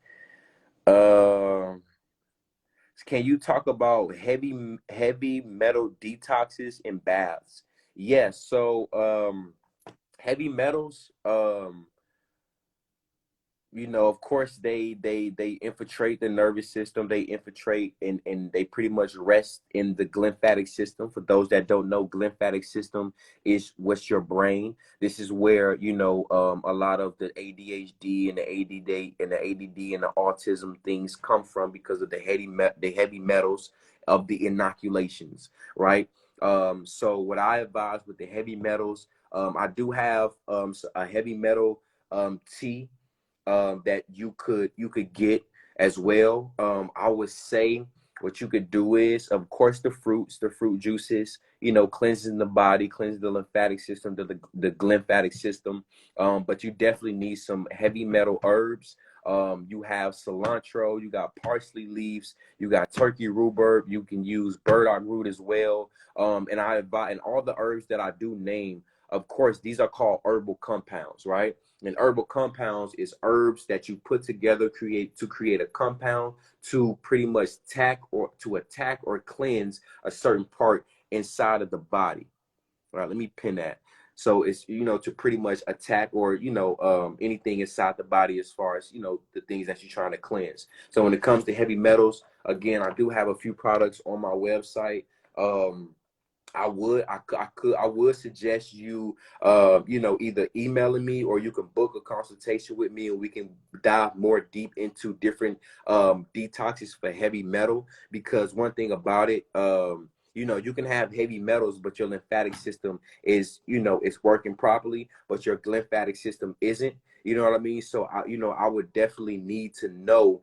Can you talk about heavy metal detoxes in baths? Yes. So heavy metals, of course they infiltrate the nervous system. They infiltrate and they pretty much rest in the glymphatic system. For those that don't know, glymphatic system is what's your brain. This is where a lot of the ADHD and the ADD and the autism things come from, because of the heavy metals of the inoculations, right? So what I advise with the heavy metals, I do have a heavy metal tea that you could get as well. I would say what you could do is, of course, the fruit juices, cleansing the body, cleansing the lymphatic system, the glymphatic system. But you definitely need some heavy metal herbs. You have cilantro, you got parsley leaves, you got turkey rhubarb, you can use burdock root as well. And I advise, and all the herbs that I do name, of course, these are called herbal compounds, right? And herbal compounds is herbs that you put together to create a compound to pretty much attack or cleanse a certain part inside of the body. All right, let me pin that. So it's, to pretty much attack or, anything inside the body as far as, the things that you're trying to cleanse. So when it comes to heavy metals, again, I do have a few products on my website. I would suggest you, either emailing me, or you can book a consultation with me and we can dive more deep into different detoxes for heavy metal. Because one thing about it, You know, you can have heavy metals, but your lymphatic system is, you know, it's working properly, but your lymphatic system isn't. You know what I mean? So, I would definitely need to know,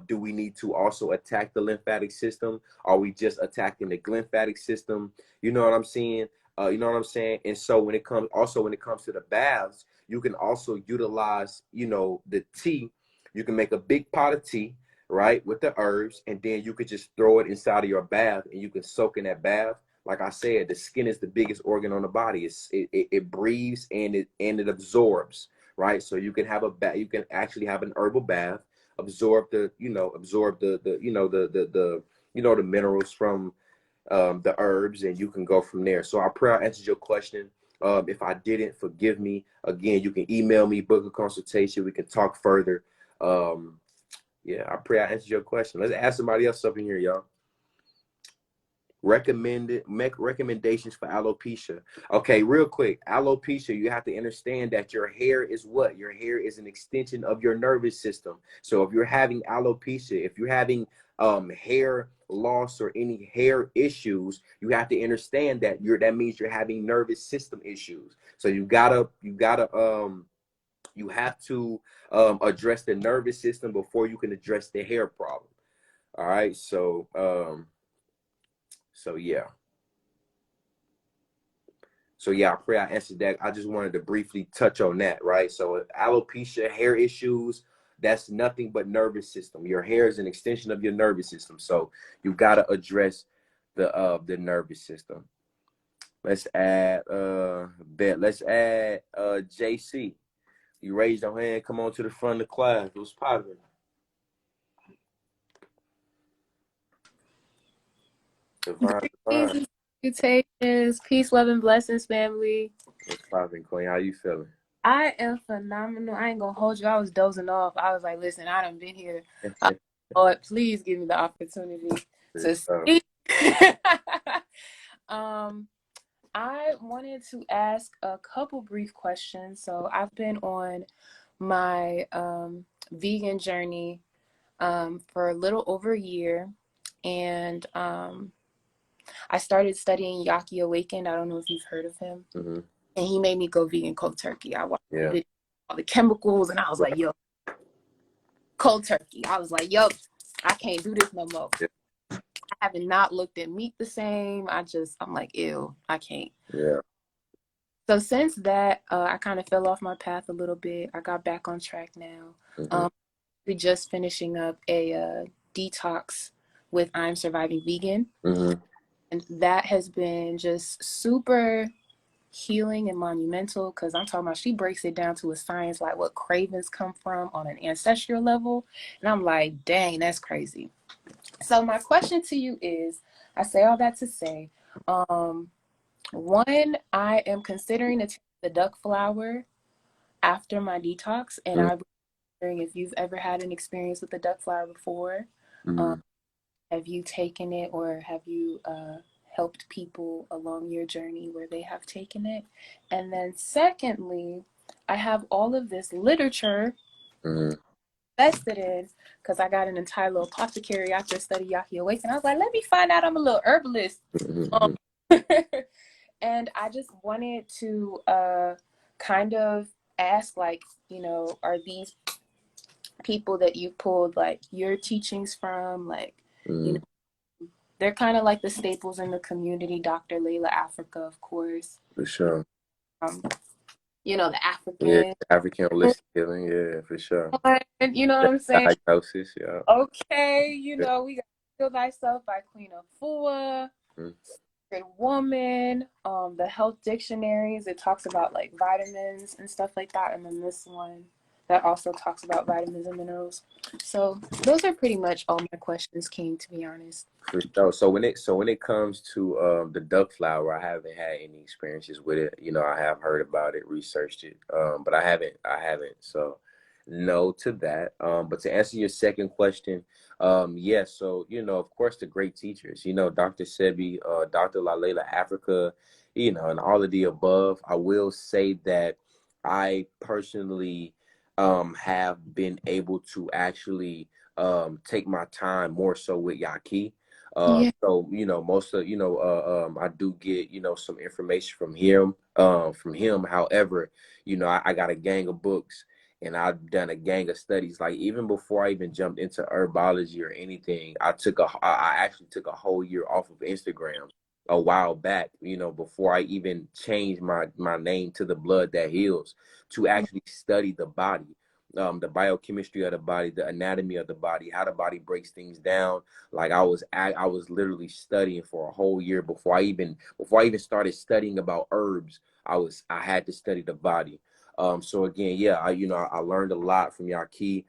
do we need to also attack the lymphatic system? Are we just attacking the lymphatic system? You know what I'm saying? You know what I'm saying? And so when it comes to the baths, you can also utilize, you know, the tea. You can make a big pot of tea, right, with the herbs, and then you could just throw it inside of your bath, and you can soak in that bath. Like I said, the skin is the biggest organ on the body. It breathes and it absorbs, right? So you can have a bath. You can actually have an herbal bath, absorb the the minerals from the herbs, and you can go from there. So I pray I answered your question. If I didn't, forgive me. Again, you can email me, book a consultation. We can talk further. Yeah, I pray I answered your question. Let's ask somebody else up in here, y'all. Make recommendations for alopecia. Okay, real quick. Alopecia, you have to understand that your hair is what? Your hair is an extension of your nervous system. So if you're having alopecia, if you're having hair loss or any hair issues, you have to understand that that means you're having nervous system issues. So you have to address the nervous system before you can address the hair problem. All right, so yeah. So yeah, I pray I answered that. I just wanted to briefly touch on that, right? So alopecia, hair issues, that's nothing but nervous system. Your hair is an extension of your nervous system. So you got to address the nervous system. Let's add JC. You raised your hand, come on to the front of the class. What's poppin'? Greetings, salutations, peace, love, and blessings, family. What's poppin', Queen? How you feeling? I am phenomenal. I ain't gonna hold you. I was dozing off. I was like, listen, I done been here. Lord, please give me the opportunity to speak. I wanted to ask a couple brief questions. So I've been on my vegan journey for a little over a year, and I started studying Yaki Awakened. I don't know if you've heard of him. Mm-hmm. And he made me go vegan cold turkey. I watched all the chemicals, and I was like, yo, cold turkey. I was like, yo, I can't do this no more. Yeah. I haven't not looked at meat the same. I'm like, ew, I can't. Yeah. So since that, I kind of fell off my path a little bit. I got back on track now. Mm-hmm. We're just finishing up a detox with I'm Surviving Vegan. Mm-hmm. And that has been just super healing and monumental, because I'm talking about, she breaks it down to a science, like what cravings come from on an ancestral level. And I'm like, dang, that's crazy. So my question to you is, I say all that to say, one, I am considering to take the duck flower after my detox. And I'm wondering if you've ever had an experience with the duck flower before. Have you taken it, or have you helped people along your journey where they have taken it? And then secondly, I have all of this literature invested in, because I got an entire little apothecary after study Yaki Awaken. I was like, let me find out I'm a little herbalist. And I just wanted to kind of ask, like, you know, are these people that you pulled like your teachings from, like, you know, they're kind of like the staples in the community. Dr. Layla Africa, of course. For sure. You know, the African. Yeah, African holistic healing. Yeah, for sure. And you know what I'm saying? Diagnosis, yeah. Okay, you know, we got Heal Thyself by Queen Afua. Good Woman, the health dictionaries, it talks about like vitamins and stuff like that. And then this one that also talks about vitamins and minerals. So those are pretty much all my questions, King, to be honest. For sure. So when it comes to the duck flower, I haven't had any experiences with it. You know, I have heard about it, researched it, but I haven't. So no to that. But to answer your second question, yes. So, you know, of course, the great teachers, you know, Dr. Sebi, Dr. Layla Africa, you know, and all of the above. I will say that I personally have been able to actually take my time more so with Yaki. Yeah. So, most of, I do get, some information from him. However, I got a gang of books and I've done a gang of studies. Like even before I even jumped into herbology or anything, I actually took a whole year off of Instagram a while back, before I even changed my name to The Blood That Heals, to actually study the body, the biochemistry of the body, the anatomy of the body, how the body breaks things down. Like I was literally studying for a whole year before I even started studying about herbs. I had to study the body. So again, yeah, I learned a lot from Yaki.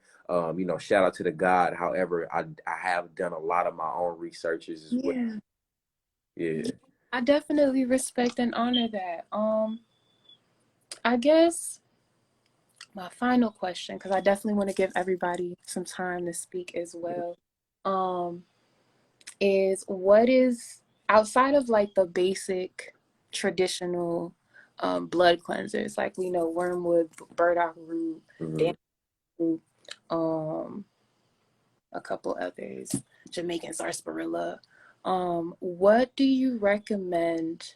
Shout out to the God. However, I have done a lot of my own researches as well. Yeah. Yeah. I definitely respect and honor that. I guess my final question, because I definitely want to give everybody some time to speak as well, is what is outside of like the basic traditional blood cleansers, like we know wormwood, burdock root, dan root, a couple others, Jamaican sarsaparilla. What do you recommend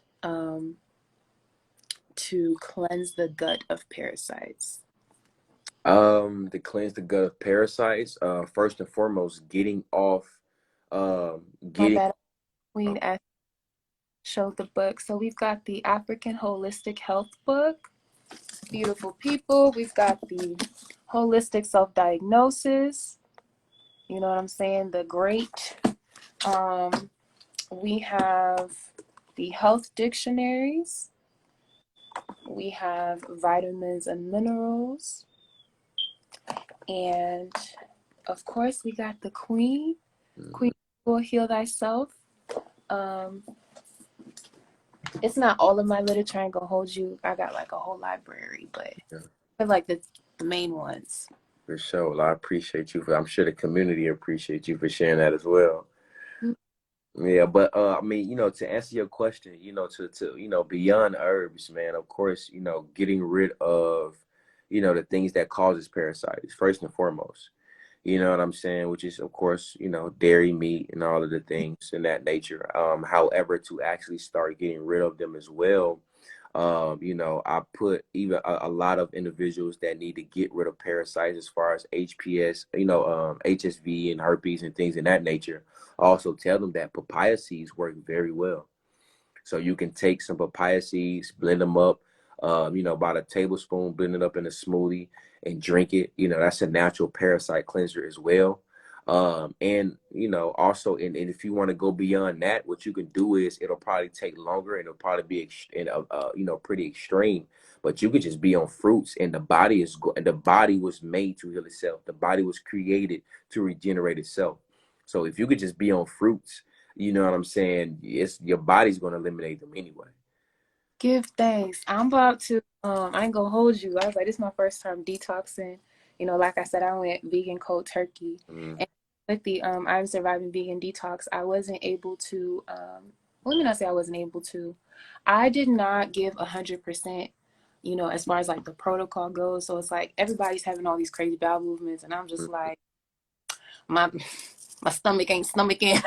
to cleanse the gut of parasites? To cleanse the gut of parasites, first and foremost, getting off, My getting. bad, Queen Ash showed the book. So we've got the African Holistic Health book, beautiful people. We've got the Holistic Self-Diagnosis. You know what I'm saying? The great. We have the health dictionaries. We have vitamins and minerals. And of course, we got the Queen. Queen will heal thyself. It's not all of my literature. I ain't gonna hold you. I got like a whole library, but I like the main ones. For sure. Well, I appreciate you. I'm sure the community appreciates you for sharing that as well. Yeah, but I mean, to answer your question, to beyond herbs, man, of course, getting rid of, the things that causes parasites first and foremost. You know what I'm saying? Which is, of course, dairy, meat, and all of the things in that nature. However, to actually start getting rid of them as well, I put even a lot of individuals that need to get rid of parasites as far as HPS, HSV and herpes and things in that nature. I also tell them that papaya seeds work very well. So you can take some papaya seeds, blend them up, about a tablespoon, blend it up in a smoothie and drink it. That's a natural parasite cleanser as well. And also, and if you want to go beyond that, what you can do is it'll probably take longer and it'll probably be pretty extreme. But you could just be on fruits, and the body was made to heal itself. The body was created to regenerate itself. So if you could just be on fruits, you know what I'm saying? Your body's going to eliminate them anyway. Give thanks. I'm about to, I ain't gonna hold you. I was like, this is my first time detoxing. Like I said, I went vegan cold turkey. And with the I'm Surviving Vegan Detox, I wasn't able to, let me not say I wasn't able to. I did not give 100%, as far as like the protocol goes. So it's like everybody's having all these crazy bowel movements, and I'm just like, my stomach ain't stomaching.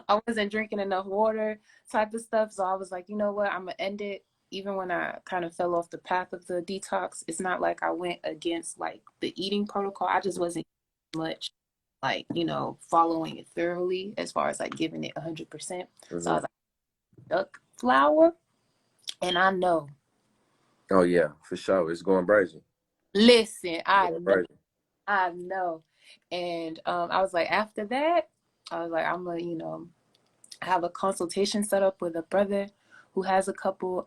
I wasn't drinking enough water type of stuff. So I was like, you know what? I'm going to end it. Even when I kind of fell off the path of the detox, it's not like I went against like the eating protocol. I just wasn't much like, following it thoroughly as far as like giving it 100%. So I was like, duck flour. And I know. Oh, yeah, for sure. It's going brazen. Listen, I know. And I was like, after that, I was like, I'm going to, have a consultation set up with a brother who has a couple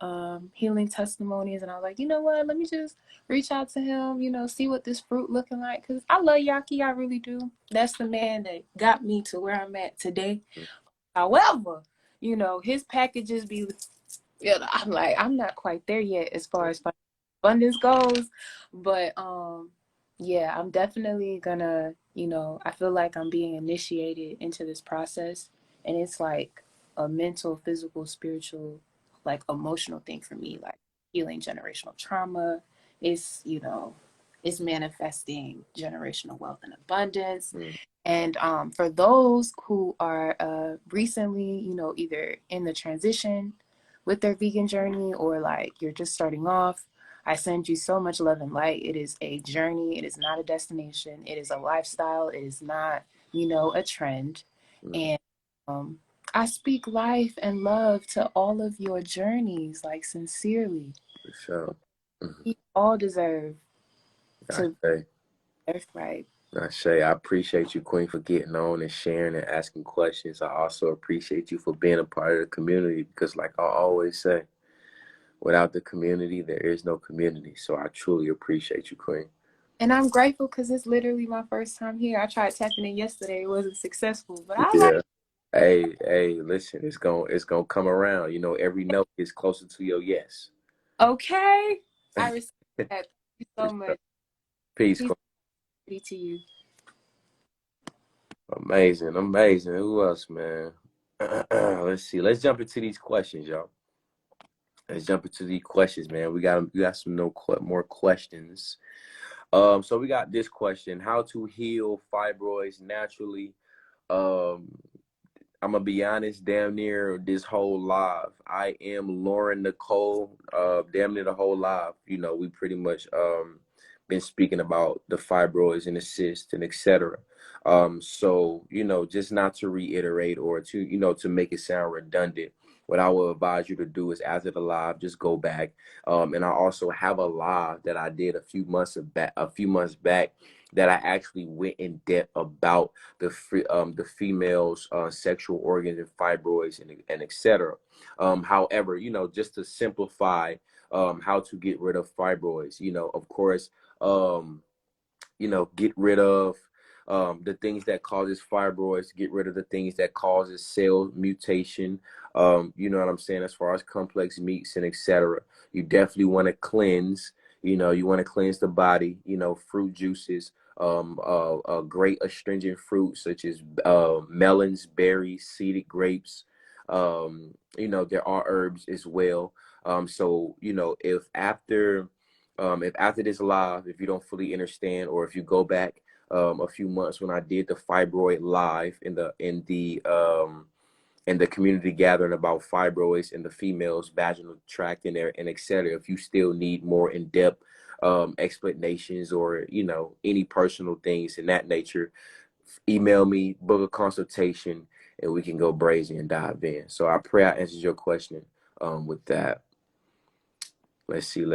healing testimonies. And I was like, you know what? Let me just reach out to him, see what this fruit looking like. Because I love Yaki. I really do. That's the man that got me to where I'm at today. However, his packages be, I'm like, I'm not quite there yet as far as abundance goes. But yeah, I'm definitely gonna, I feel like I'm being initiated into this process, and it's like a mental, physical, spiritual, like emotional thing for me, like healing generational trauma. It's, it's manifesting generational wealth and abundance. And for those who are recently, you know, either in the transition with their vegan journey or like you're just starting off, I send you so much love and light. It is a journey. It is not a destination. It is a lifestyle. It is not, you know, a trend. And I speak life and love to all of your journeys, like sincerely. For sure. We all deserve to Okay. birthright. I appreciate you, Queen, for getting on and sharing and asking questions. I also appreciate you for being a part of the community because, like I always say, without the community, there is no community. So I truly appreciate you, Queen. And I'm grateful because it's literally my first time here. I tried tapping in yesterday. It wasn't successful, but I like Yeah. Hey, listen, it's gonna come around. You know, every no is closer to your yes. okay. I respect that. Thank you so much. Peace, Peace Queen. to you. Amazing. Who else, man? Let's see. Let's jump into these questions, y'all. Let's jump into these questions, man. We got some more questions. So we got this question: how to heal fibroids naturally? Um, I'm gonna be honest, damn near this whole live, I am Lauren Nicole. Damn near the whole live. You know, we pretty much been speaking about the fibroids and the cysts and etc. So you know, just not to reiterate or to to make it sound redundant. What I will advise you to do is after the live, just go back. And I also have a live that I did a few months back that I actually went in depth about the female's sexual organs and fibroids and etc. However, you know, just to simplify how to get rid of fibroids, you know, of course, you know, get rid of the things that causes fibroids, get rid of the things that causes cell mutation. You know what I'm saying? As far as complex meats and etc. You definitely want to cleanse. You know, you want to cleanse the body. You know, fruit juices, great astringent fruits such as melons, berries, seeded grapes. You know, there are herbs as well. So you know, if after this live, if you don't fully understand, or if you go back a few months when I did the fibroid live in the community gathering about fibroids in the female's vaginal tract and etc. If you still need more in-depth explanations or you know any personal things in that nature, email me, book a consultation, and we can go brazen and dive in. So I pray I answered your question with that. Let's see.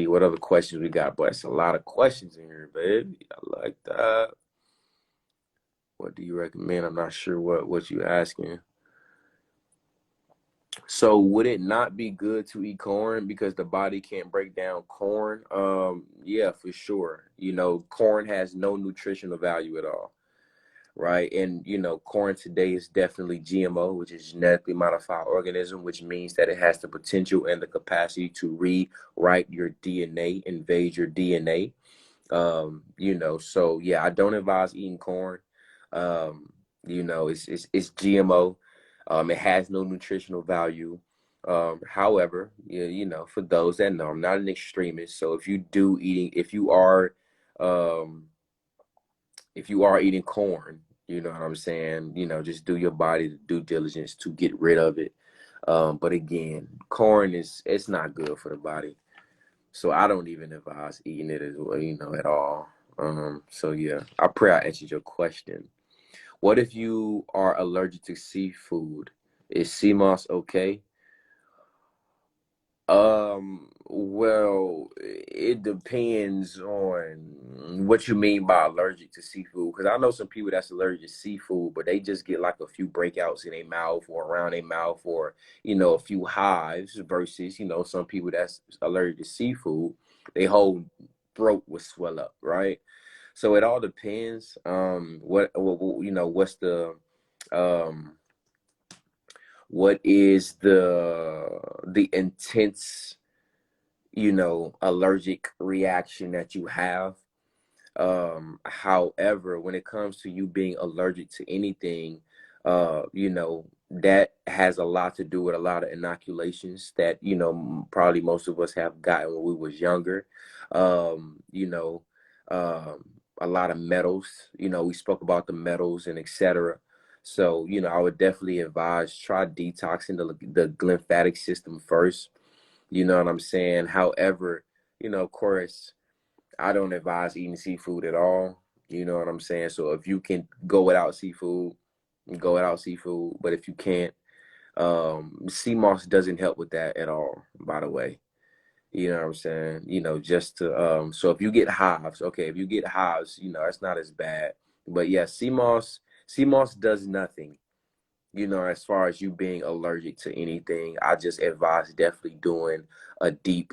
What other questions we got? But it's a lot of questions in here, baby. I like that. What do you recommend? I'm not sure what you're asking. So would it not be good to eat corn because the body can't break down corn? Yeah, for sure. You know, corn has no nutritional value at all. Right. And, you know, corn today is definitely GMO, which is genetically modified organism, which means that it has the potential and the capacity to rewrite your DNA, invade your DNA. You know, so yeah, I don't advise eating corn. You know, it's GMO. It has no nutritional value. However, you know, for those that know, I'm not an extremist. So if you are eating corn, you know what I'm saying? You know, just do your body the due diligence to get rid of it. But again, corn it's not good for the body. So I don't even advise eating it as well, you know, at all. So yeah, I pray I answered your question. What if you are allergic to seafood? Is sea moss okay? Well, it depends on what you mean by allergic to seafood. Because I know some people that's allergic to seafood, but they just get like a few breakouts in their mouth or around their mouth, or you know, a few hives. Versus, you know, some people that's allergic to seafood, their whole throat will swell up, right? So it all depends. What you know, um, what is the intense, you know, allergic reaction that you have. However, when it comes to you being allergic to anything, you know, that has a lot to do with a lot of inoculations that, you know, probably most of us have gotten when we was younger. You know, a lot of metals. You know, we spoke about the metals and etc. So, you know, I would definitely advise try detoxing the lymphatic system first. You know what I'm saying? However, you know, of course, I don't advise eating seafood at all. You know what I'm saying? So if you can go without seafood, go without seafood. But if you can't, sea moss doesn't help with that at all, by the way. You know what I'm saying? You know, just to so if you get hives, okay, if you get hives, you know, it's not as bad. But yeah, sea moss does nothing, you know, as far as you being allergic to anything. I just advise definitely doing a deep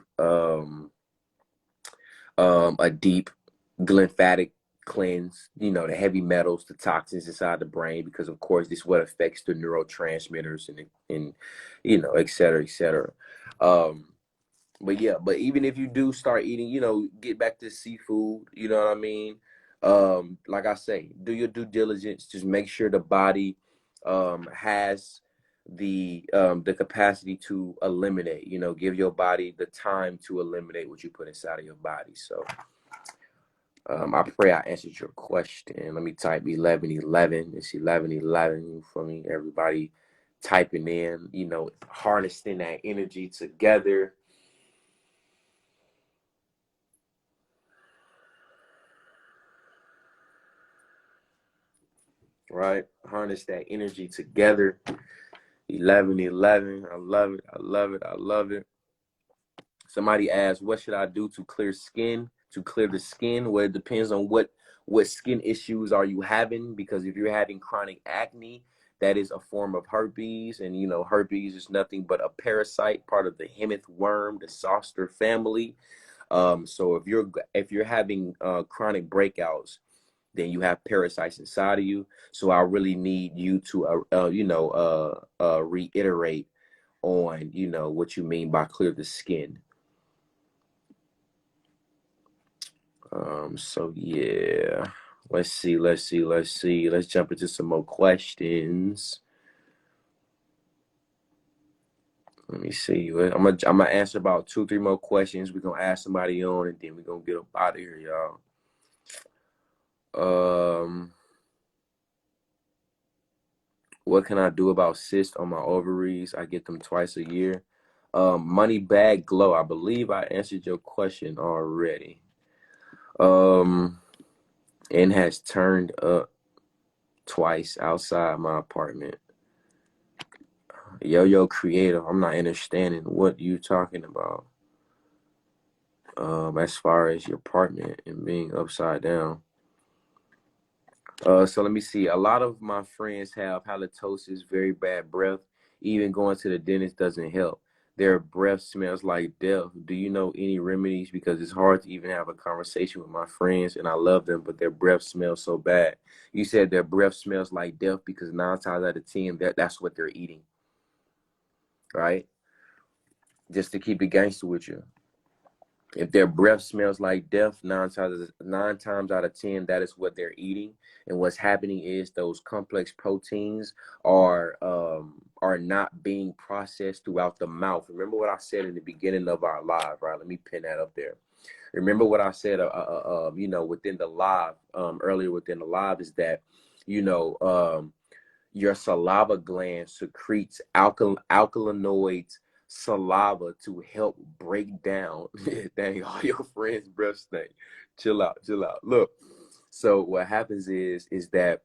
lymphatic cleanse, you know, the heavy metals, the toxins inside the brain, because of course this is what affects the neurotransmitters and you know, et cetera, et cetera. But yeah, but even if you do start eating, you know, get back to seafood, you know what I mean? Like I say, do your due diligence. Just make sure the body has the capacity to eliminate, you know, give your body the time to eliminate what you put inside of your body. So I pray I answered your question. Let me type 1111. It's 1111 for me. Everybody typing in, you know, harnessing that energy together. Right? Harness that energy together. 1111. I love it. I love it. I love it. Somebody asked, what should I do to clear skin? To clear the skin? Well, it depends on what skin issues are you having, because if you're having chronic acne, that is a form of herpes, and you know, herpes is nothing but a parasite, part of the hemith worm, the zoster family. So if you're having chronic breakouts, then you have parasites inside of you. So I really need you to, reiterate on, you know, what you mean by clear the skin. So yeah, let's see. Let's jump into some more questions. Let me see. I'm gonna answer about 2-3 more questions. We're gonna ask somebody on, and then we're gonna get up out of here, y'all. What can I do about cysts on my ovaries? I get them twice a year. Money bag glow. I believe I answered your question already. And has turned up twice outside my apartment. Yo, creator, I'm not understanding what you talking about. As far as your apartment and being upside down. So let me see. A lot of my friends have halitosis, very bad breath. Even going to the dentist doesn't help. Their breath smells like death. Do you know any remedies? Because it's hard to even have a conversation with my friends, and I love them, but their breath smells so bad. You said their breath smells like death because 9 times out of 10, that's what they're eating, right? Just to keep it gangster with you. If their breath smells like death, 9 times out of 10, that is what they're eating. And what's happening is those complex proteins are not being processed throughout the mouth. Remember what I said in the beginning of our live, right? Let me pin that up there. Remember what I said, you know, within the live, earlier within the live, is that, you know, your saliva gland secretes alkaloids saliva to help break down. Dang, all your friends' breath stink. Chill out. Look, so what happens is that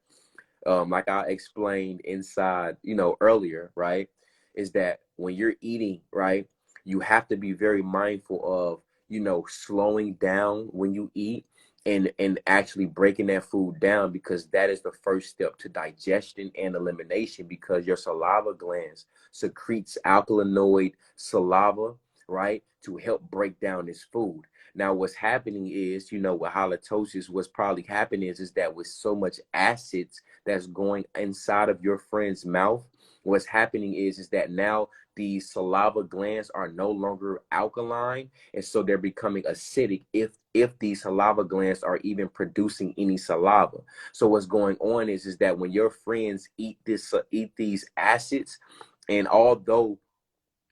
like I explained inside, you know, earlier, right, is that when you're eating, right, you have to be very mindful of, you know, slowing down when you eat and actually breaking that food down, because that is the first step to digestion and elimination, because your saliva glands secretes alkaloid saliva, right, to help break down this food. Now, what's happening is, you know, with halitosis, what's probably happening is that with so much acids that's going inside of your friend's mouth, what's happening is that now these saliva glands are no longer alkaline, and so they're becoming acidic if these saliva glands are even producing any saliva. So what's going on is that when your friends eat these acids, and although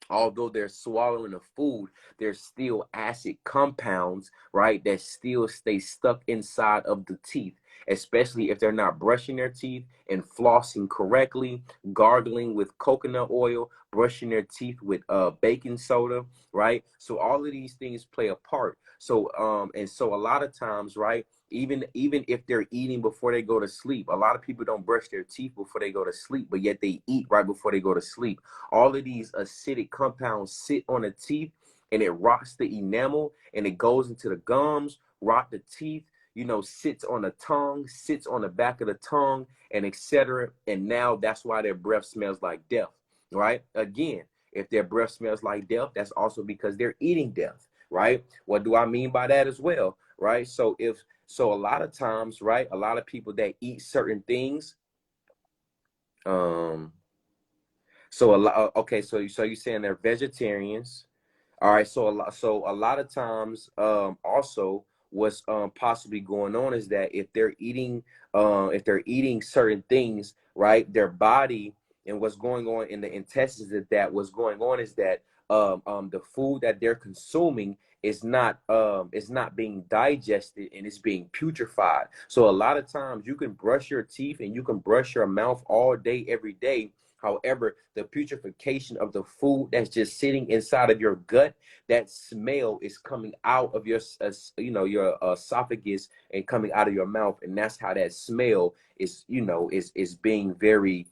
although they're swallowing the food, there's still acid compounds, right, that still stay stuck inside of the teeth, especially if they're not brushing their teeth and flossing correctly, gargling with coconut oil, brushing their teeth with baking soda, right? So all of these things play a part. So and so a lot of times, right, even if they're eating before they go to sleep, a lot of people don't brush their teeth before they go to sleep, but yet they eat right before they go to sleep. All of these acidic compounds sit on the teeth, and it rots the enamel, and it goes into the gums, rot the teeth, you know, sits on the tongue, sits on the back of the tongue, and etc. And now that's why their breath smells like death, right? Again, if their breath smells like death, that's also because they're eating death, right? What do I mean by that as well, right? So a lot of times, right, a lot of people that eat certain things, so a lot, okay, so you're saying they're vegetarians. All right, so a lot of times, also what's possibly going on is that if they're eating certain things, right, their body, and what's going on in the intestines, what's going on is that the food that they're consuming is not being digested, and it's being putrefied. So a lot of times you can brush your teeth and you can brush your mouth all day, every day. However, the putrefaction of the food that's just sitting inside of your gut, that smell is coming out of your, your esophagus and coming out of your mouth, and that's how that smell is, is being very,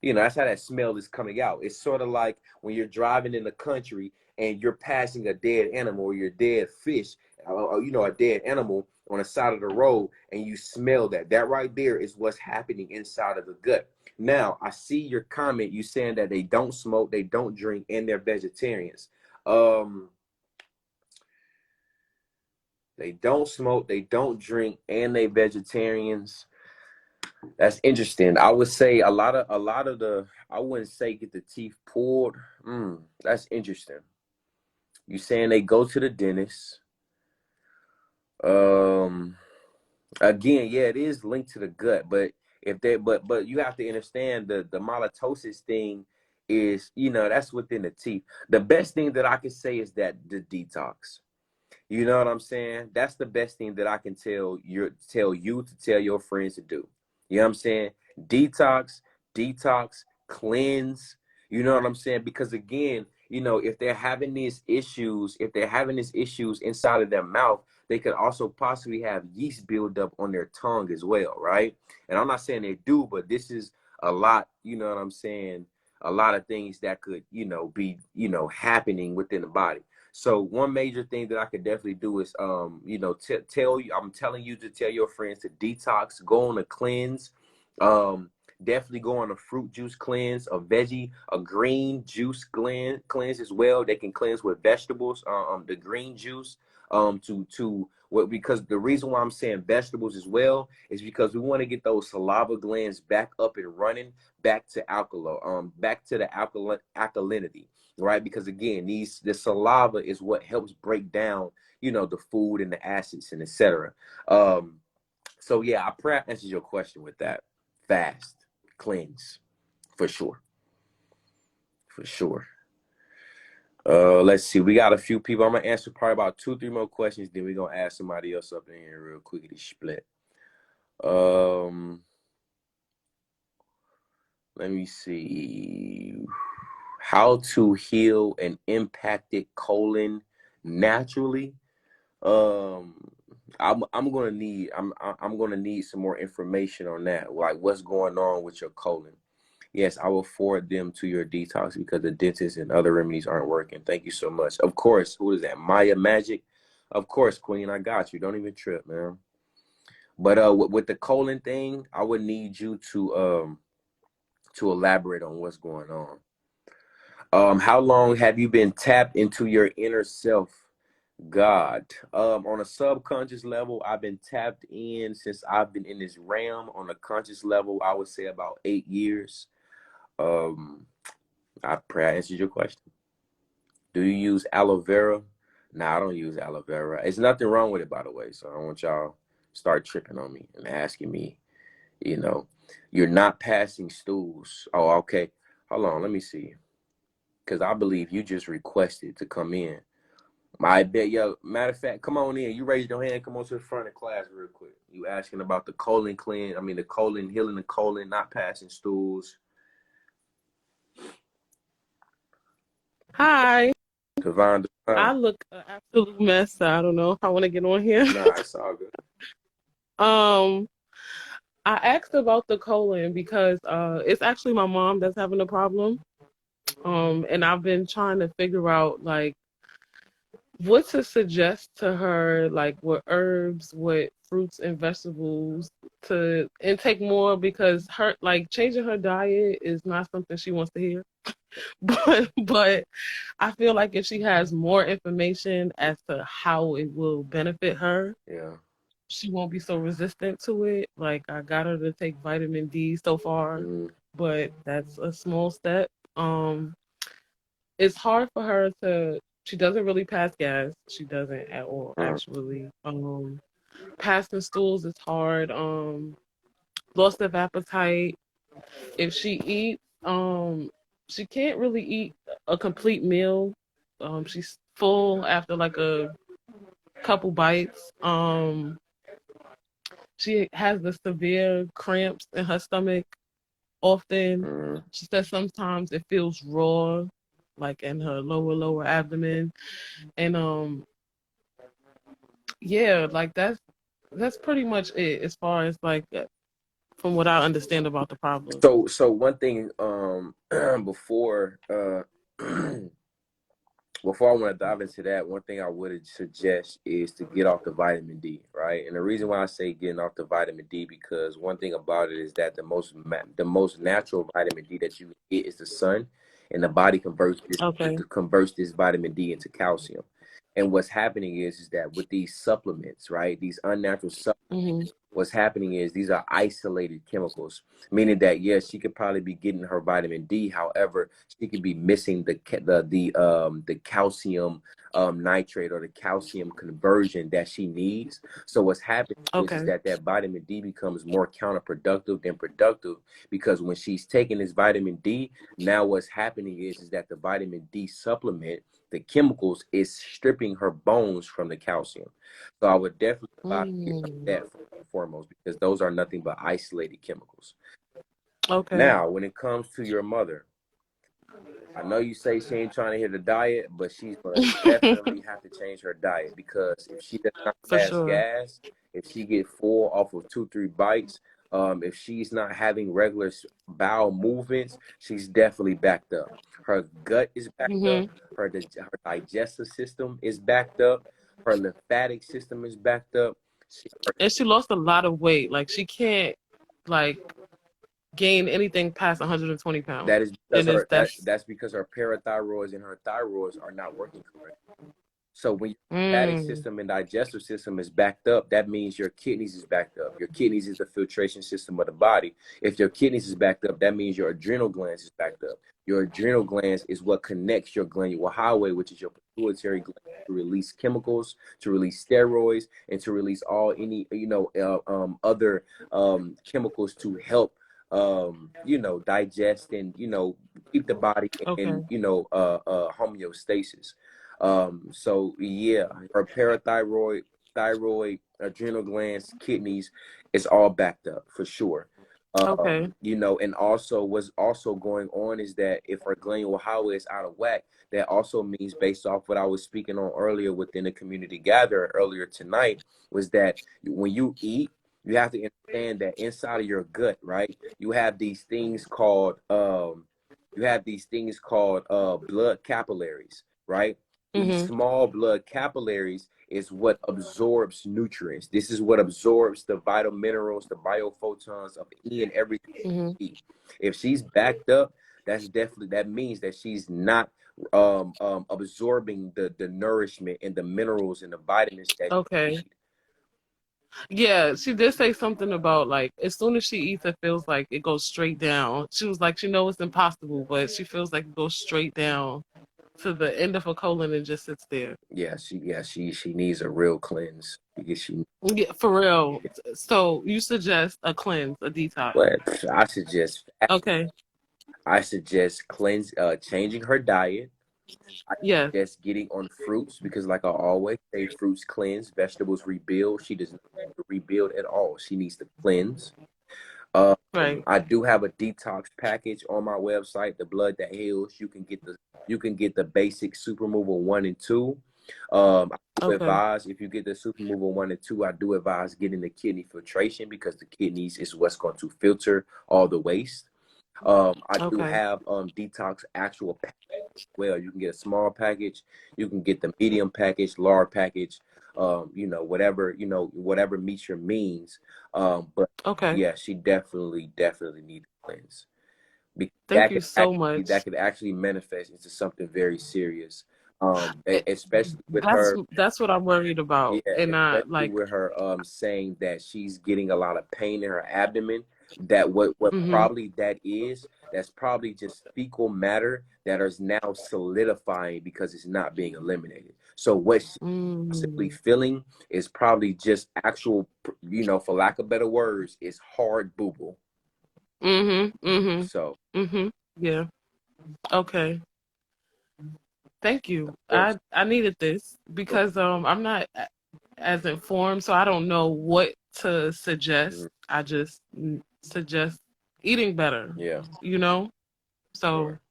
that's how that smell is coming out. It's sort of like when you're driving in the country and you're passing a dead animal or your dead fish, a dead animal on the side of the road, and you smell that. That right there is what's happening inside of the gut. Now, I see your comment. You saying that they don't smoke, they don't drink, and they're vegetarians. They don't smoke, they don't drink, and they vegetarians. That's interesting. I would say a lot of the, I wouldn't say get the teeth pulled. That's interesting. You saying they go to the dentist. Again, yeah, it is linked to the gut, but if they but you have to understand the malatosis thing is, that's within the teeth. The best thing that I can say is that the detox. You know what I'm saying? That's the best thing that I can tell you to tell your friends to do. You know what I'm saying? Detox, cleanse. You know what I'm saying? Because again, if they're having these issues, inside of their mouth, they could also possibly have yeast buildup on their tongue as well, right? And I'm not saying they do, but this is a lot, you know what I'm saying? A lot of things that could, be, happening within the body. So one major thing that I could definitely do is, tell you, I'm telling you to tell your friends to detox, go on a cleanse, definitely go on a fruit juice cleanse, a green juice cleanse as well. They can cleanse with vegetables, the green juice, because the reason why I'm saying vegetables as well is because we want to get those saliva glands back up and running, back to the alkalinity. Right, because again, the saliva is what helps break down, the food and the acids and etc. So yeah, I pray I answered your question with that. Fast, cleanse, for sure, for sure. Let's see, we got a few people. I'm gonna answer probably about 2-3 more questions, then we're gonna ask somebody else up in here real quickly. Split. Let me see. How to heal an impacted colon naturally. I'm gonna need some more information on that, like what's going on with your colon. Yes, I will forward them to your detox because the dentist and other remedies aren't working. Thank you so much. Of course, who is that? Maya Magic. Of course, Queen, I got you. Don't even trip, man. But with the colon thing, I would need you to elaborate on what's going on. How long have you been tapped into your inner self, God? On a subconscious level, I've been tapped in since I've been in this realm. On a conscious level, I would say about 8 years. I pray I answered your question. Do you use aloe vera? No, I don't use aloe vera. There's nothing wrong with it, by the way. So I don't want y'all start tripping on me and asking me, you're not passing stools. Oh, okay. Hold on. Let me see. because I believe you just requested to come in. I bet, yo, matter of fact, come on in. You raised your hand. Come on to the front of class real quick. You asking about the colon the colon, healing the colon, not passing stools. Hi. Divine. I look an absolute mess. So I don't know if I want to get on here. Nah, it's all good. I asked about the colon because it's actually my mom that's having a problem. And I've been trying to figure out like what to suggest to her, like what herbs, what fruits and vegetables to intake more, because her like changing her diet is not something she wants to hear. But I feel like if she has more information as to how it will benefit her, Yeah, she won't be so resistant to it. Like I got her to take vitamin D so far, but that's a small step. It's hard for her to. She doesn't really pass gas. She doesn't at all, actually. Passing stools is hard. Loss of appetite. If she eats, she can't really eat a complete meal. She's full after like a couple bites. She has the severe cramps in her stomach often. She says sometimes it feels raw, like in her lower abdomen. And yeah, like that's pretty much it as far as like from what I understand about the problem. So one thing before before I want to dive into that, one thing I would suggest is to get off the vitamin D, right? And the reason why I say getting off the vitamin D, because one thing about it is that the most natural vitamin D that you get is the sun, and the body converts this vitamin D into calcium. And what's happening is that with these supplements, right, these unnatural supplements, what's happening is these are isolated chemicals, meaning that yes, she could probably be getting her vitamin D. However, she could be missing the calcium nitrate or the calcium conversion that she needs. So what's happening is that vitamin D becomes more counterproductive than productive, because when she's taking this vitamin D, now what's happening is that the vitamin D supplement, the chemicals, is stripping her bones from the calcium. So I would definitely advise that foremost, because those are nothing but isolated chemicals. Now, when it comes to your mother, I know you say she ain't trying to hit the diet, but she's going to definitely have to change her diet, because if she does not pass gas, if she get full off of 2-3 bites, if she's not having regular bowel movements, she's definitely backed up. Her gut is backed up. Her digestive system is backed up. Her lymphatic system is backed up. And she lost a lot of weight. Like she can't like gain anything past 120 pounds. That is because that's because her parathyroids and her thyroids are not working correctly. So when your lymphatic system and digestive system is backed up, that means your kidneys is backed up. Your kidneys is the filtration system of the body. If your kidneys is backed up, that means your adrenal glands is backed up. Your adrenal glands is what connects your glandular highway, which is your pituitary gland, to release chemicals, to release steroids, and to release all any other chemicals to help digest and keep the body in homeostasis. So yeah, her parathyroid, thyroid, adrenal glands, kidneys is all backed up for sure. And also what's also going on is that if her glandular highway is out of whack, that also means, based off what I was speaking on earlier within the community gathering earlier tonight, was that when you eat, you have to understand that inside of your gut, right, you have these things called blood capillaries, right? These small blood capillaries is what absorbs nutrients. This is what absorbs the vital minerals, the biophotons of any and everything. If she's backed up, that means that she's not absorbing the nourishment and the minerals and the vitamins that she needs. Yeah, she did say something about like as soon as she eats, it feels like it goes straight down. She was like, she knows it's impossible, but she feels like it goes straight down to the end of her colon and just sits there. She needs a real cleanse, because yeah, for real. So you suggest a cleanse, a detox? But I suggest I suggest changing her diet. I Yes. suggest getting on fruits because, like I always say, fruits cleanse, vegetables rebuild. She does not need to rebuild at all. She needs to cleanse. Right. I do have a detox package on my website, The Blood That Heals. You can get the basic super removal 1 and 2. I do Okay. advise, if you get the super removal 1 and 2, I do advise getting the kidney filtration because the kidneys is what's going to filter all the waste. I do Okay. have detox actual package as well. You can get a small package, you can get the medium package, large package, whatever meets your means. But Okay. yeah, she definitely needs to cleanse. Because Thank you so much. that could actually manifest into something very serious. It, Especially with her. that's what I'm worried about, Yeah, and I especially like. with her saying that she's getting a lot of pain in her abdomen. That what Mhm. probably that's probably just fecal matter that is now solidifying because it's not being eliminated. So what she's possibly Mm. feeling is probably just actual, for lack of better words, is hard boo boo. Mhm. Mhm. So Mhm. Yeah. Okay. Thank you. of course, I needed this because I'm not as informed, so I don't know what to suggest. mhm, I just suggest eating better. yeah, You know. So sure.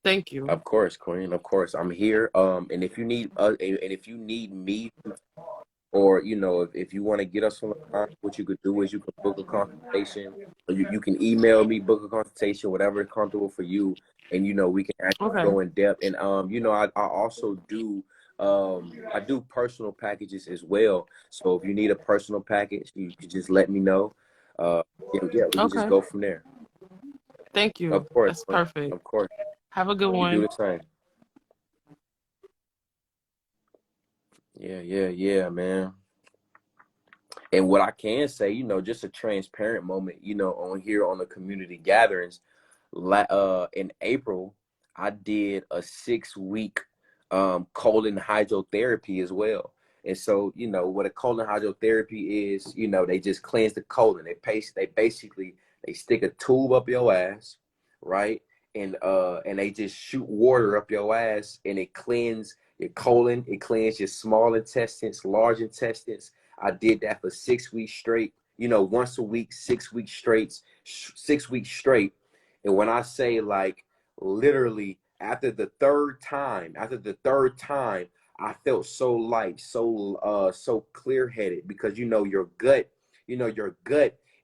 thank you. Of course, Queen. Of course, I'm here. And if you need, and if you need me, or if you want to get us on the line, what you could do is you can book a consultation, or you can email me, book a consultation, whatever is comfortable for you, and we can actually Okay. go in depth. And I also do I do personal packages as well. So if you need a personal package, you could just let me know. Uh, yeah, we can just Okay. go from there. Thank you. Of course, That's Queen. perfect. Of course. Have a good You do one. the same. Yeah, man. And what I can say, just a transparent moment, on here on the community gatherings, in April, I did a 6-week colon hydrotherapy as well. And so, what a colon hydrotherapy is, they just cleanse the colon. They basically they stick a tube up your ass, right? And they just shoot water up your ass, and it cleans your colon, it cleans your small intestines, large intestines. I did that for 6 weeks straight, once a week, 6 weeks straight, 6 weeks straight. And when I say, like, literally after the third time, I felt so light, so clear-headed, because your gut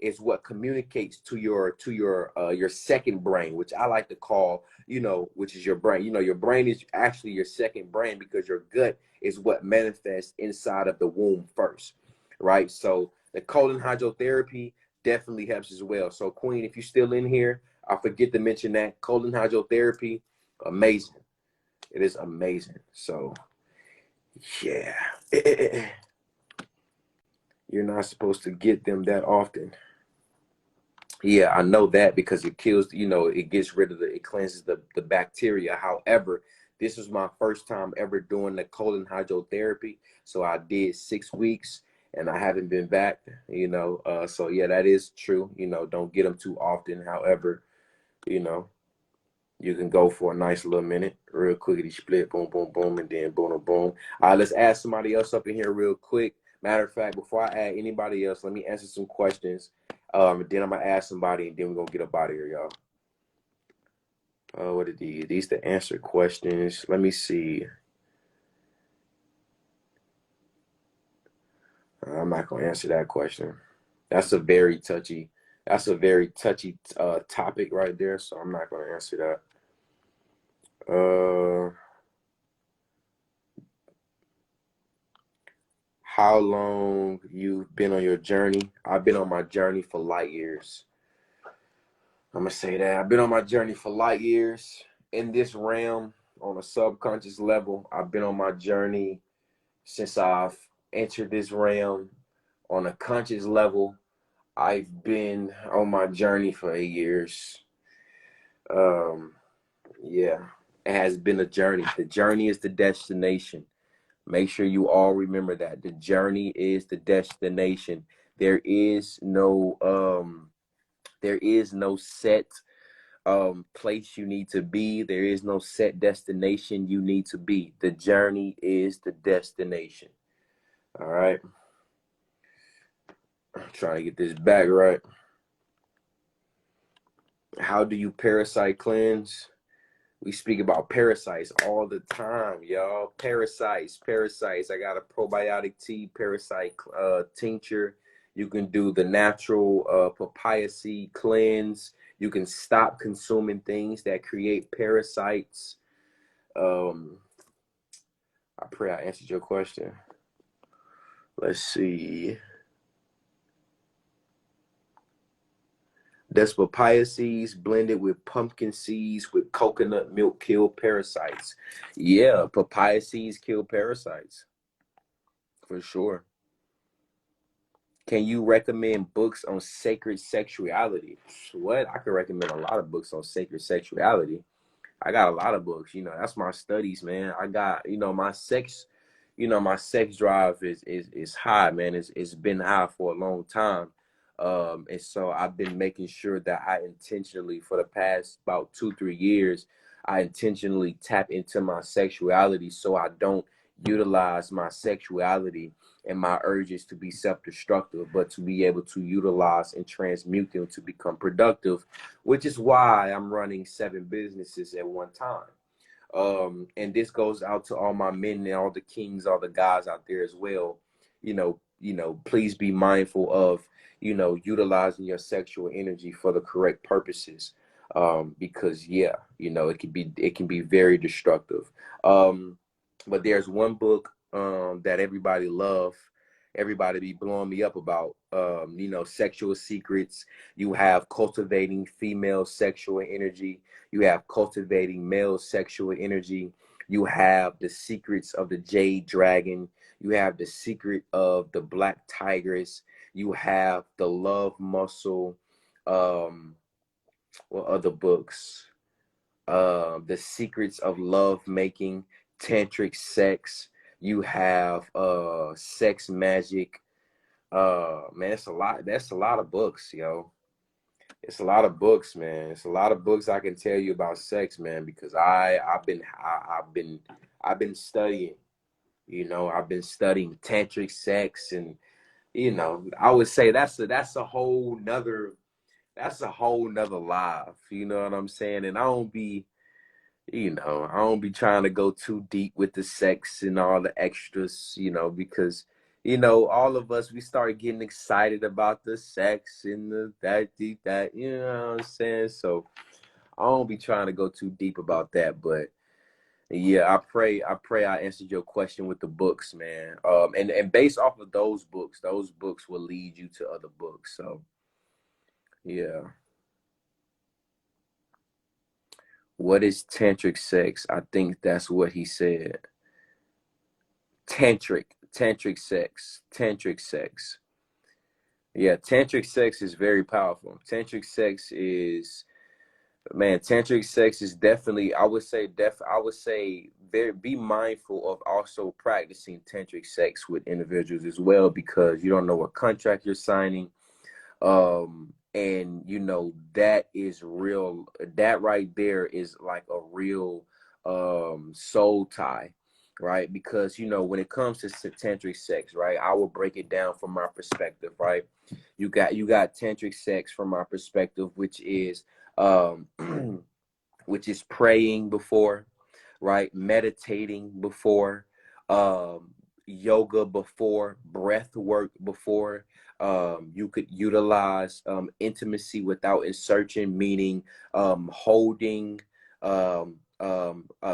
is what communicates to your second brain, which I like to call, which is your brain. Your brain is actually your second brain, because your gut is what manifests inside of the womb first, right? So the colon hydrotherapy definitely helps as well. So, Queen, if you're still in here, I forget to mention that colon hydrotherapy, amazing. It is amazing. So, yeah, you're not supposed to get them that often. Yeah, I know that, because it kills, it gets rid of it cleanses the bacteria. However, this was my first time ever doing the colon hydrotherapy. So I did 6 weeks and I haven't been back, so yeah, that is true. Don't get them too often. However, you know, you can go for a nice little minute, real quickly split, boom, boom, boom, and then boom, boom, boom. All right, let's add somebody else up in here real quick. Matter of fact, before I add anybody else, let me answer some questions. And then I'm gonna ask somebody, and then we're gonna get up out of here, y'all. What are these? These to answer questions. Let me see. I'm not gonna answer that question. That's a very touchy. That's a very touchy topic right there. So I'm not gonna answer that. How long you've been on your journey? I've been on my journey for light years. I'm gonna say that I've been on my journey for light years in this realm on a subconscious level. I've been on my journey since I've entered this realm. On a conscious level, I've been on my journey for 8 years. Yeah, it has been a journey. The journey is the destination. Make sure you all remember that the journey is the destination. There is no there is no set place you need to be. There is no set destination you need to be. The journey is the destination. All right. I'm trying to get this back right. How do you parasite cleanse? We speak about parasites all the time, y'all. Parasites. I got a probiotic tea, parasite tincture. You can do the natural papaya seed cleanse. You can stop consuming things that create parasites. I pray I answered your question. Let's see. Does papaya seeds blended with pumpkin seeds with coconut milk kill parasites? Yeah, papaya seeds kill parasites. For sure. Can you recommend books on sacred sexuality? What? I can recommend a lot of books on sacred sexuality. I got a lot of books, that's my studies, man. I got, my sex drive is high, man. It's been high for a long time. And so I've been making sure that I intentionally, for the past about 2-3 years, I intentionally tap into my sexuality so I don't utilize my sexuality and my urges to be self-destructive, but to be able to utilize and transmute them to become productive, which is why I'm running 7 businesses at one time. And this goes out to all my men and all the kings, all the guys out there as well. Please be mindful of, utilizing your sexual energy for the correct purposes. Because it can be very destructive. But there's one book that everybody be blowing me up about, sexual secrets. You have cultivating female sexual energy. You have cultivating male sexual energy. You have the secrets of the jade dragon. You have the secret of the black tigress. You have the love muscle. What other books? The secrets of love making, tantric sex. You have sex magic. Man, it's a lot. That's a lot of books, yo. It's a lot of books, man. It's a lot of books I can tell you about sex, man, because I've been studying. I've been studying tantric sex, and I would say that's a whole nother life. You know what I'm saying? And I don't be trying to go too deep with the sex and all the extras, because, all of us, we start getting excited about the sex and that, you know what I'm saying? So I don't be trying to go too deep about that, but yeah, I pray I answered your question with the books, man. And based off of those books will lead you to other books. So yeah. What is tantric sex? I think that's what he said. Tantric sex. Yeah, tantric sex is very powerful. Tantric sex is definitely, I would say be mindful of also practicing tantric sex with individuals as well, because you don't know what contract you're signing. And that is real. That right there is like a real soul tie, right? Because when it comes to tantric sex, right, I will break it down from my perspective, right? You got tantric sex from my perspective, which is which is praying before, right? Meditating before, yoga before, breath work before. You could utilize intimacy without insertion, meaning holding,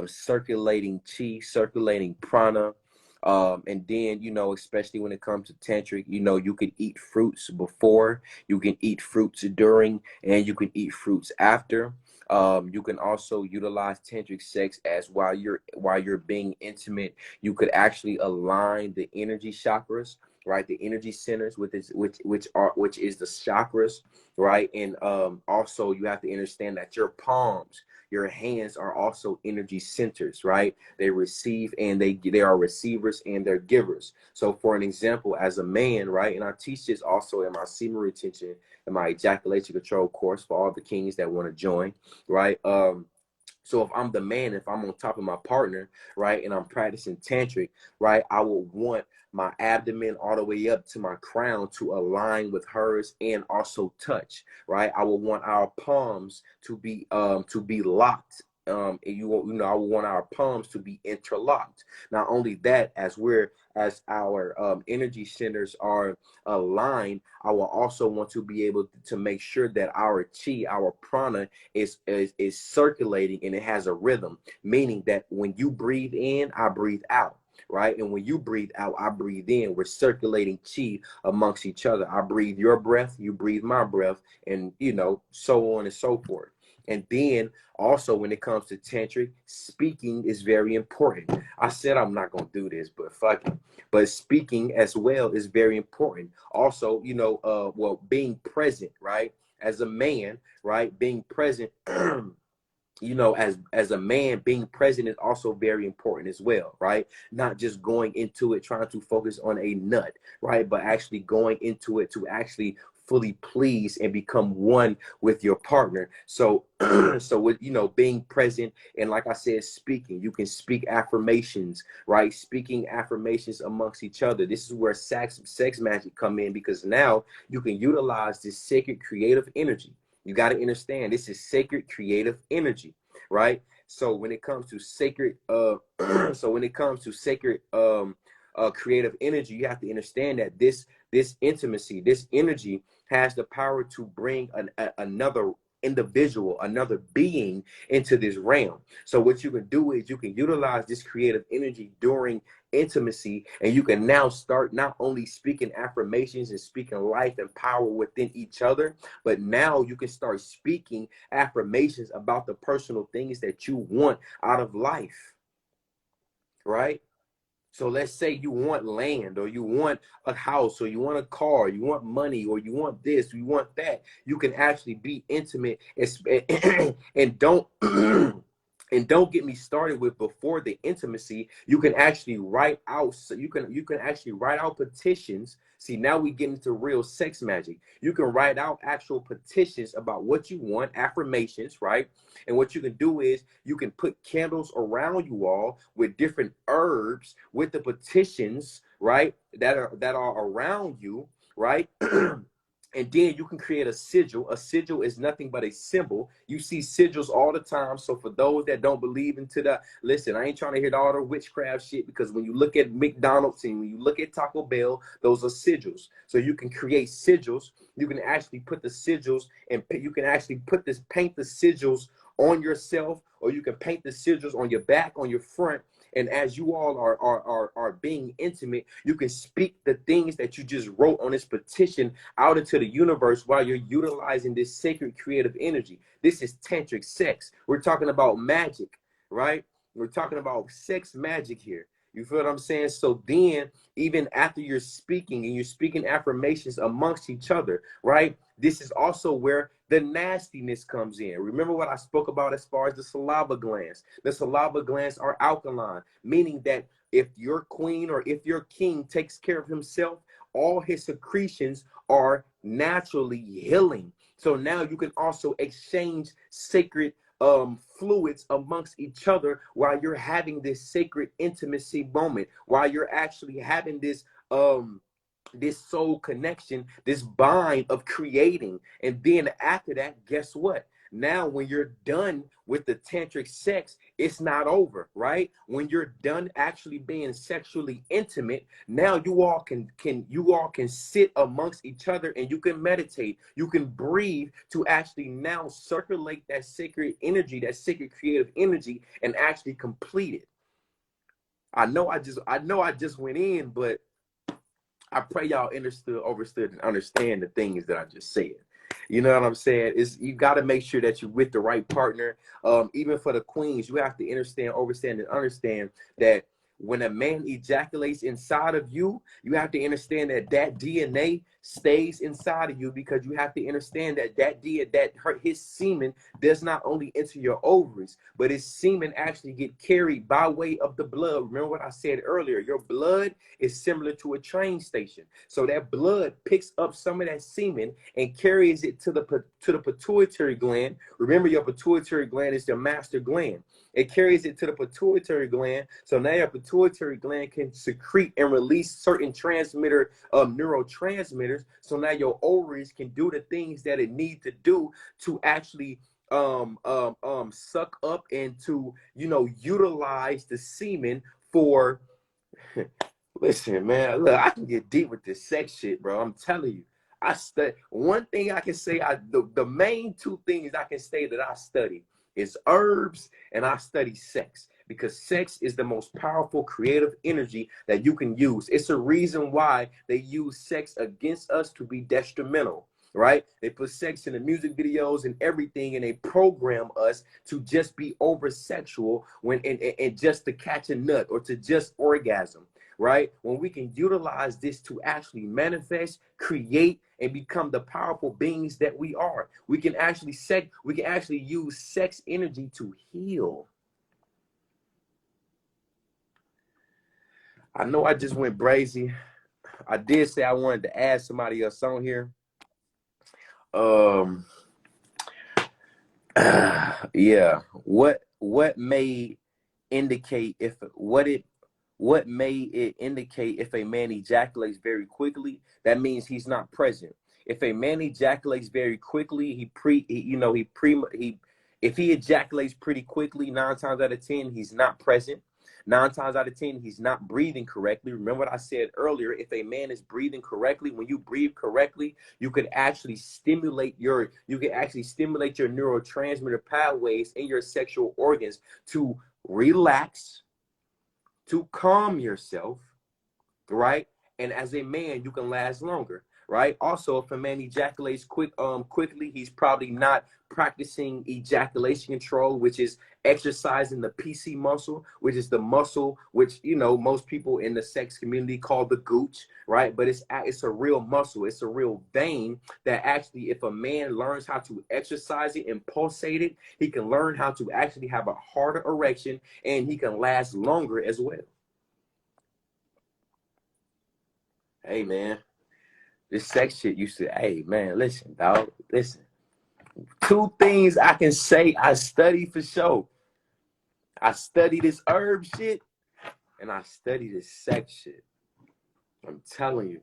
circulating chi, circulating prana. And then, especially when it comes to tantric, you can eat fruits before, you can eat fruits during, and you can eat fruits after. You can also utilize tantric sex as while you're being intimate. You could actually align the energy chakras, right? The energy centers, which is the chakras, right? And also you have to understand that your palms, your hands are also energy centers, right? They receive and they are receivers and they're givers. So for an example, as a man, right? And I teach this also in my semen retention and my ejaculation control course for all the kings that want to join, right? So if I'm the man, if I'm on top of my partner, right, and I'm practicing tantric, right, I will want my abdomen all the way up to my crown to align with hers and also touch, right? I will want our palms to be locked. I will want our palms to be interlocked. Not only that, as our energy centers are aligned, I will also want to be able to make sure that our chi, our prana is circulating and it has a rhythm, meaning that when you breathe in, I breathe out, right? And when you breathe out, I breathe in. We're circulating chi amongst each other. I breathe your breath, you breathe my breath, and so on and so forth. And then also when it comes to tantric, speaking is very important. I said I'm not going to do this, but fuck it. But speaking as well is very important. Also, being present, right? As a man, right? Being present, as a man, being present is also very important as well, right? Not just going into it trying to focus on a nut, right? But actually going into it to actually fully please and become one with your partner. So with being present, and like I said, speaking, you can speak affirmations, right? Speaking affirmations amongst each other. This is where sex magic come in, because now you can utilize this sacred creative energy. You got to understand, this is sacred creative energy, right? So when it comes to sacred creative energy, you have to understand that this intimacy, this energy has the power to bring another individual, another being into this realm. So what you can do is you can utilize this creative energy during intimacy, and you can now start not only speaking affirmations and speaking life and power within each other, but now you can start speaking affirmations about the personal things that you want out of life, right? So let's say you want land, or you want a house, or you want a car, you want money, or you want this, you want that. You can actually be intimate and don't and don't get me started with before the intimacy. You can actually write out, so you can actually write out petitions. See, now we get into real sex magic. You can write out actual petitions about what you want, affirmations, right? And what you can do is you can put candles around you all with different herbs with the petitions, right? That are around you, right? And then you can create a sigil. A sigil is nothing but a symbol. You see sigils all the time. So for those that don't believe listen, I ain't trying to hear all the witchcraft shit, because when you look at McDonald's and when you look at Taco Bell, those are sigils. So you can create sigils. You can actually put the sigils, and you can actually paint the sigils on yourself, or you can paint the sigils on your back, on your front. And as you all are being intimate, you can speak the things that you just wrote on this petition out into the universe while you're utilizing this sacred creative energy. This is tantric sex. We're talking about magic, right? We're talking about sex magic here. You feel what I'm saying? So then, even after you're speaking and you're speaking affirmations amongst each other, right? This is also where the nastiness comes in. Remember what I spoke about as far as the saliva glands. The saliva glands are alkaline, meaning that if your queen or if your king takes care of himself, all his secretions are naturally healing. So now you can also exchange sacred fluids amongst each other while you're having this sacred intimacy moment, while you're actually having this soul connection, this bind of creating. And then after that, guess what? Now, when you're done with the tantric sex, it's not over, right? When you're done actually being sexually intimate, now you all can sit amongst each other and you can meditate. You can breathe to actually now circulate that sacred energy, that sacred creative energy, and actually complete it. I know I just went in, but I pray y'all overstood, and understand the things that I just said. You know what I'm saying? You got to make sure that you're with the right partner. Even for the queens, you have to understand that when a man ejaculates inside of you, you have to understand that that DNA stays inside of you, because you have to understand that his semen does not only enter your ovaries, but his semen actually get carried by way of the blood. Remember what I said earlier, your blood is similar to a train station. So that blood picks up some of that semen and carries it to the pituitary gland. Remember, your pituitary gland is the master gland. It carries it to the pituitary gland. So now your pituitary gland can secrete and release certain transmitter of neurotransmitters. So now your ovaries can do the things that it needs to do to actually suck up and to, you know, utilize the semen for listen, man, look, I can get deep with this sex shit, bro. I'm telling you. I study. One thing I can say, the main two things I can say that I study is herbs, and I study sex, because sex is the most powerful creative energy that you can use. It's a reason why they use sex against us to be detrimental, right? They put sex in the music videos and everything, and they program us to just be over sexual and just to catch a nut or to just orgasm. Right? When we can utilize this to actually manifest, create, and become the powerful beings that we are. We can actually use sex energy to heal. I know I just went brazy. I did say I wanted to add somebody else on here. Yeah. What may indicate what may it indicate if a man ejaculates very quickly? That means he's not present. If a man ejaculates very quickly, if he ejaculates pretty quickly, 9 times out of 10, he's not present. 9 times out of 10, he's not breathing correctly. Remember what I said earlier, if a man is breathing correctly, when you breathe correctly, you could actually stimulate your neurotransmitter pathways in your sexual organs to relax, to calm yourself, right? And as a man, you can last longer, right? Also, if a man ejaculates quickly, he's probably not practicing ejaculation control, which is exercising the PC muscle, which is the muscle which, you know, most people in the sex community call the gooch, right? But it's a real muscle. It's a real vein that actually, if a man learns how to exercise it and pulsate it, he can learn how to actually have a harder erection, and he can last longer as well. Hey, man, this sex shit used to, hey, man, listen, dog, listen. 2 things I can say I study for sure. I study this herb shit, and I study this sex shit. I'm telling you,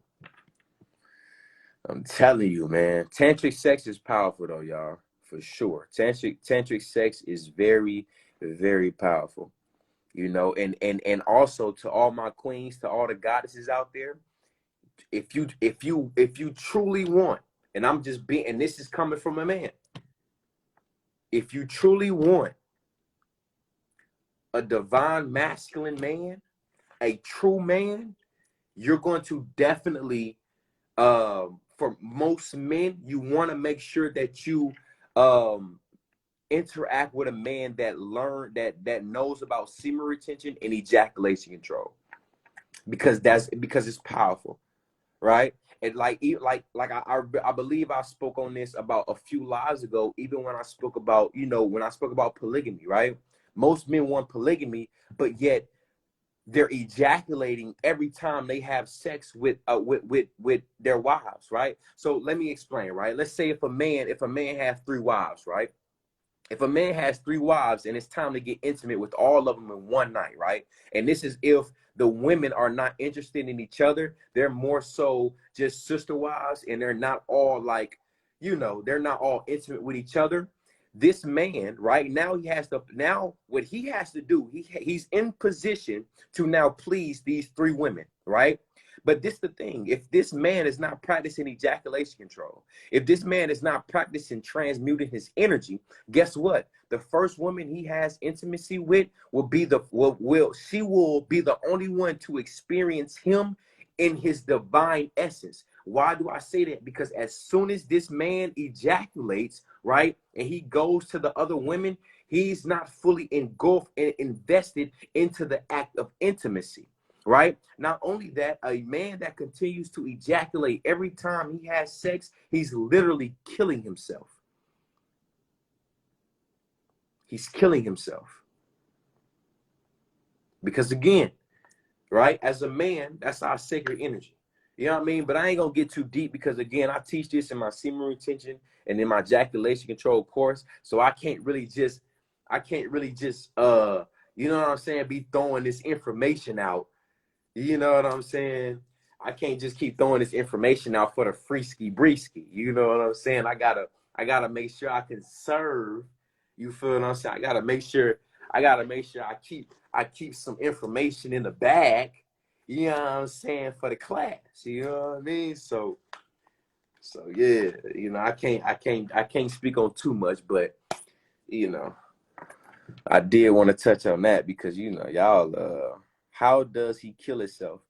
man. Tantric sex is powerful, though, y'all, for sure. Tantric sex is very, very powerful, you know. And also, to all my queens, to all the goddesses out there, if you truly want, and I'm just being, and this is coming from a man, if you truly want a divine masculine man, a true man, you're going to definitely, for most men, you want to make sure that you interact with a man that knows about semen retention and ejaculation control, because it's powerful, right? And I believe I spoke on this about a few lives ago, even when I spoke about, polygamy, right? Most men want polygamy, but yet they're ejaculating every time they have sex with their wives, right? So let me explain, right? Let's say if a man has 3 wives, right? If a man has 3 wives and it's time to get intimate with all of them in one night, right? And this is if the women are not interested in each other. They're more so just sister wives, and they're not all they're not all intimate with each other. This man, right now, what he has to do, he's in position to now please these 3 women, right? But this the thing, if this man is not practicing ejaculation control, if this man is not practicing transmuting his energy, guess what? The first woman he has intimacy with will be the only one to experience him in his divine essence. Why do I say that? Because as soon as this man ejaculates, right, and he goes to the other women, He's not fully engulfed and invested into the act of intimacy, right? Not only that, a man that continues to ejaculate every time he has sex, he's literally killing himself. He's killing himself. Because again, right, as a man, that's our sacred energy. You know what I mean? But I ain't gonna get too deep because again, I teach this in my semen retention and in my ejaculation control course. So I can't really just, you know what I'm saying, be throwing this information out. You know what I'm saying? I can't just keep throwing this information out for the freeski breeski. You know what I'm saying? I gotta make sure I can serve. You feel what I'm saying? I gotta make sure I keep some information in the bag. You know what I'm saying, for the class. You know what I mean? So yeah, you know, I can't speak on too much, but you know, I did want to touch on that because you know, y'all, how does he kill himself?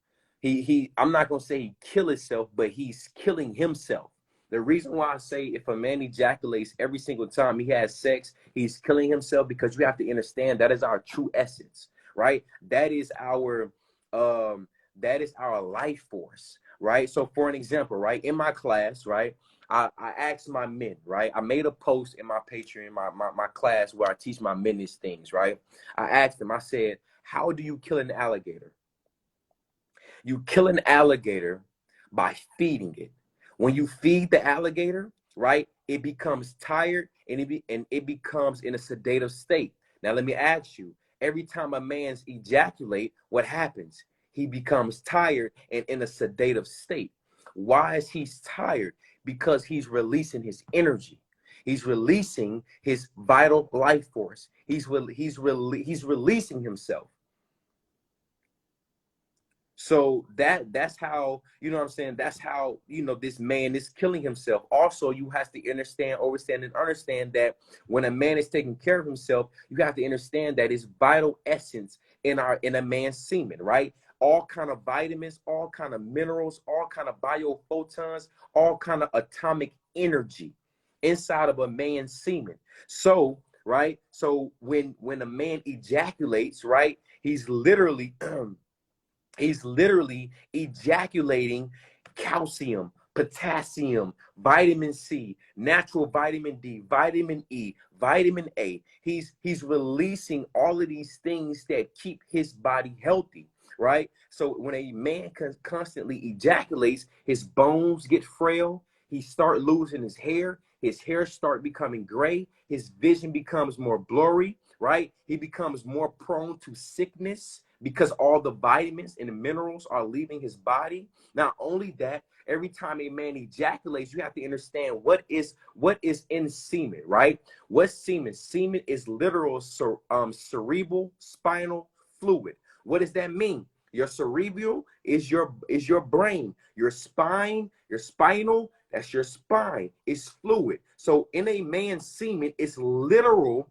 I'm not gonna say he kill himself, but he's killing himself. The reason why I say if a man ejaculates every single time he has sex, he's killing himself, because you have to understand that is our true essence, right? That is our life force, right? So for an example, right, in my class, right, I asked my men, right? I made a post in my Patreon, my class where I teach my men these things, right? I asked them, I said, how do you kill an alligator? You kill an alligator by feeding it. When you feed the alligator, right, it becomes tired and it becomes in a sedative state. Now, let me ask you, every time a man's ejaculate, what happens? He becomes tired and in a sedative state. Why is he tired? Because he's releasing his energy. He's releasing his vital life force. He's releasing himself. So that's how, you know what I'm saying, that's how, you know, this man is killing himself. Also, you have to understand that when a man is taking care of himself, you have to understand that it's vital essence in a man's semen, right? All kind of vitamins, all kind of minerals, all kind of biophotons, all kind of atomic energy inside of a man's semen. So, right, so when a man ejaculates, right, he's literally ejaculating calcium, potassium, vitamin C, natural vitamin D, vitamin E, vitamin A. He's releasing all of these things that keep his body healthy, right? So when a man constantly ejaculates, his bones get frail. He start losing his hair start becoming gray. His vision becomes more blurry, right? He becomes more prone to sickness, because all the vitamins and the minerals are leaving his body. Not only that, every time a man ejaculates, you have to understand what is in semen, right? What's semen? Semen is literal cerebral spinal fluid. What does that mean? Your cerebral is your brain. Your spine, your spinal, that's your spine, is fluid. So in a man's semen, it's literal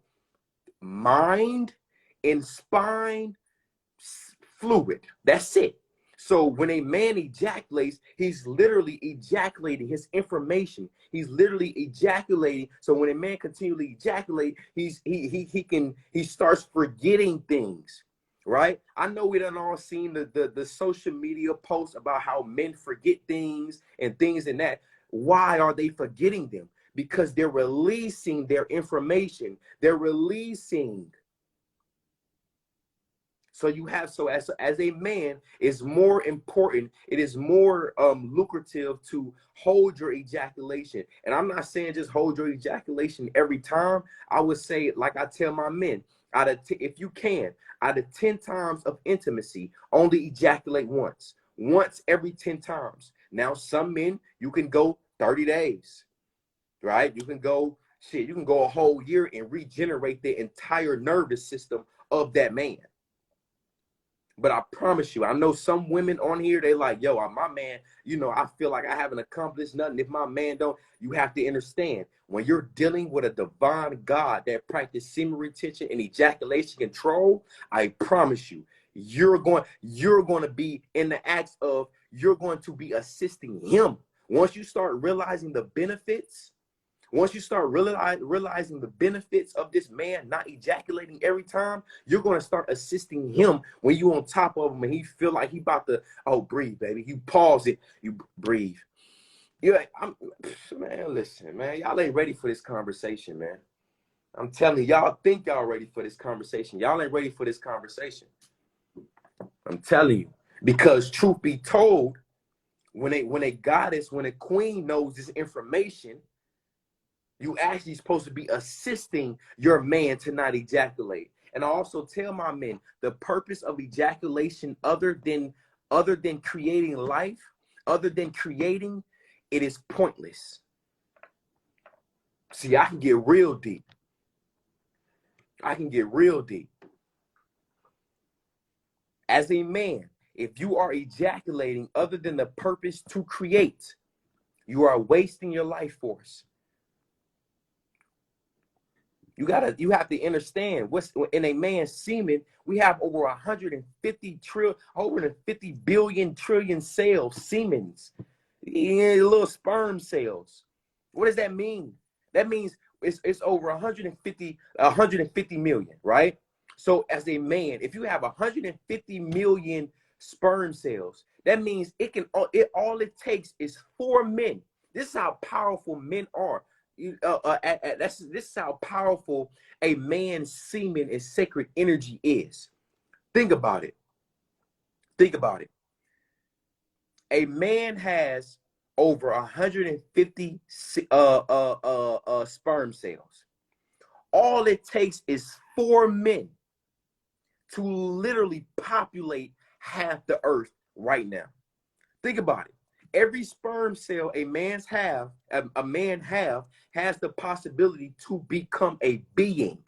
mind and spine fluid. That's it. So when a man ejaculates, he's literally ejaculating his information. He's literally ejaculating. So when a man continually ejaculate, he starts forgetting things, right? I know we done all seen the social media posts about how men forget things and things and that. Why are they forgetting them? Because they're releasing their information. They're releasing. So as a man, it's more important, it is more lucrative to hold your ejaculation. And I'm not saying just hold your ejaculation every time. I would say, like I tell my men, if you can, out of 10 times of intimacy, only ejaculate once every 10 times. Now, some men, you can go 30 days, right? You can go a whole year and regenerate the entire nervous system of that man. But I promise you, I know some women on here, they like, yo, my man, you know, I feel like I haven't accomplished nothing if my man don't. You have to understand, when you're dealing with a divine God that practices semen retention and ejaculation control, I promise you, you're going to be in the acts of, you're going to be assisting him. Once you start realizing the benefits, Once you start realizing the benefits of this man not ejaculating every time, you're going to start assisting him when you on top of him and he feel like he about to, oh, breathe, baby. You pause it, you breathe. Yeah, man, listen, man, y'all ain't ready for this conversation, man. I'm telling you, y'all think y'all ready for this conversation. Y'all ain't ready for this conversation. I'm telling you, because truth be told, when a goddess, when a queen knows this information, you actually supposed to be assisting your man to not ejaculate. And I also tell my men, the purpose of ejaculation, other than creating life, other than creating, it is pointless. See, I can get real deep. I can get real deep. As a man, if you are ejaculating other than the purpose to create, you are wasting your life force. You have to understand what's in a man's semen. We have over 150 billion trillion cells, semens, little sperm cells. What does that mean? That means it's over 150 million, right? So as a man, if you have 150 million sperm cells, that means all it takes is 4 men. This is how powerful men are. This is how powerful a man's semen and sacred energy is. Think about it. Think about it. A man has over 150 sperm cells. All it takes is 4 men to literally populate half the earth right now. Think about it. Every sperm cell a man has the possibility to become a being.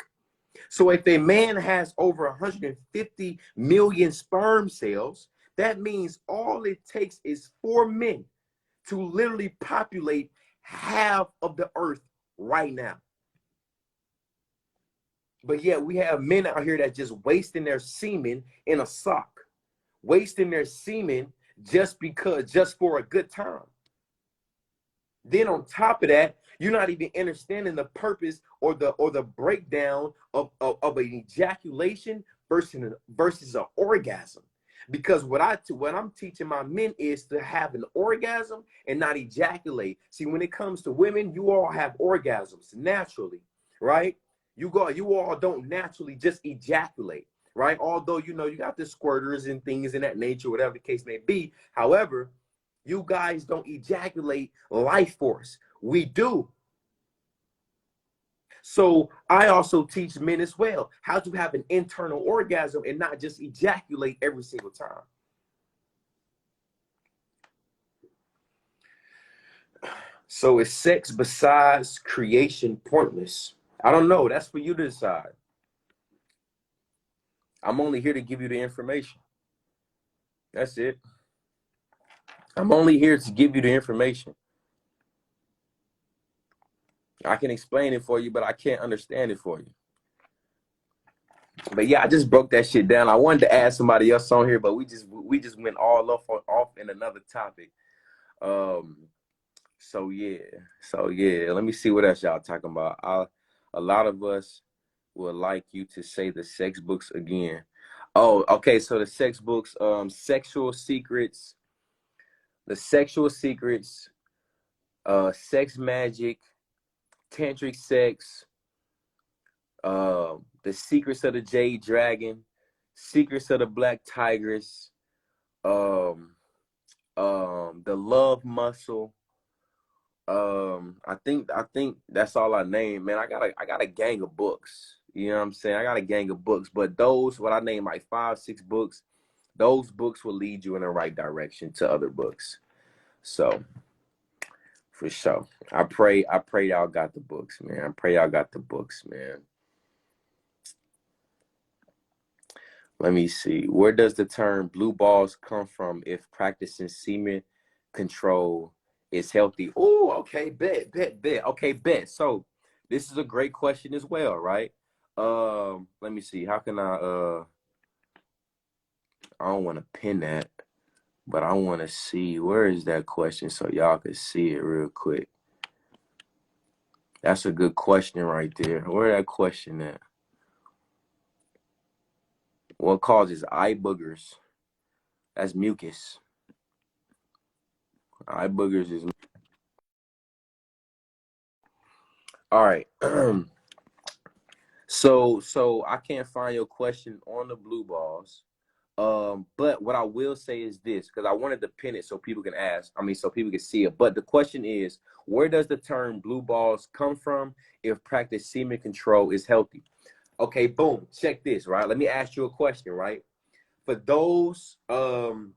So if a man has over 150 million sperm cells, that means all it takes is 4 men to literally populate half of the earth right now. But yet we have men out here that just wasting their semen in a sock, wasting their semen just for a good time. Then on top of that, you're not even understanding the purpose or the breakdown of an ejaculation versus an orgasm. Because what I'm teaching my men is to have an orgasm and not ejaculate. See, when it comes to women, you all have orgasms naturally, right? You all don't naturally just ejaculate, right? Although, you got the squirters and things in that nature, whatever the case may be. However, you guys don't ejaculate life force. We do. So I also teach men as well how to have an internal orgasm and not just ejaculate every single time. So is sex besides creation pointless? I don't know. That's for you to decide. I'm only here to give you the information. That's it. I'm only here to give you the information. I can explain it for you, but I can't understand it for you. But yeah, I just broke that shit down. I wanted to add somebody else on here, but we just went all off in another topic. So yeah. Let me see what else y'all talking about. A lot of us would like you to say the sex books again. Oh, okay. So the sex books, Sexual Secrets, Sex Magic, Tantric Sex, The Secrets of the Jade Dragon, Secrets of the Black Tigress, The Love Muscle. I think that's all I named, man. I got a gang of books. You know what I'm saying? I got a gang of books, but what I named like 5-6 books, those books will lead you in the right direction to other books. So for sure. I pray y'all got the books, man. I pray y'all got the books, man. Let me see. Where does the term blue balls come from if practicing semen control is healthy? Oh, okay, bet. Okay, bet. So this is a great question as well, right? Let me see. How can I don't want to pin that, but I want to see where is that question so y'all can see it real quick. That's a good question right there. Where that question at? What causes eye boogers? That's mucus. Eye boogers is all right. So I can't find your question on the blue balls. But what I will say is this, because I wanted to pin it so people can ask. I mean, so people can see it. But the question is, where does the term blue balls come from if practice semen control is healthy? Okay, boom. Check this, right? Let me ask you a question, right? For those that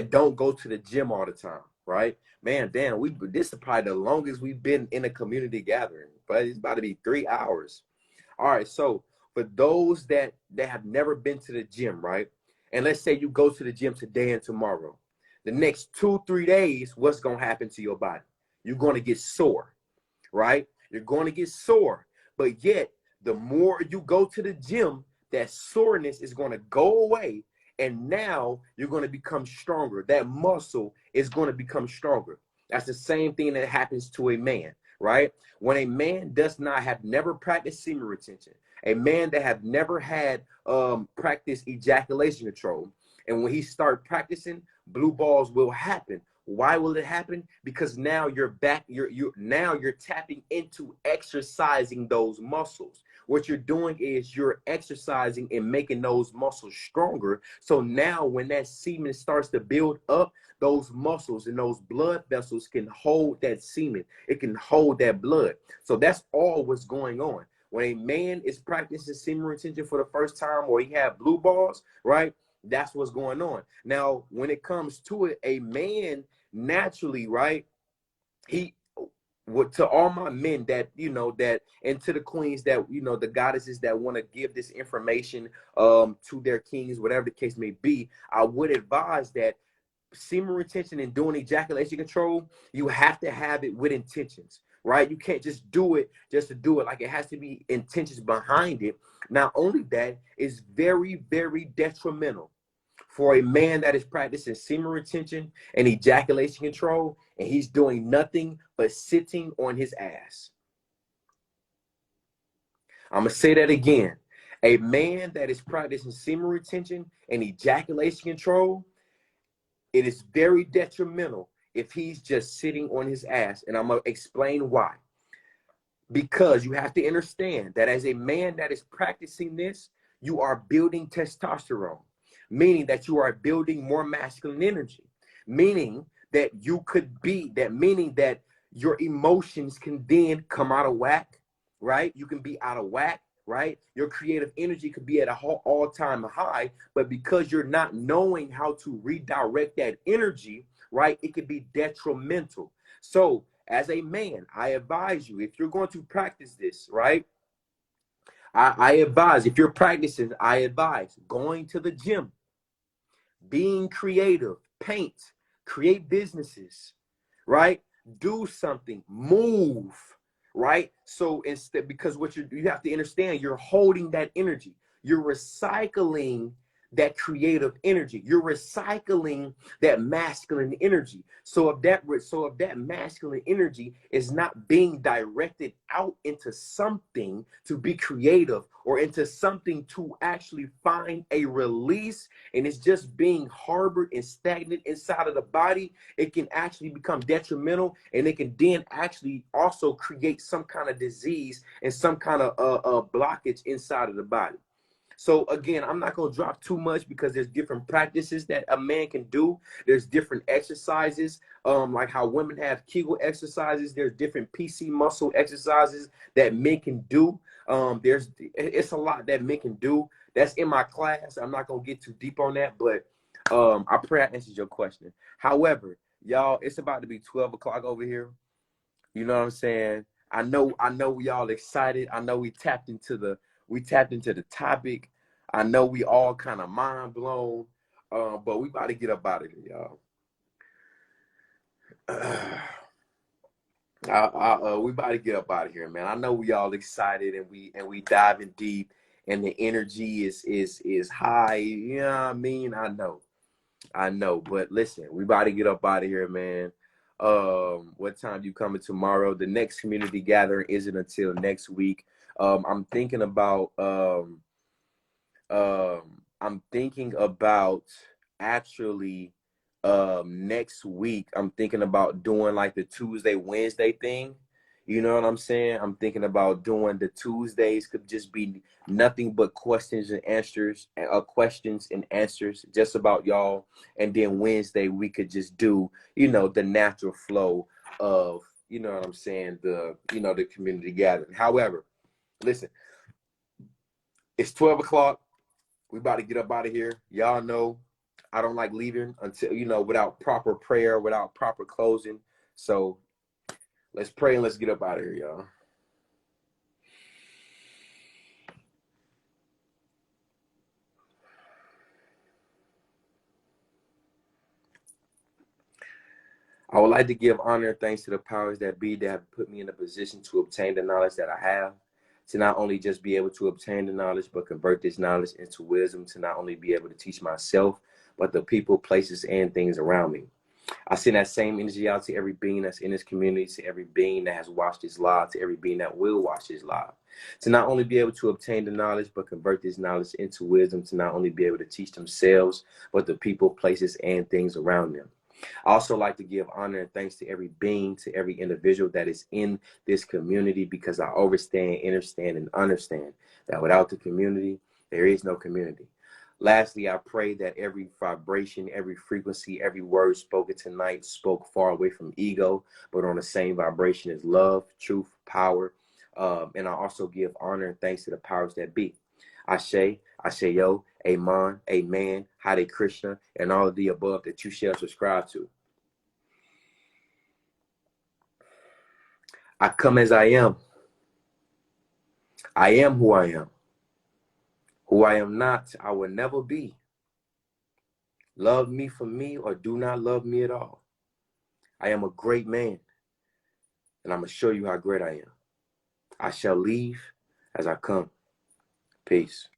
don't go to the gym all the time, right? Man, damn, this is probably the longest we've been in a community gathering, but it's about to be 3 hours. All right, so for those that have never been to the gym, right? And let's say you go to the gym today and tomorrow. The next 2-3 days, what's going to happen to your body? You're going to get sore, right? You're going to get sore. But yet, the more you go to the gym, that soreness is going to go away. And now you're going to become stronger. That muscle is going to become stronger. That's the same thing that happens to a man, right? When a man does not have never practiced semen retention, a man that have never had practiced ejaculation control, and when he start practicing, blue balls will happen. Why will it happen? Because now you're back, you're tapping into exercising those muscles. What you're doing is you're exercising and making those muscles stronger. So now when that semen starts to build up, those muscles and those blood vessels can hold that semen. It can hold that blood. So that's all what's going on. When a man is practicing semen retention for the first time, or he had blue balls, right? That's what's going on. Now, when it comes to it, a man naturally, right? To all my men that, and to the queens that, the goddesses that want to give this information to their kings, whatever the case may be, I would advise that semen retention and doing ejaculation control, you have to have it with intentions, right? You can't just do it just to do it. Like, it has to be intentions behind it. Not only that, it's very, very detrimental for a man that is practicing semen retention and ejaculation control, and he's doing nothing but sitting on his ass. I'm going to say that again. A man that is practicing semen retention and ejaculation control, it is very detrimental if he's just sitting on his ass. And I'm going to explain why. Because you have to understand that as a man that is practicing this, you are building testosterone, meaning that you are building more masculine energy, meaning that meaning that your emotions can then come out of whack, right? You can be out of whack, right? Your creative energy could be at an all-time high, but because you're not knowing how to redirect that energy, right, it could be detrimental. So as a man, I advise you, if you're going to practice this, right, I advise, if you're practicing, I advise going to the gym, being creative, paint, create businesses, right? Do something, move, right? So instead, because what you have to understand, you're holding that energy. You're recycling that creative energy. You're recycling that masculine energy. So if that masculine energy is not being directed out into something to be creative or into something to actually find a release, and it's just being harbored and stagnant inside of the body, it can actually become detrimental, and it can then actually also create some kind of disease and some kind of blockage inside of the body. So again, I'm not going to drop too much because there's different practices that a man can do. There's different exercises, like how women have Kegel exercises. There's different PC muscle exercises that men can do. It's a lot that men can do. That's in my class. I'm not going to get too deep on that, but I pray I answered your question. However, y'all, it's about to be 12 o'clock over here. You know what I'm saying? I know we all excited. I know we tapped into the topic. I know we all kind of mind blown, but we about to get up out of here, y'all. We about to get up out of here, man. I know we all excited, and we diving deep, and the energy is high. You know what I mean? I know. But listen, we about to get up out of here, man. what time you coming tomorrow. The next community gathering isn't until next week. I'm thinking about actually next week. I'm thinking about doing like the Tuesday, Wednesday thing. You know what I'm saying? I'm thinking about doing the Tuesdays could just be nothing but questions and answers, just about y'all. And then Wednesday we could just do, you know, the natural flow of, you know what I'm saying, the community gathering. However, listen, it's 12 o'clock. We about to get up out of here. Y'all know I don't like leaving until, you know, without proper prayer, without proper closing. So let's pray and let's get up out of here, y'all. I would like to give honor and thanks to the powers that be that have put me in a position to obtain the knowledge that I have, to not only just be able to obtain the knowledge, but convert this knowledge into wisdom, to not only be able to teach myself, but the people, places, and things around me. I send that same energy out to every being that's in this community, to every being that has watched this live, to every being that will watch this live, to not only be able to obtain the knowledge, but convert this knowledge into wisdom, to not only be able to teach themselves, but the people, places, and things around them. I also like to give honor and thanks to every being, to every individual that is in this community, because I understand and understand that without the community, there is no community. Lastly, I pray that every vibration, every frequency, every word spoken tonight spoke far away from ego, but on the same vibration as love, truth, power. And I also give honor and thanks to the powers that be. Ashe, Asheyo, Amen, Amen, Hare Krishna, and all of the above that you shall subscribe to. I come as I am. I am who I am. Who I am not, I will never be. Love me for me or do not love me at all. I am a great man, and I'm going to show you how great I am. I shall leave as I come. Peace.